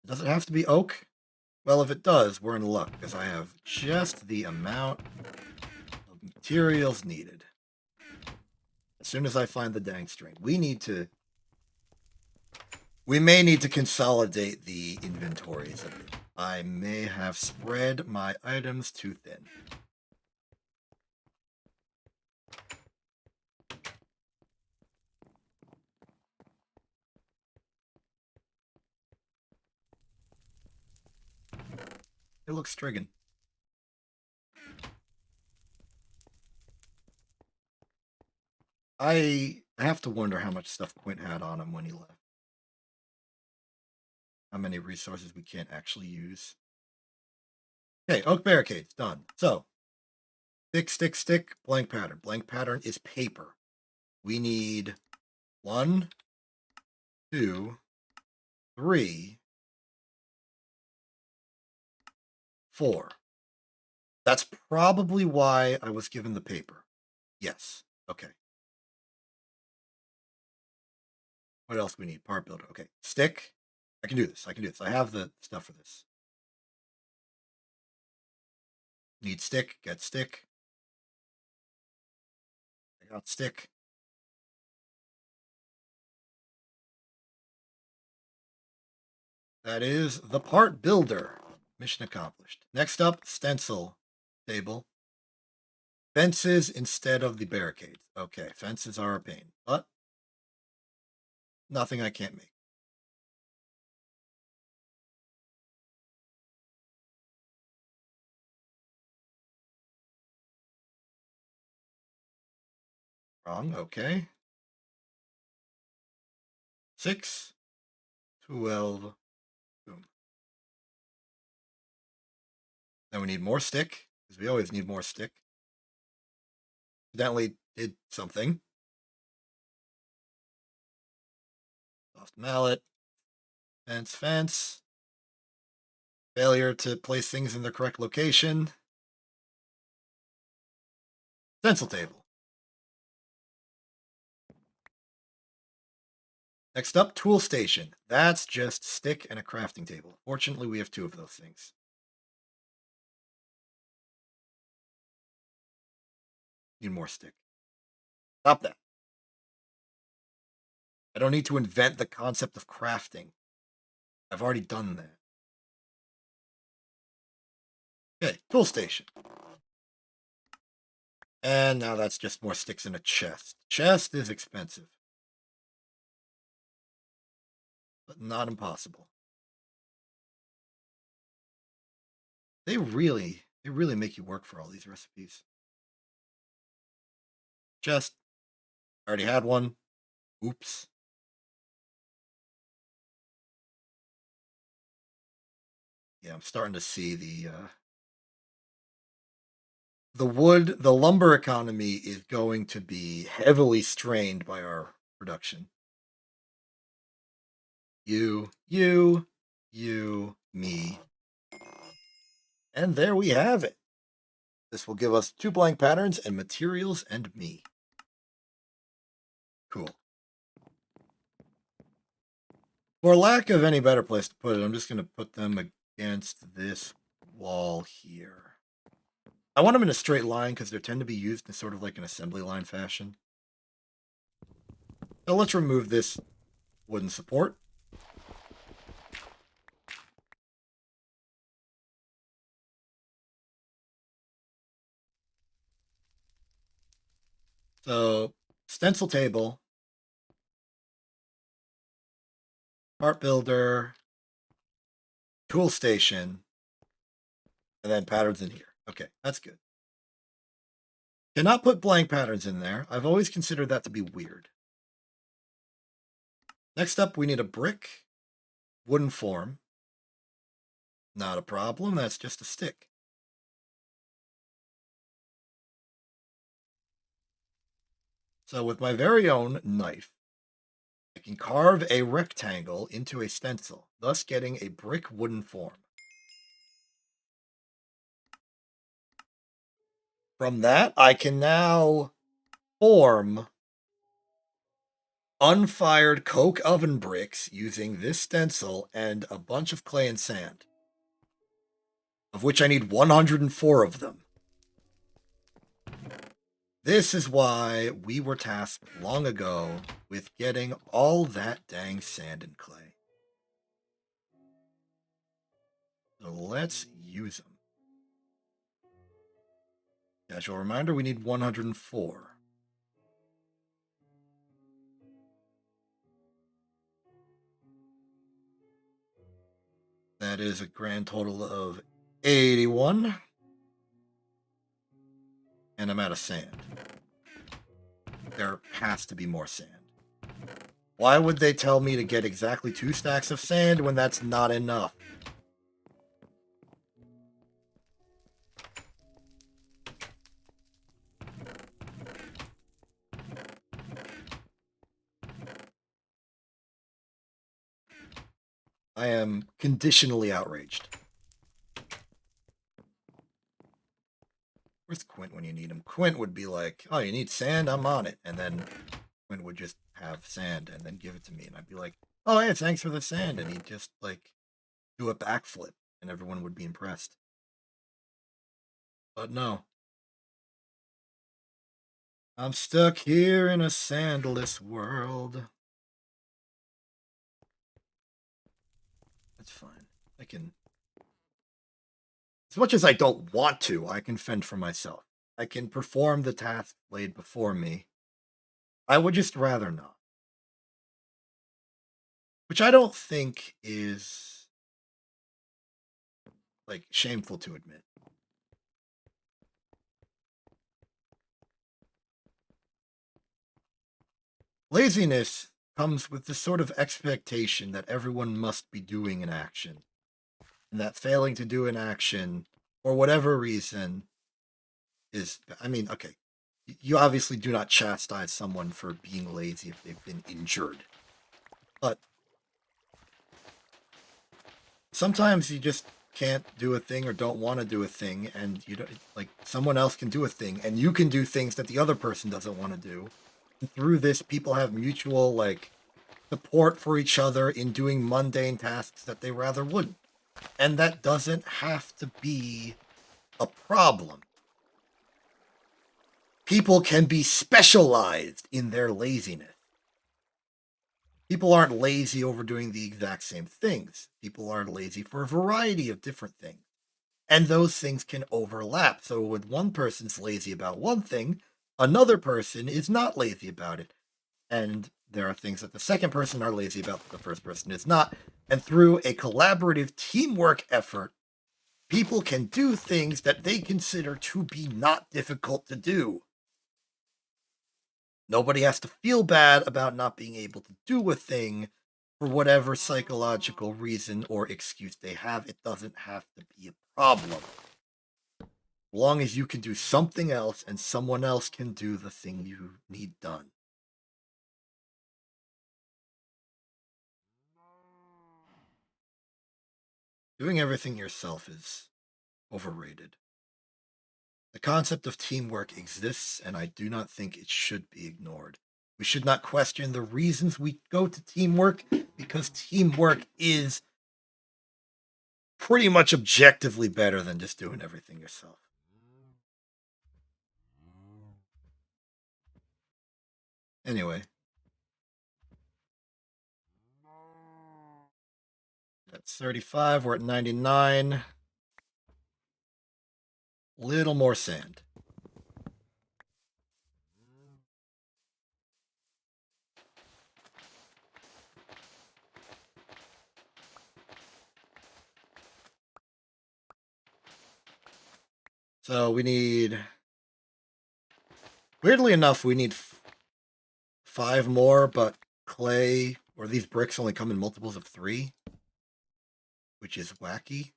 Does it have to be oak? Well, if it does, we're in luck because I have just the amount of materials needed. As soon as I find the dang string, we may need to consolidate the inventories a bit. I may have spread my items too thin. It looks stricken. I have to wonder how much stuff Quint had on him when he left. How many resources we can't actually use. Okay, oak barricades, done. So, stick, stick, stick, blank pattern. Blank pattern is paper. We need 1, 2, 3, 4. That's probably why I was given the paper. Yes. Okay. What else we need? Part builder. Okay. Stick. I can do this. I can do this. I have the stuff for this. Need stick. Get stick. I got stick. That is the part builder. Mission accomplished. Next up, stencil table. Fences instead of the barricades. Okay, fences are a pain, but nothing I can't make. Wrong. Okay. 6, 12. Boom. Then we need more stick, because we always need more stick. Evidently did something. Soft mallet. Fence, fence. Failure to place things in the correct location. Stencil table. Next up, tool station. That's just stick and a crafting table. Fortunately, we have 2 of those things. Need more stick. Stop that. I don't need to invent the concept of crafting. I've already done that. Okay, tool station. And now that's just more sticks in a chest. Chest is expensive, but not impossible. They really make you work for all these recipes. Chest. I already had one. Oops. Yeah, I'm starting to see the lumber economy is going to be heavily strained by our production. You, me. And there we have it. This will give us 2 blank patterns and materials and me. Cool. For lack of any better place to put it, I'm just going to put them against this wall here. I want them in a straight line because they tend to be used in sort of like an assembly line fashion. So let's remove this wooden support. So stencil table, part builder, tool station, and then patterns in here. Okay, that's good. Cannot put blank patterns in there. I've always considered that to be weird. Next up, we need a brick, wooden form. Not a problem, that's just a stick. So with my very own knife, I can carve a rectangle into a stencil, thus getting a brick wooden form. From that, I can now form unfired coke oven bricks using this stencil and a bunch of clay and sand, of which I need 104 of them. This is why we were tasked long ago with getting all that dang sand and clay. So let's use them. Casual reminder, we need 104. That is a grand total of 81. And I'm out of sand. There has to be more sand. Why would they tell me to get exactly 2 stacks of sand when that's not enough? I am conditionally outraged. Where's Quint when you need him? Quint would be like, oh, you need sand? I'm on it. And then Quint would just have sand and then give it to me. And I'd be like, oh, hey, thanks for the sand. And he'd just, like, do a backflip. And everyone would be impressed. But no. I'm stuck here in a sandless world. That's fine. I can... As much as I don't want to, I can fend for myself. I can perform the task laid before me. I would just rather not. Which I don't think is, like, shameful to admit. Laziness comes with this sort of expectation that everyone must be doing an action. And that failing to do an action, for whatever reason, is, I mean, okay, you obviously do not chastise someone for being lazy if they've been injured. But sometimes you just can't do a thing or don't want to do a thing, and you don't, like, someone else can do a thing, and you can do things that the other person doesn't want to do. And through this, people have mutual, like, support for each other in doing mundane tasks that they rather wouldn't. And that doesn't have to be a problem. People can be specialized in their laziness. People aren't lazy over doing the exact same things. People are lazy for a variety of different things. And those things can overlap. So when one person's lazy about one thing, another person is not lazy about it. And there are things that the second person are lazy about that the first person is not. And through a collaborative teamwork effort, people can do things that they consider to be not difficult to do. Nobody has to feel bad about not being able to do a thing for whatever psychological reason or excuse they have. It doesn't have to be a problem. As long as you can do something else and someone else can do the thing you need done. Doing everything yourself is overrated. The concept of teamwork exists, and I do not think it should be ignored. We should not question the reasons we go to teamwork, because teamwork is pretty much objectively better than just doing everything yourself. Anyway. That's 35. We're at 99. Little more sand. So we need... Weirdly enough, we need 5 more, but clay, or these bricks only come in multiples of 3, which is wacky.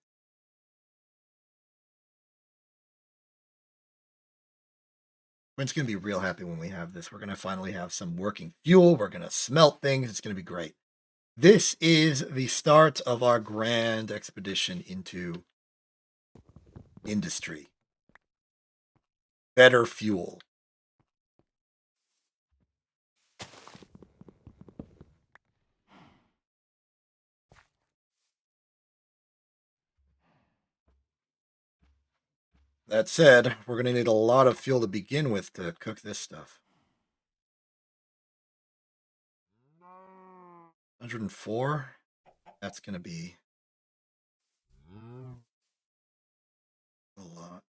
Quinn's going to be real happy when we have this. We're going to finally have some working fuel. We're going to smelt things. It's going to be great. This is the start of our grand expedition into industry. Better fuel. That said, we're going to need a lot of fuel to begin with to cook this stuff. 104? That's going to be a lot.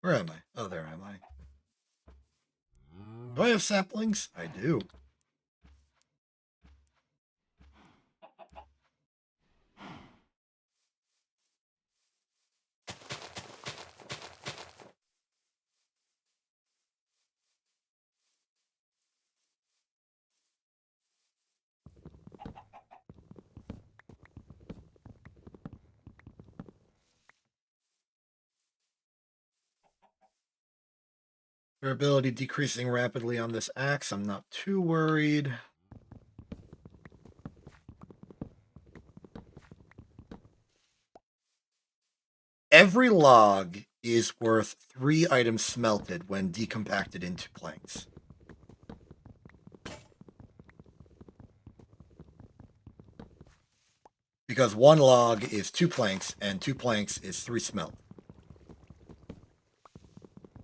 Where am I? Oh, there am I. Do I have saplings? I do. Durability decreasing rapidly on this axe. I'm not too worried. Every log is worth 3 items smelted when decompacted into planks. Because 1 log is 2 planks, and 2 planks is 3 smelt.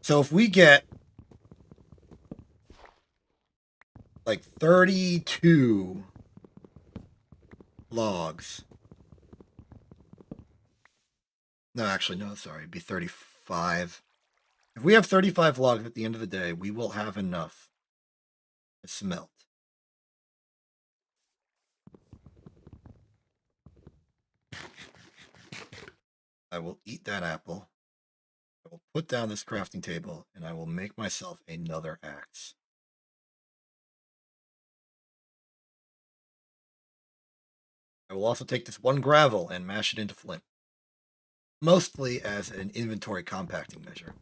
So if we get like 32 logs. No, actually, no, sorry. It'd be 35. If we have 35 logs at the end of the day, we will have enough to smelt. I will eat that apple. I will put down this crafting table, and I will make myself another axe. I will also take this 1 gravel and mash it into flint. Mostly as an inventory compacting measure.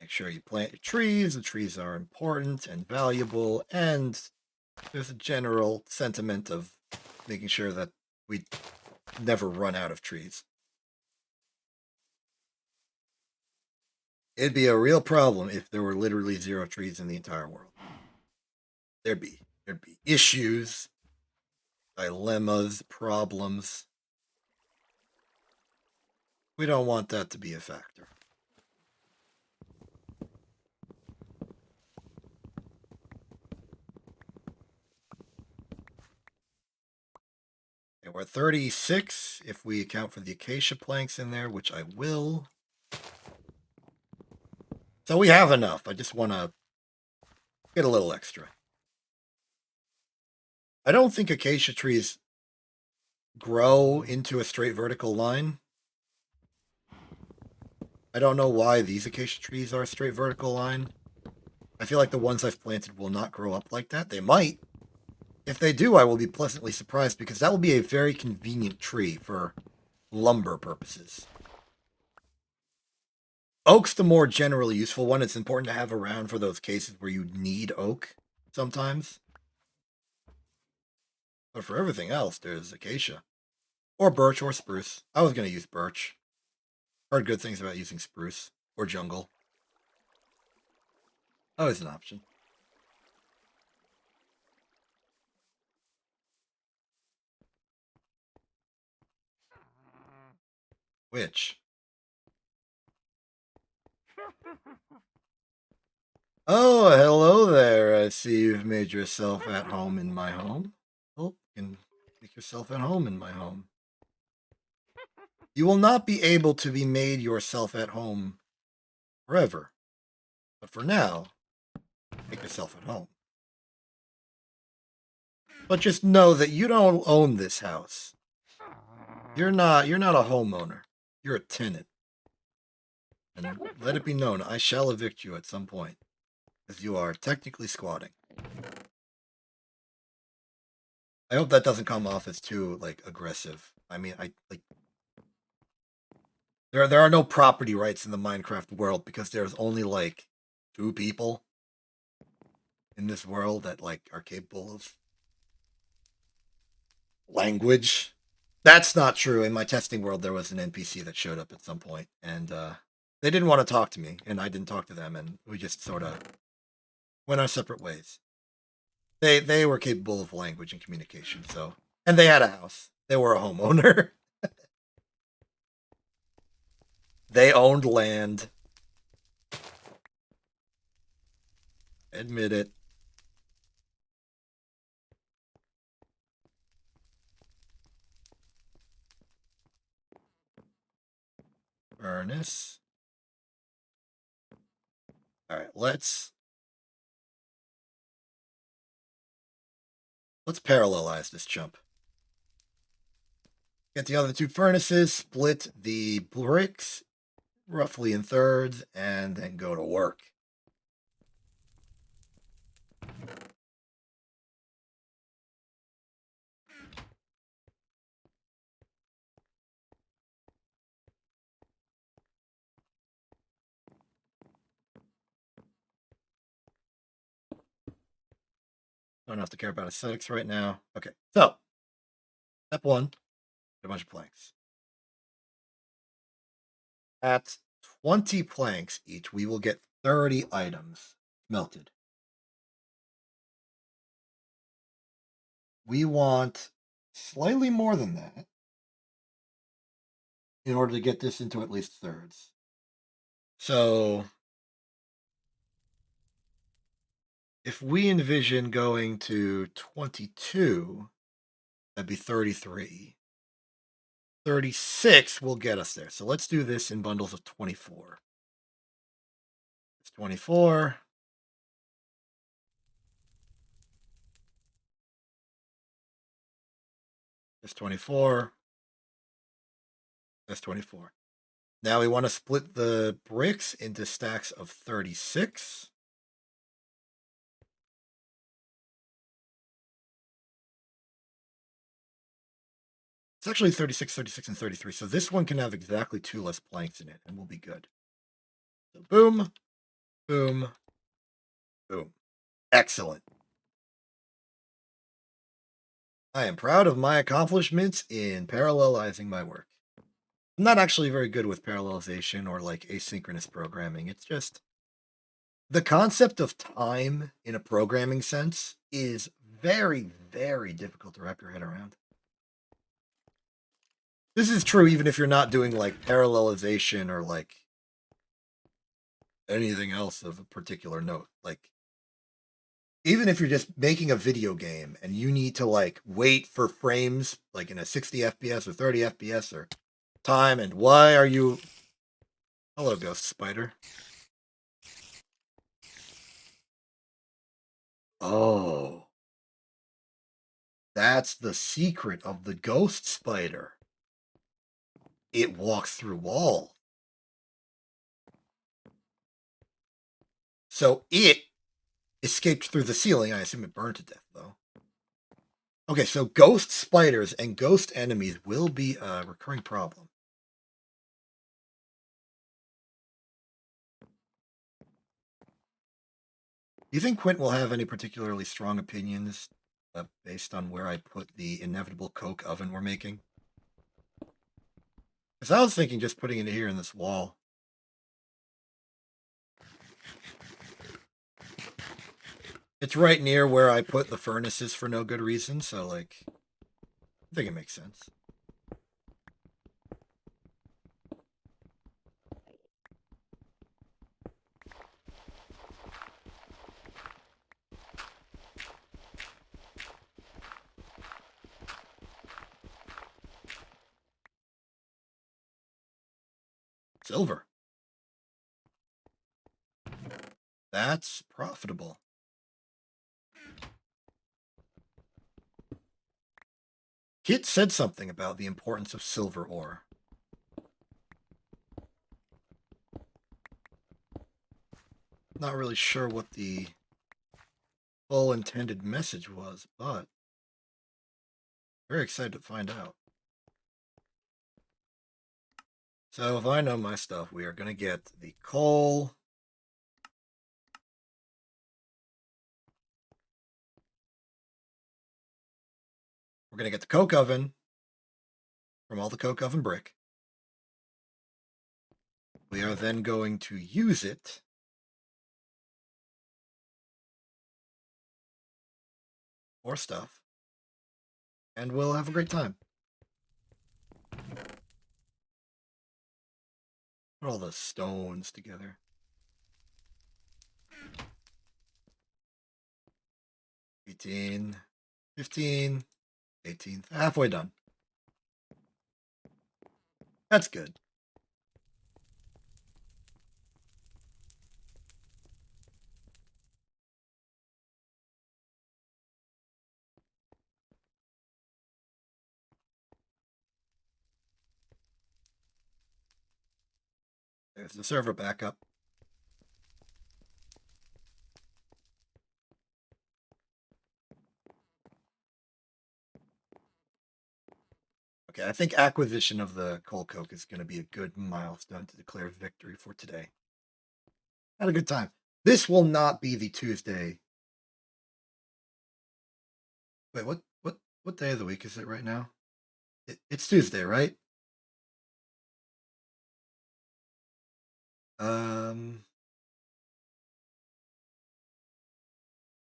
Make sure you plant your trees. The trees are important and valuable, and there's a general sentiment of making sure that we never run out of trees. It'd be a real problem if there were literally 0 trees in the entire world. There'd be issues, dilemmas, problems. We don't want that to be a factor. Okay, we're at 36 if we account for the acacia planks in there, which I will. So we have enough. I just want to get a little extra. I don't think acacia trees grow into a straight vertical line. I don't know why these acacia trees are a straight vertical line. I feel like the ones I've planted will not grow up like that. They might. If they do, I will be pleasantly surprised because that will be a very convenient tree for lumber purposes. Oak's the more generally useful one. It's important to have around for those cases where you need oak sometimes. But for everything else, there's acacia. Or birch or spruce. I was going to use birch. Heard good things about using spruce or jungle. Always an option. Which? Oh, hello there. I see you've made yourself at home in my home. Oh, you can make yourself at home in my home. You will not be able to be made yourself at home forever. But for now, make yourself at home. But just know that you don't own this house. You're not a homeowner. You're a tenant. And let it be known, I shall evict you at some point, as you are technically squatting. I hope that doesn't come off as too like aggressive. I mean, I like there are no property rights in the Minecraft world because there's only like 2 people in this world that like are capable of language. That's not true. In my testing world, there was an NPC that showed up at some point, and they didn't want to talk to me, and I didn't talk to them, and we just sort of went our separate ways. They were capable of language and communication, so and they had a house. They were a homeowner. They owned land. Admit it. Furnace. All right, let's parallelize this chump. Get the other 2 furnaces, split the bricks roughly in thirds, and then go to work. Don't have to care about aesthetics right now. Okay, so step 1, get a bunch of planks. At 20 planks each, we will get 30 items melted. We want slightly more than that in order to get this into at least thirds. So if we envision going to 22, that'd be 33. 36 will get us there. So let's do this in bundles of 24. It's 24. It's 24. That's 24. Now we want to split the bricks into stacks of 36. It's actually 36, 36, and 33. So this one can have exactly 2 less planks in it, and we'll be good. So boom, boom, boom. Excellent. I am proud of my accomplishments in parallelizing my work. I'm not actually very good with parallelization or like asynchronous programming. It's just the concept of time in a programming sense is very, very difficult to wrap your head around. This is true even if you're not doing like parallelization or like anything else of a particular note. Like, even if you're just making a video game and you need to like wait for frames like in a 60 FPS or 30 FPS or time, and why are you. Hello, Ghost Spider. Oh. That's the secret of the Ghost Spider. It walks through walls. So it escaped through the ceiling. I assume it burned to death, though. Okay, so ghost spiders and ghost enemies will be a recurring problem. Do you think Quint will have any particularly strong opinions based on where I put the inevitable coke oven we're making? Because I was thinking just putting it here in this wall. It's right near where I put the furnaces for no good reason, so like, I think it makes sense. Silver. That's profitable. Kit said something about the importance of silver ore. Not really sure what the full intended message was, but very excited to find out. So if I know my stuff, we are going to get the coal. We're going to get the coke oven from all the coke oven brick. We are then going to use it for stuff. And we'll have a great time. Put all the stones together. 18, 15, 18. Halfway done. That's good. There's the server backup. Okay, I think acquisition of the coal coke is going to be a good milestone to declare victory for today. Had a good time. This will not be the Tuesday. Wait, what day of the week is it right now? It's Tuesday, right?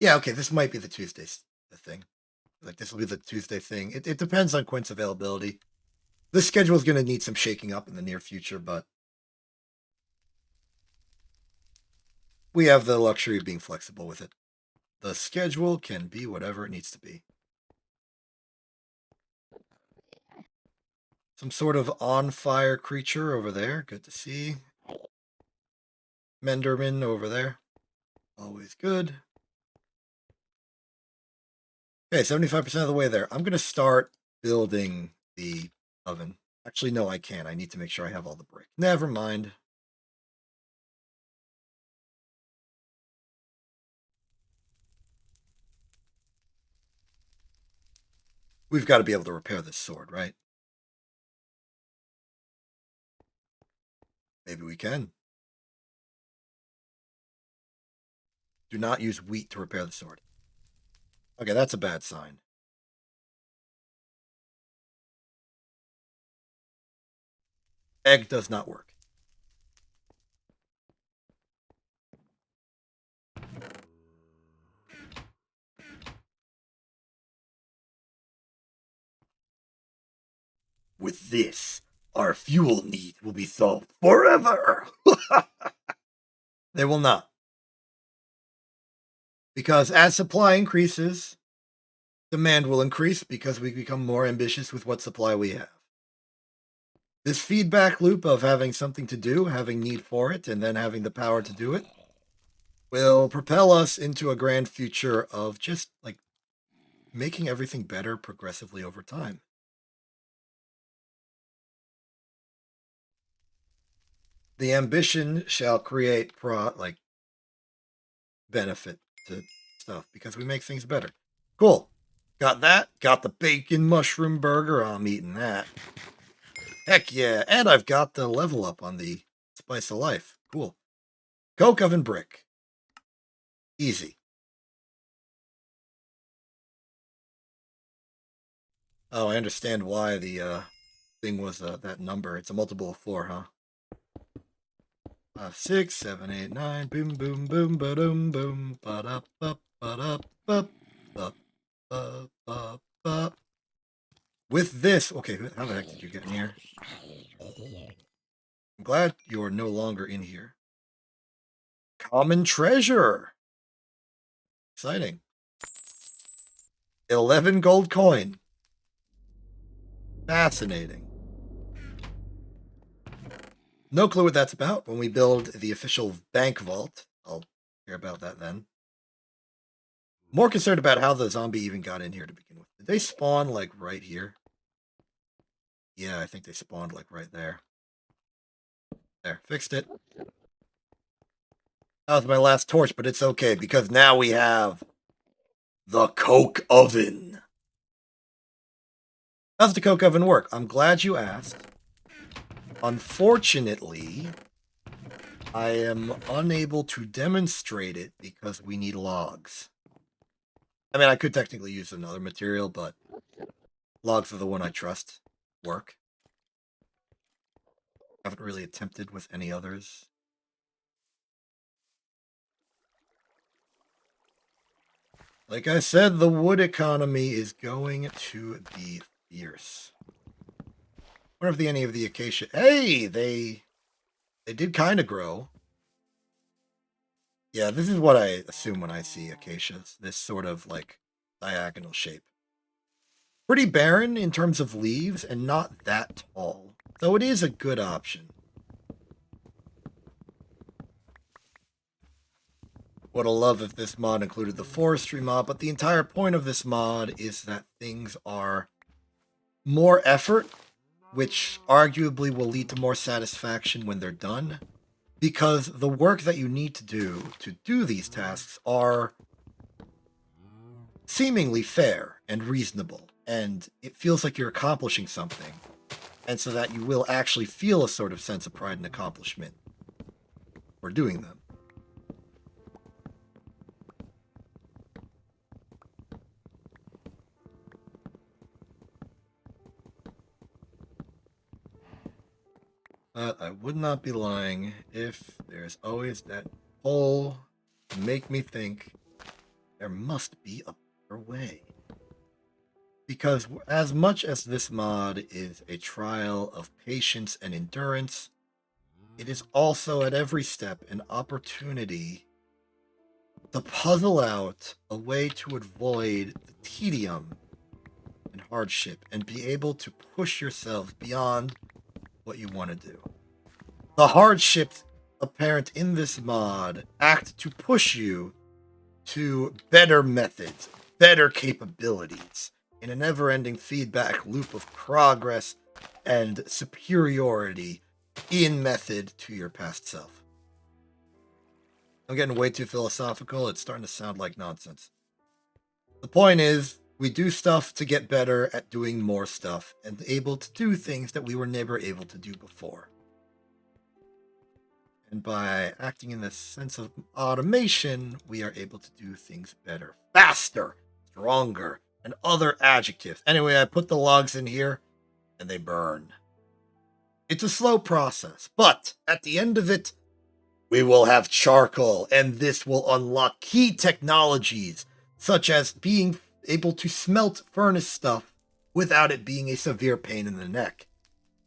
Yeah, okay, this might be the Tuesday thing. Like, this will be the Tuesday thing. It depends on Quint's availability. This schedule is going to need some shaking up in the near future, but we have the luxury of being flexible with it. The schedule can be whatever it needs to be. Some sort of on-fire creature over there. Good to see. Menderman over there. Always good. Okay, 75% of the way there. I'm going to start building the oven. Actually, no, I can't. I need to make sure I have all the brick. Never mind. We've got to be able to repair this sword, right? Maybe we can. Do not use wheat to repair the sword. Okay, that's a bad sign. Egg does not work. With this, our fuel need will be solved forever. They will not. Because as supply increases, demand will increase because we become more ambitious with what supply we have. This feedback loop of having something to do, having need for it, and then having the power to do it will propel us into a grand future of just like making everything better progressively over time. The ambition shall create benefit to stuff because we make things better. Cool. Got that. Got the bacon mushroom burger. I'm eating that. Heck yeah. And I've got the level up on the spice of life. Cool. Coke oven brick. Easy. Oh, I understand why the thing was that number. It's a multiple of 4, huh? 5, 6, 7, 8, 9. Boom, boom, boom, ba doom, boom. Ba da ba ba da ba ba ba ba ba. With this, okay, how the heck did you get in here? I'm glad you're no longer in here. Common treasure. Exciting. 11 gold coin. Fascinating. No clue what that's about. When we build the official bank vault, I'll Care about that then. More concerned about how the zombie even got in here to begin with. Did they spawn like right here? Yeah, I think they spawned like right there. There, fixed it. That was my last torch, but it's okay because now we have the coke oven. How's the coke oven work? I'm glad you asked. Unfortunately, I am unable to demonstrate it because we need logs. I mean, I could technically use another material, but logs are the one I trust. Work. Haven't really attempted with any others. Like I said, the wood economy is going to be fierce. I wonder if any of the acacia... Hey, they did kind of grow. Yeah, this is what I assume when I see acacias. This sort of, like, diagonal shape. Pretty barren in terms of leaves and not that tall. So it is a good option. Would have loved if this mod included the forestry mod, but the entire point of this mod is that things are more effort, which arguably will lead to more satisfaction when they're done, because the work that you need to do these tasks are seemingly fair and reasonable, and it feels like you're accomplishing something, and so that you will actually feel a sort of sense of pride and accomplishment for doing them. But I would not be lying if there's always that hole to make me think there must be a better way. Because as much as this mod is a trial of patience and endurance, it is also at every step an opportunity to puzzle out a way to avoid the tedium and hardship and be able to push yourself beyond what you want to do. The hardships apparent in this mod act to push you to better methods, better capabilities, in a never-ending feedback loop of progress and superiority in method to your past self. I'm getting way too philosophical. It's starting to sound like nonsense. The point is, we do stuff to get better at doing more stuff and able to do things that we were never able to do before. And by acting in this sense of automation, we are able to do things better, faster, stronger, and other adjectives. Anyway, I put the logs in here, and they burn. It's a slow process, but at the end of it, we will have charcoal, and this will unlock key technologies, such as being able to smelt furnace stuff without it being a severe pain in the neck.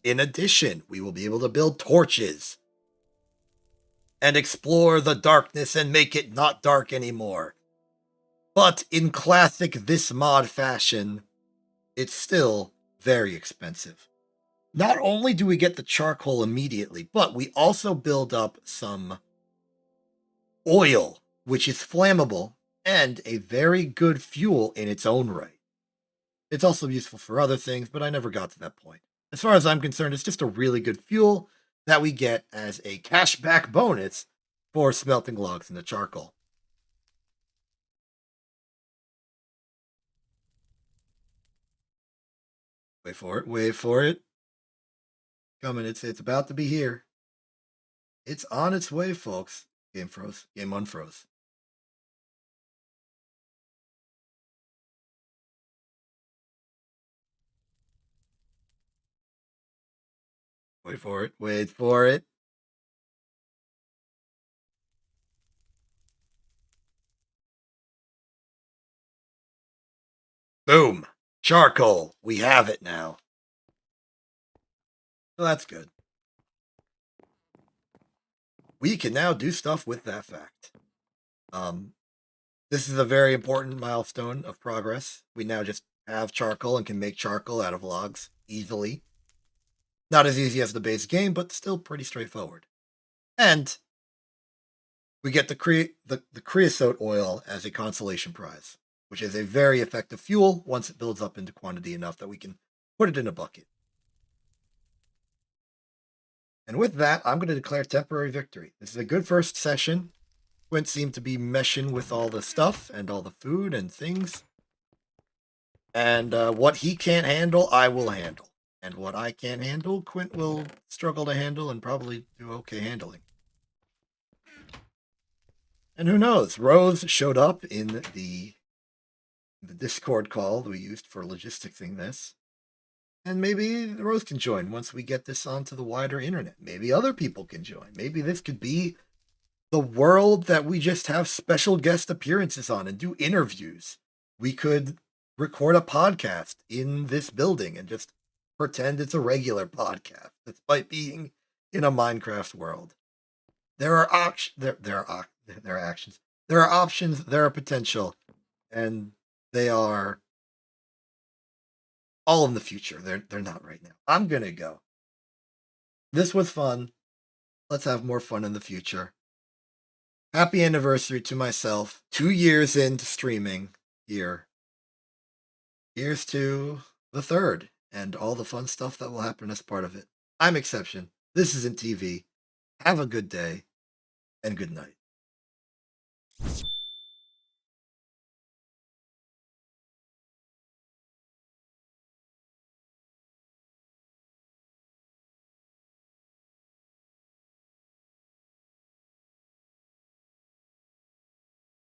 In addition, we will be able to build torches and explore the darkness and make it not dark anymore. But in classic this mod fashion, it's still very expensive. Not only do we get the charcoal immediately, but we also build up some oil, which is flammable and a very good fuel in its own right. It's also useful for other things, but I never got to that point. As far as I'm concerned, it's just a really good fuel that we get as a cashback bonus for smelting logs into charcoal. Wait for it, wait for it. Coming, it's about to be here. It's on its way, folks. Game froze. Game unfroze. Wait for it, wait for it. Boom! Charcoal. We have it now. Well, that's good. We can now do stuff with that fact. This is a very important milestone of progress. We now just have charcoal and can make charcoal out of logs easily. Not as easy as the base game, but still pretty straightforward. And we get the creosote oil as a consolation prize, which is a very effective fuel once it builds up into quantity enough that we can put it in a bucket. And with that, I'm going to declare temporary victory. This is a good first session. Quint seemed to be meshing with all the stuff and all the food and things. And what he can't handle, I will handle. And what I can't handle, Quint will struggle to handle and probably do okay handling. And who knows? Rose showed up in the Discord call that we used for logisticing this. And maybe Rose can join once we get this onto the wider internet. Maybe other people can join. Maybe this could be the world that we just have special guest appearances on and do interviews. We could record a podcast in this building and just pretend it's a regular podcast despite being in a Minecraft world. There are actions, there are options, there are potential, and they are all in the future. They're not right now. I'm gonna go. This was fun. Let's have more fun in the future. Happy anniversary to myself. 2 years into streaming here. Here's to the third and all the fun stuff that will happen as part of it. I'm Exception. This isn't TV. Have a good day and good night.